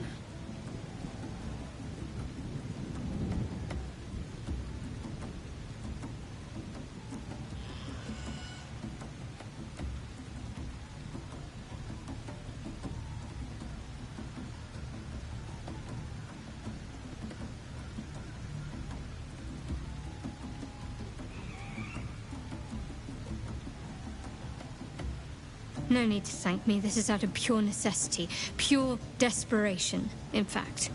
No need to thank me. This is out of pure necessity. Pure desperation, in fact.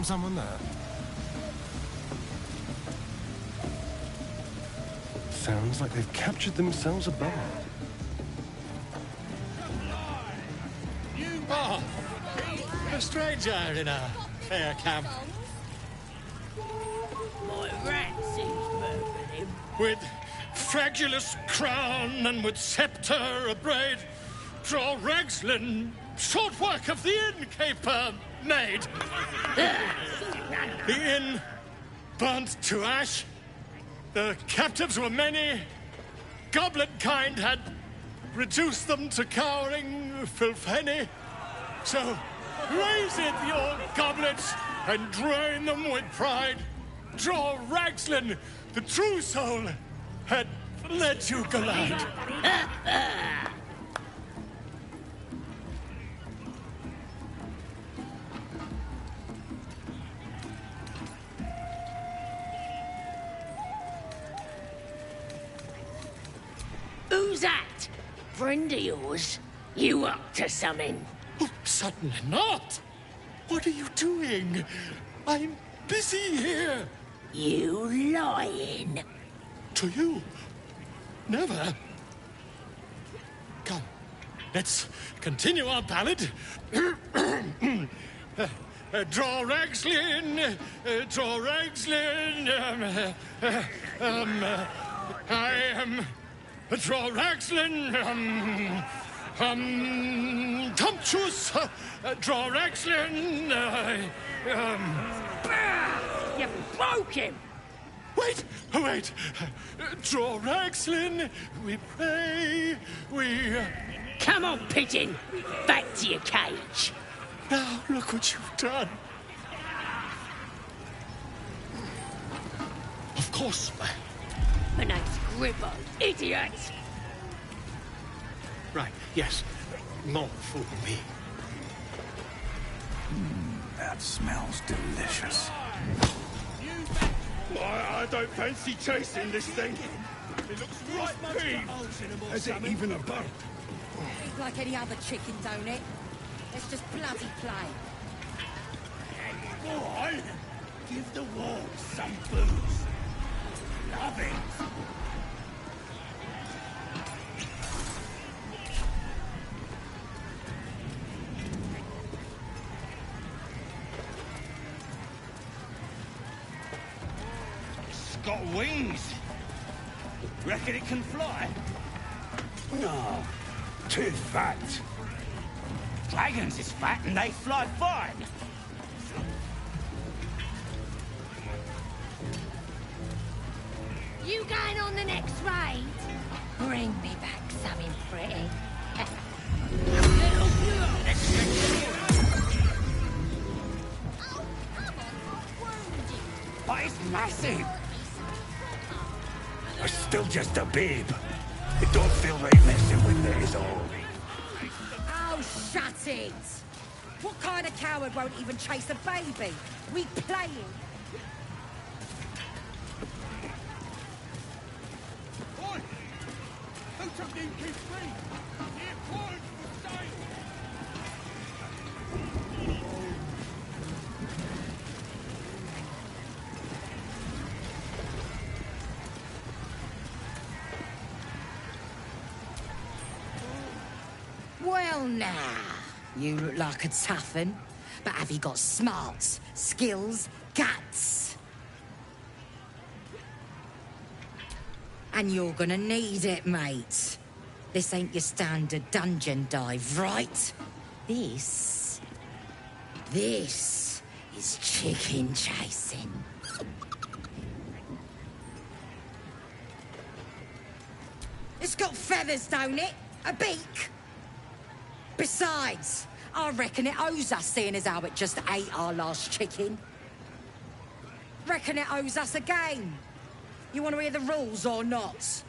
Someone there? Sounds like they've captured themselves a bar. Oh, a stranger in a fair camp. My rat seems murmuring him. With fragulous crown and with sceptre abraid, draw Ragslin, short work of the innkeeper made. The inn burnt to ash. The captives were many. Goblin kind had reduced them to cowering filfenny. So, raise it, your goblets, and drain them with pride. Draw Ragslin, the true soul, had let you glide. Who's that? Friend of yours? You up to something? Oh, certainly not. What are you doing? I'm busy here. You lying. To you? Never. Come, let's continue our ballad. Draw Ragslin, draw Ragslin. I am draw Ragslin. Tumptuous, draw Ragslin. You broke him. Wait. Draw Ragslin. We pray. We. Come on, pigeon. Back to your cage. Now look what you've done. Of course. My name's Gribbo, idiot. Right, yes. Not fool me. That smells delicious. I don't fancy chasing this thing. It looks right peeved. Has it even a boat? It's like any other chicken, don't it? Let's just bloody play. Boy, give the wolves some booze. Love it. It's got wings. Reckon it can fly? No, too fat. Dragons is fat and they fly fine. You going on the next raid? Bring me back something pretty. But it's massive. I'm still just a babe. It don't feel right messing with it, is all. Oh, shut it! What kind of coward won't even chase a baby? We playing. Oi! Who took the innkeep's ring? Here, quiet for sale! Well, now, you look like a tough un, but have you got smarts, skills, guts? And you're gonna need it, mate. This ain't your standard dungeon dive, right? This is chicken chasing. It's got feathers, don't it? A beak? Besides, I reckon it owes us, seeing as how it just ate our last chicken. Reckon it owes us a game. You want to hear the rules or not?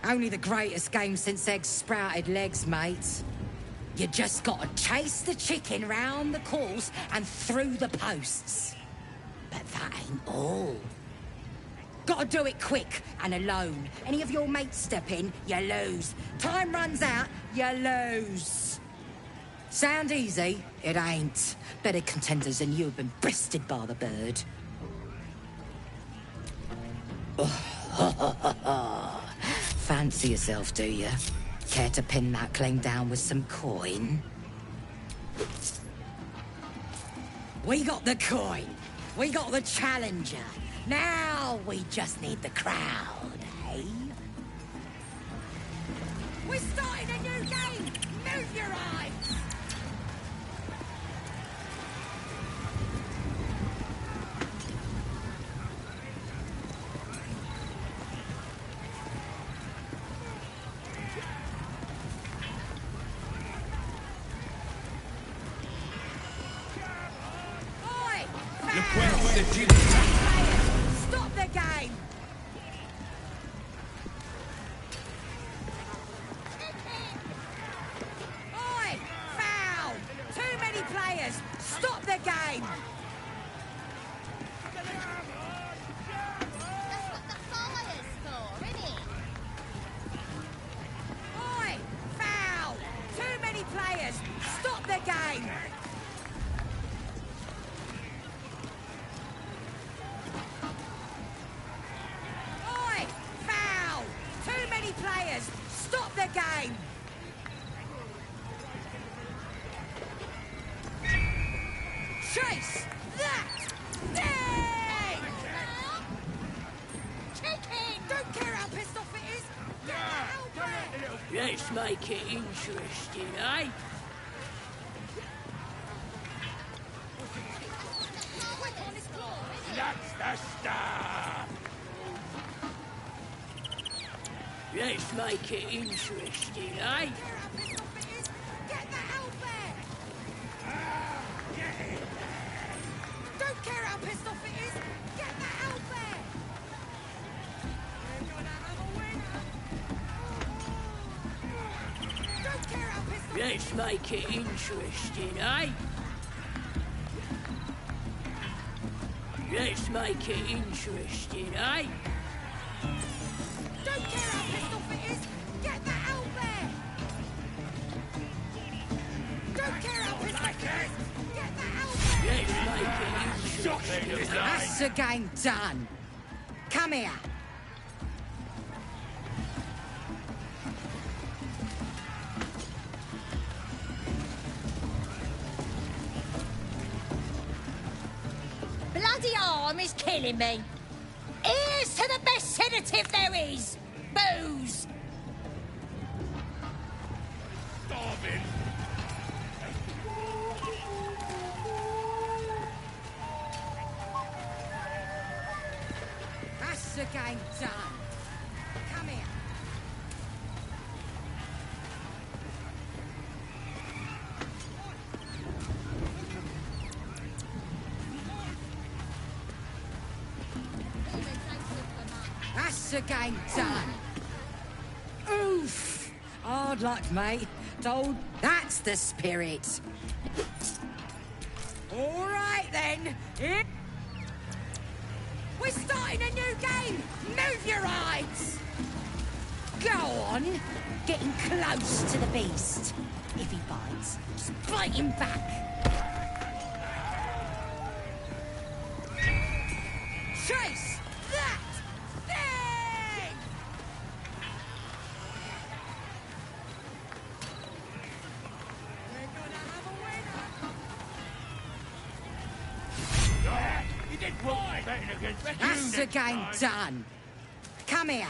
Only the greatest game since eggs sprouted legs, mate. You just gotta chase the chicken round the course and through the posts. But that ain't all. Gotta do it quick and alone. Any of your mates step in, you lose. Time runs out, you lose. Sound easy? It ain't. Better contenders than you have been bested by the bird. Fancy yourself, do you? Care to pin that claim down with some coin? We got the coin. We got the challenger. Now we just need the crowd, eh? We're starting a new game! Move your eyes! Stop the game! Oi! Foul! Too many players! Stop the game! Oi! Foul! Too many players! Stop the game! Players, stop the game! Chase that! Dang! Chicken! Don't care how pissed off it is! Get out there! Let's make it interesting, eh? That's the stuff! Let's make it interesting, eh? Get the hell there! Don't care how pissed off it is! Get the hell there! We're gonna have a winner! Don't care how pissed off Let's make it interesting, eh? Let's make it interesting, eh? Don't care how pissed off it is! Get the hell there! Don't care how pissed off it is! Get the hell there! Let's make it interesting. That's the game done! Come here! Bloody arm is killing me. Here's to the best sedative there is. Booze. Starving. That's the game done! Come here! That's the game done! Oof! Hard luck, mate. Told that's the spirit. All right, then. We're starting a new game! Move your eyes! Go on! Getting close to the beast. If he bites, just bite him back. Chase that thing! That's the game done. Come here.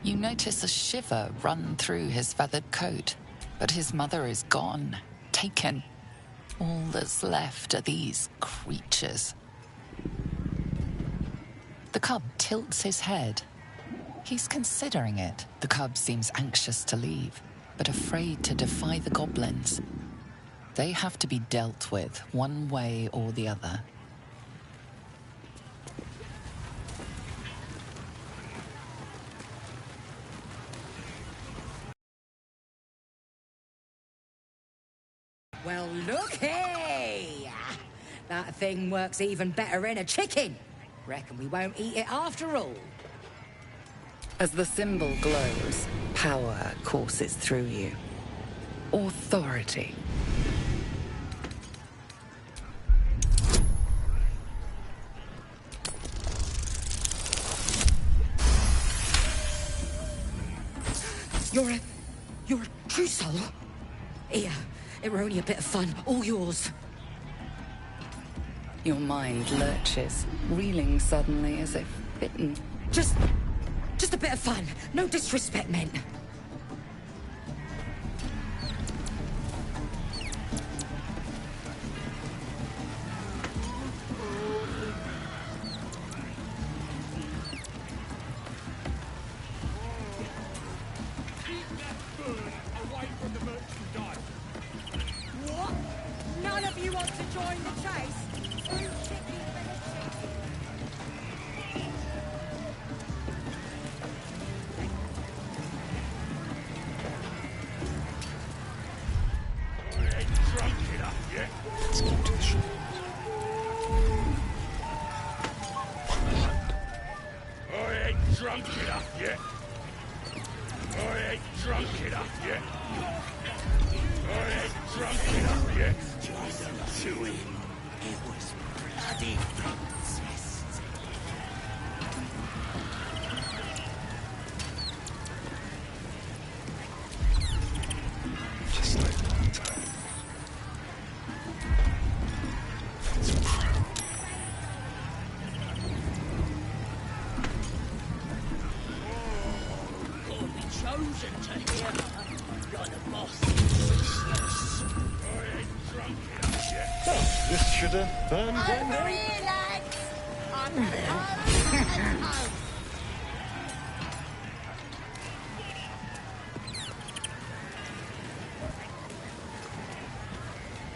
You notice a shiver run through his feathered coat, but his mother is gone, taken. All that's left are these creatures. The cub tilts his head. He's considering it. The cub seems anxious to leave, but afraid to defy the goblins. They have to be dealt with one way or the other. Well, looky! That thing works even better in a chicken. Reckon we won't eat it after all. As the symbol glows, power courses through you. Authority. You're a true soul? Here, it were only a bit of fun, all yours. Your mind lurches, reeling suddenly as if bitten. Just a bit of fun. No disrespect meant. What? None of you want to join the chase? Let's get to the shop. I ain't drunk enough yet. I ain't drunk enough yet. I ain't drunk enough yet. To him, it was bloody princess. Just like that time. It's proud. Gotta be chosen to hear. You're the boss. I ain't drunk enough yet. Oh, this should have burned one Over day. here, lads! I'm at home.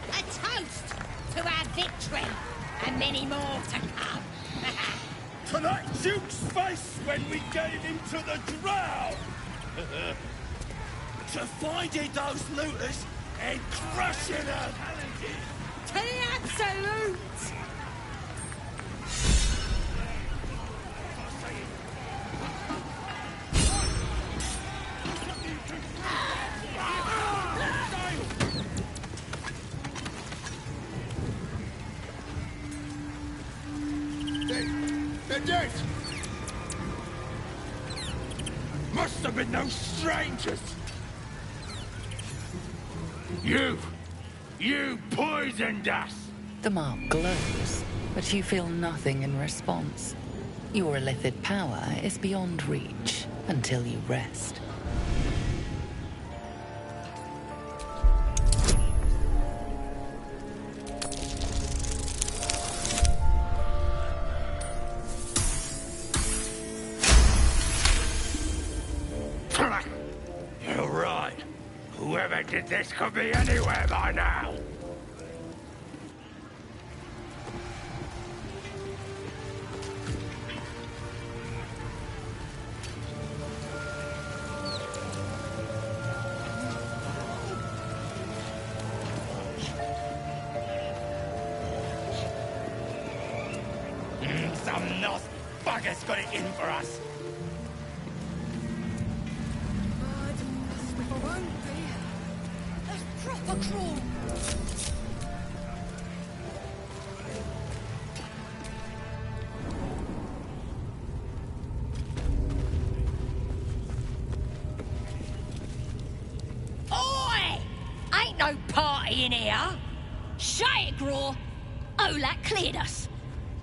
A toast to our victory, and many more to come. Tonight, Duke's face when we gave him to the drow. To finding those looters and crushing them. To the absolute! They're dead. Must have been no strangers. You poisoned us. The mark glows, but you feel nothing in response. Your illithid power is beyond reach until you rest. You're right. Whoever did this could be anywhere by now. Some nos bugger's got it in for us. We won't be. There's proper control! Oi! Ain't no party in here! Shut it, Graw! Olak cleared us.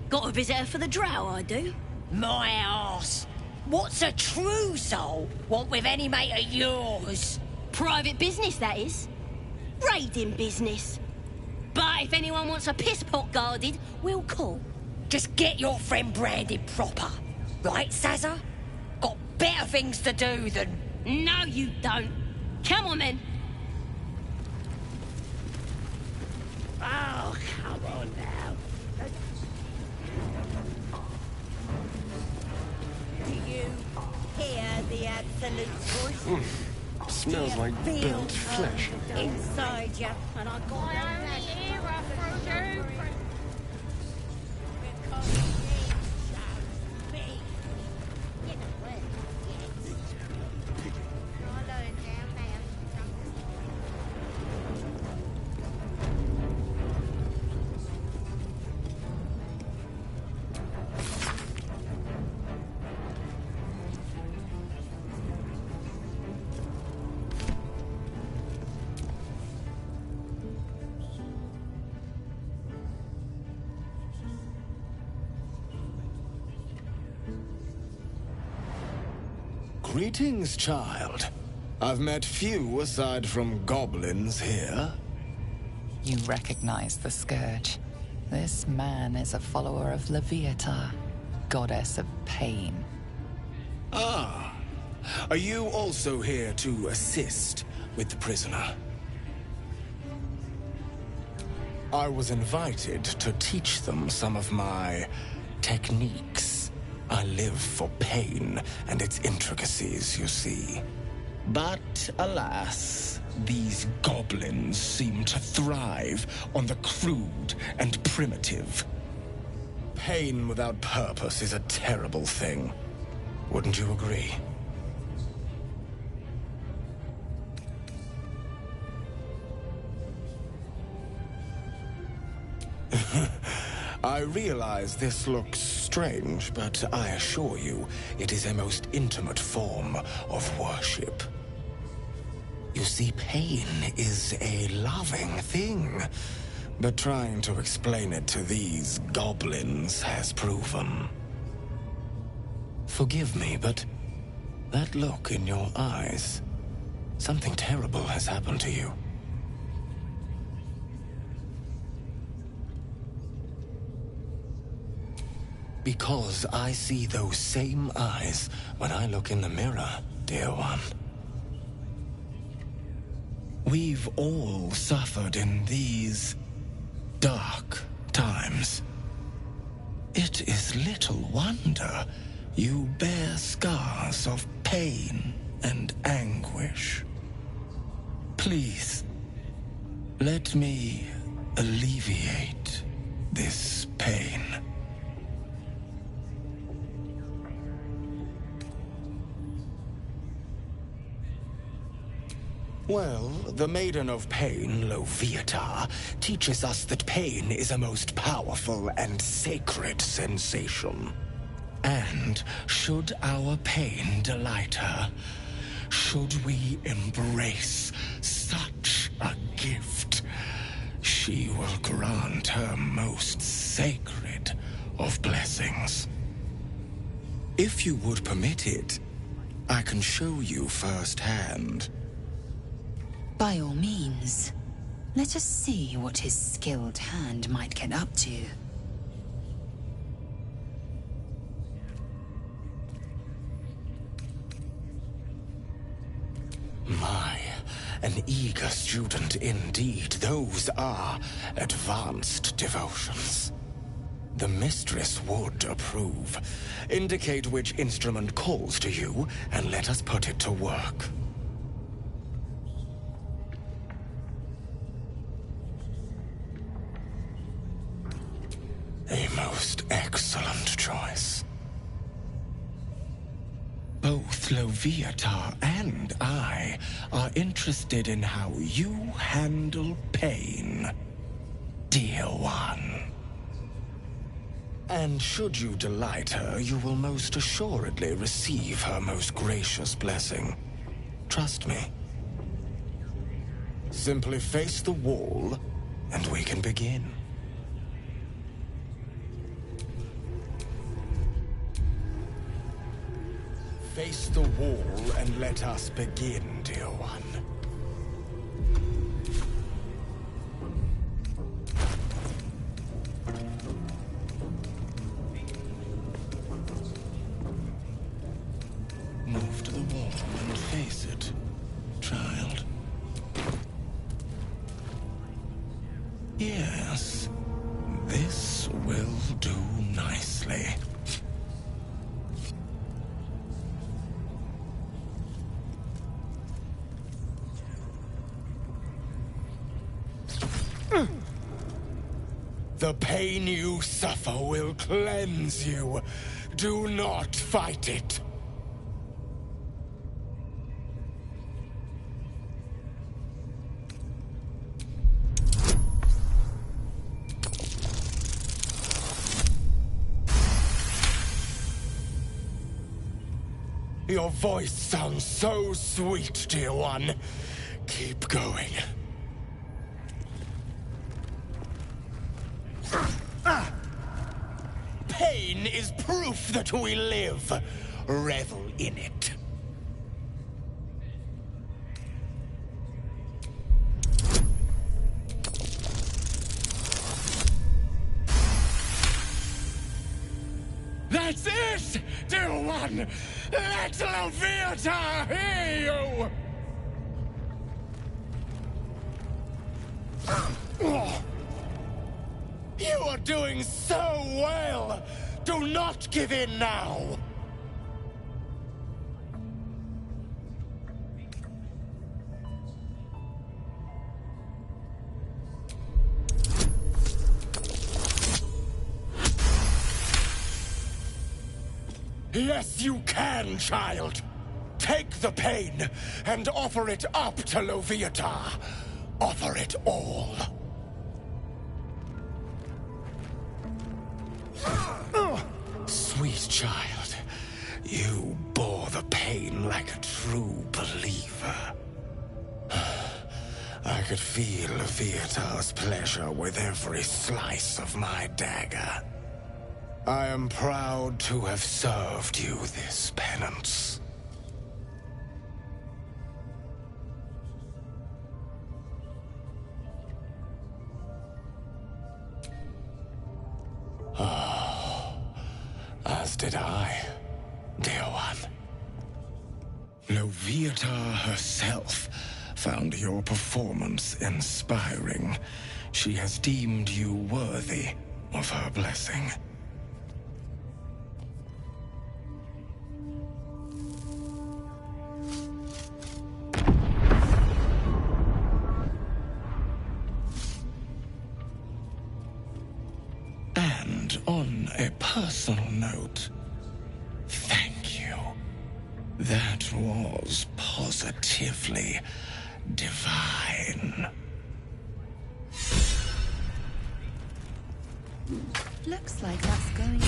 Got a visitor for the drow, I do. My arse! What's a true soul want with any mate of yours? Private business, that is. Raiding business. But if anyone wants a piss pot guarded, we'll call. Just get your friend branded proper. Right, Sazza? Got better things to do than... No, you don't. Come on, then. Oh, come on now. Do you hear the absolute voice? Smells like burnt flesh. Inside you, and I got Greetings, child. I've met few aside from goblins here. You recognize the Scourge. This man is a follower of Leviata, goddess of pain. Ah. Are you also here to assist with the prisoner? I was invited to teach them some of my techniques. I live for pain and its intricacies, you see. But alas, these goblins seem to thrive on the crude and primitive. Pain without purpose is a terrible thing. Wouldn't you agree? I realize this looks strange, but I assure you, it is a most intimate form of worship. You see, pain is a loving thing, but trying to explain it to these goblins has proven. Forgive me, but that look in your eyes, something terrible has happened to you. Because I see those same eyes when I look in the mirror, dear one. We've all suffered in these dark times. It is little wonder you bear scars of pain and anguish. Please, let me alleviate this pain. Well, the Maiden of Pain, Leviata, teaches us that pain is a most powerful and sacred sensation. And should our pain delight her, should we embrace such a gift, she will grant her most sacred of blessings. If you would permit it, I can show you firsthand. By all means. Let us see what his skilled hand might get up to. My, an eager student indeed. Those are advanced devotions. The mistress would approve. Indicate which instrument calls to you, and let us put it to work. A most excellent choice. Both Both Loviatar and I are interested in how you handle pain, dear one. And should you delight her, you will most assuredly receive her most gracious blessing. Trust me. Simply face the wall, and we can begin. Face the wall and let us begin, dear one. Move to the wall and face it, child. Yes, this will do nicely. The pain you suffer will cleanse you. Do not fight it. Your voice sounds so sweet, dear one. Keep going. Pain is proof that we live. Revel in it. That's it, dear one! Let Loviatar hear you! You are doing so well! Do not give in now! Yes, you can, child! Take the pain and offer it up to Loviatar. Offer it all. Sweet child, you bore the pain like a true believer. I could feel Loviatar's pleasure with every slice of my dagger. I am proud to have served you this penance. Oh, as did I, dear one. Loviatar herself found your performance inspiring. She has deemed you worthy of her blessing. And on a personal note, thank you. That was positively divine. Looks like that's going.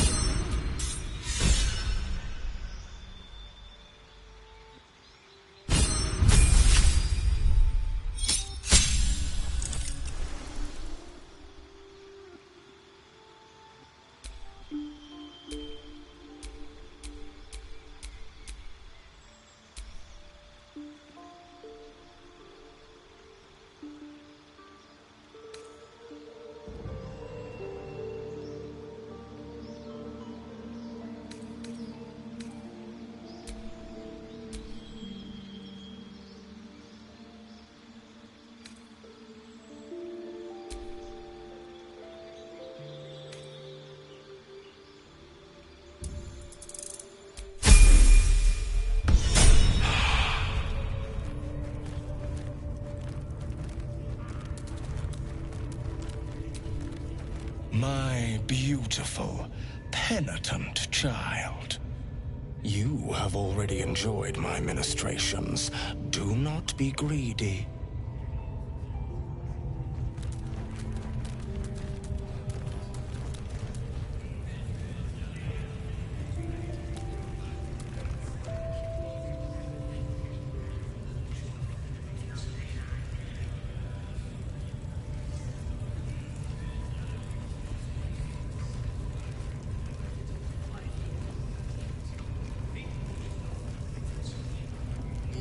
My beautiful, penitent child. You have already enjoyed my ministrations. Do not be greedy.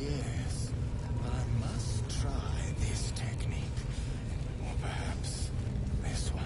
Yes, I must try this technique. Or perhaps this one.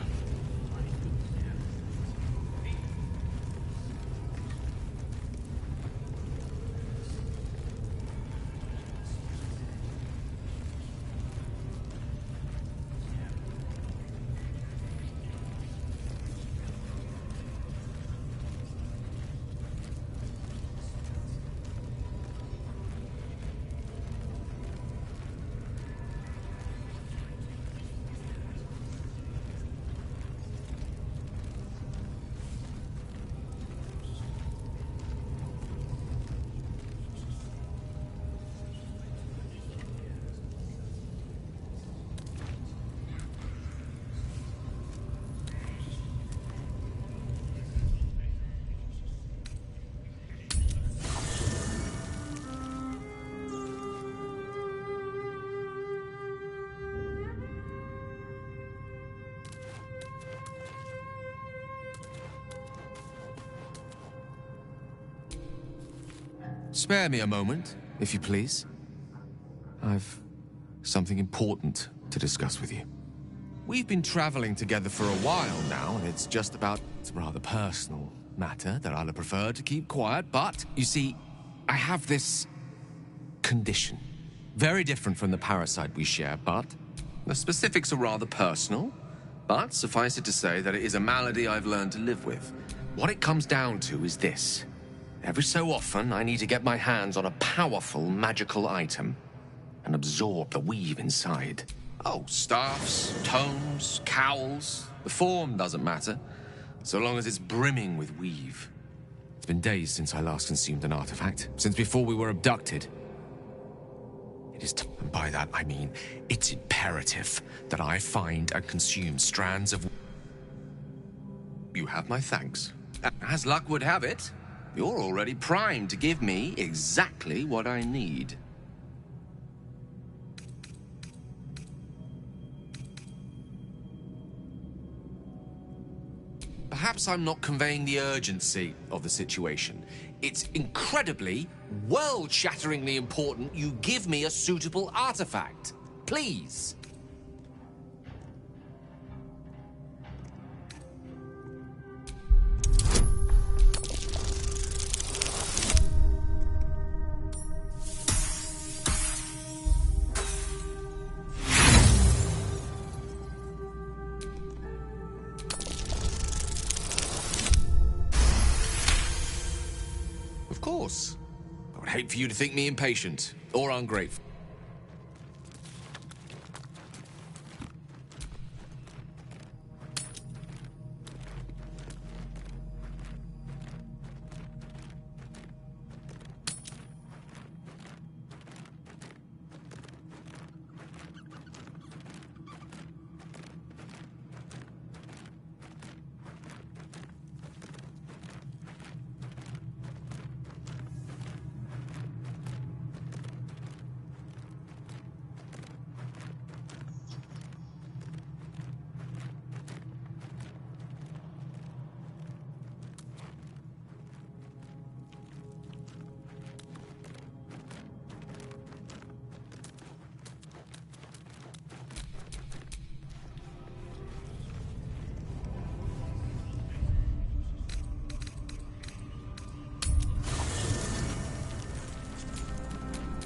Spare me a moment, if you please. I've something important to discuss with you. We've been traveling together for a while now, and it's just about a rather personal matter that I'd have preferred to keep quiet, but, you see, I have this condition. Very different from the parasite we share, but the specifics are rather personal. But suffice it to say that it is a malady I've learned to live with. What it comes down to is this. Every so often, I need to get my hands on a powerful magical item and absorb the weave inside. Oh, staffs, tomes, cowls. The form doesn't matter, so long as it's brimming with weave. It's been days since I last consumed an artifact, since before we were abducted. It is, and by that I mean, it's imperative that I find and consume strands of... You have my thanks. As luck would have it, you're already primed to give me exactly what I need. Perhaps I'm not conveying the urgency of the situation. It's incredibly, world-shatteringly important you give me a suitable artifact. Please. Of course. I would hate for you to think me impatient or ungrateful.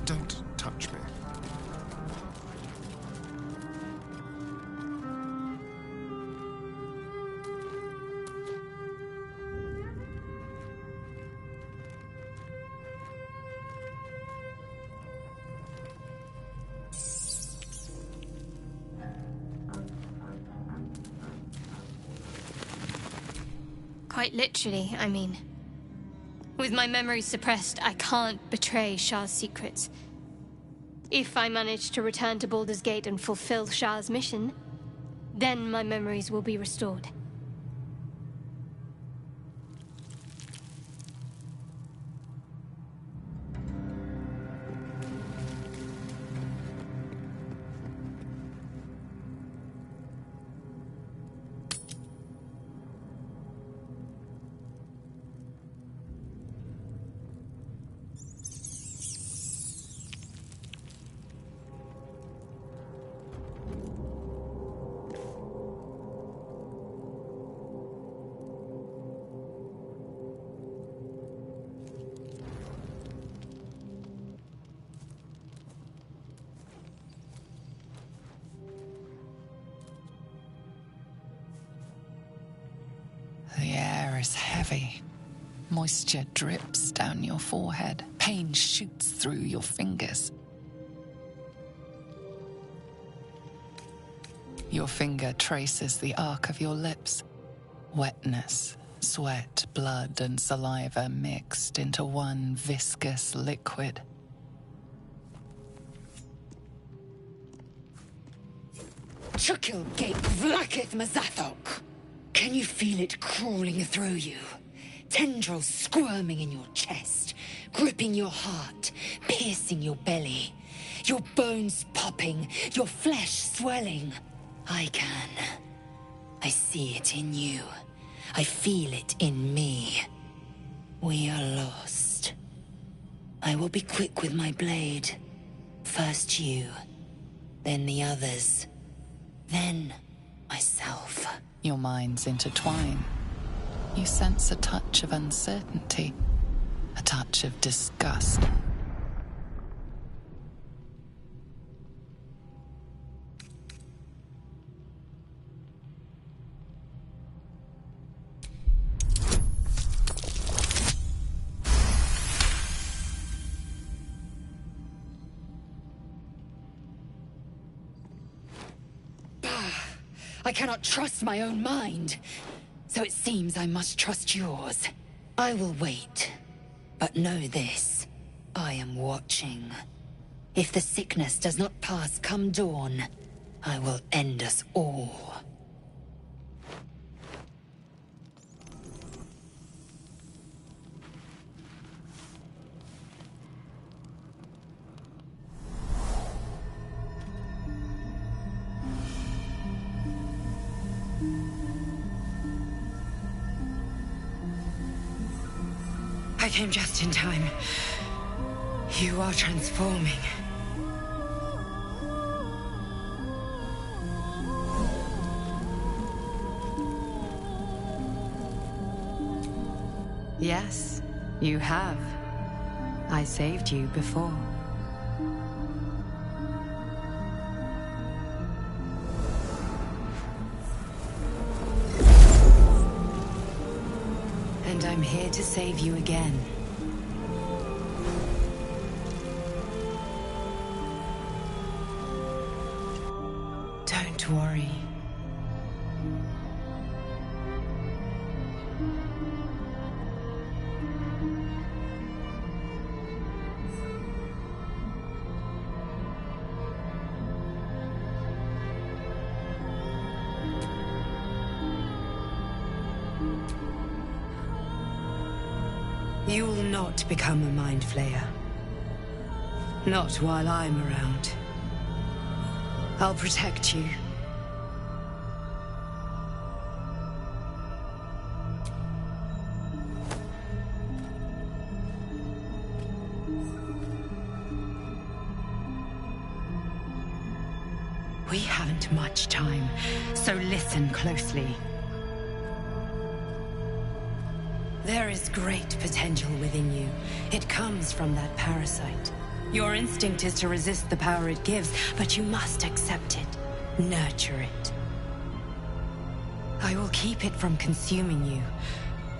Don't touch me. Quite literally, I mean. With my memories suppressed, I can't betray Shah's secrets. If I manage to return to Baldur's Gate and fulfill Shah's mission, then my memories will be restored. The air is heavy. Moisture drips down your forehead. Pain shoots through your fingers. Your finger traces the arc of your lips. Wetness, sweat, blood, and saliva mixed into one viscous liquid. Chukil Gate Vlakith Mazathok. Can you feel it crawling through you? Tendrils squirming in your chest, gripping your heart, piercing your belly. Your bones popping, your flesh swelling. I can. I see it in you. I feel it in me. We are lost. I will be quick with my blade. First you, then the others, then myself. Your minds intertwine. You sense a touch of uncertainty, a touch of disgust. I cannot trust my own mind, so it seems I must trust yours. I will wait, but know this. I am watching. If the sickness does not pass come dawn, I will end us all. I came just in time. You are transforming. Yes, you have. I saved you before. And I'm here to save you again. Don't worry. You will not become a Mind Flayer. Not while I'm around. I'll protect you. We haven't much time, so listen closely. There is great potential within you. It comes from that parasite. Your instinct is to resist the power it gives, but you must accept it. Nurture it. I will keep it from consuming you,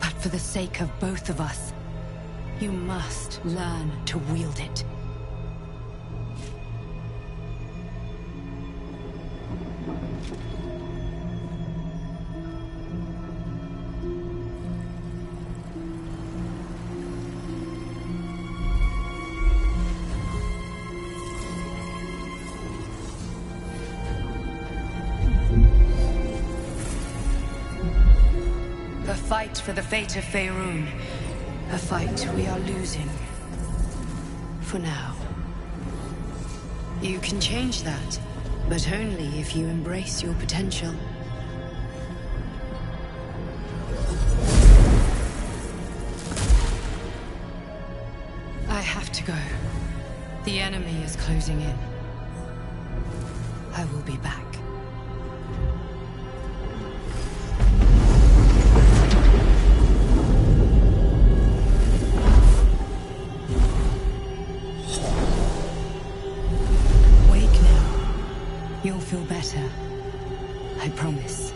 but for the sake of both of us, you must learn to wield it. The fight for the fate of Faerun. A fight we are losing. For now. You can change that, but only if you embrace your potential. I have to go. The enemy is closing in. I will be back. Wake now. You'll feel better. I promise.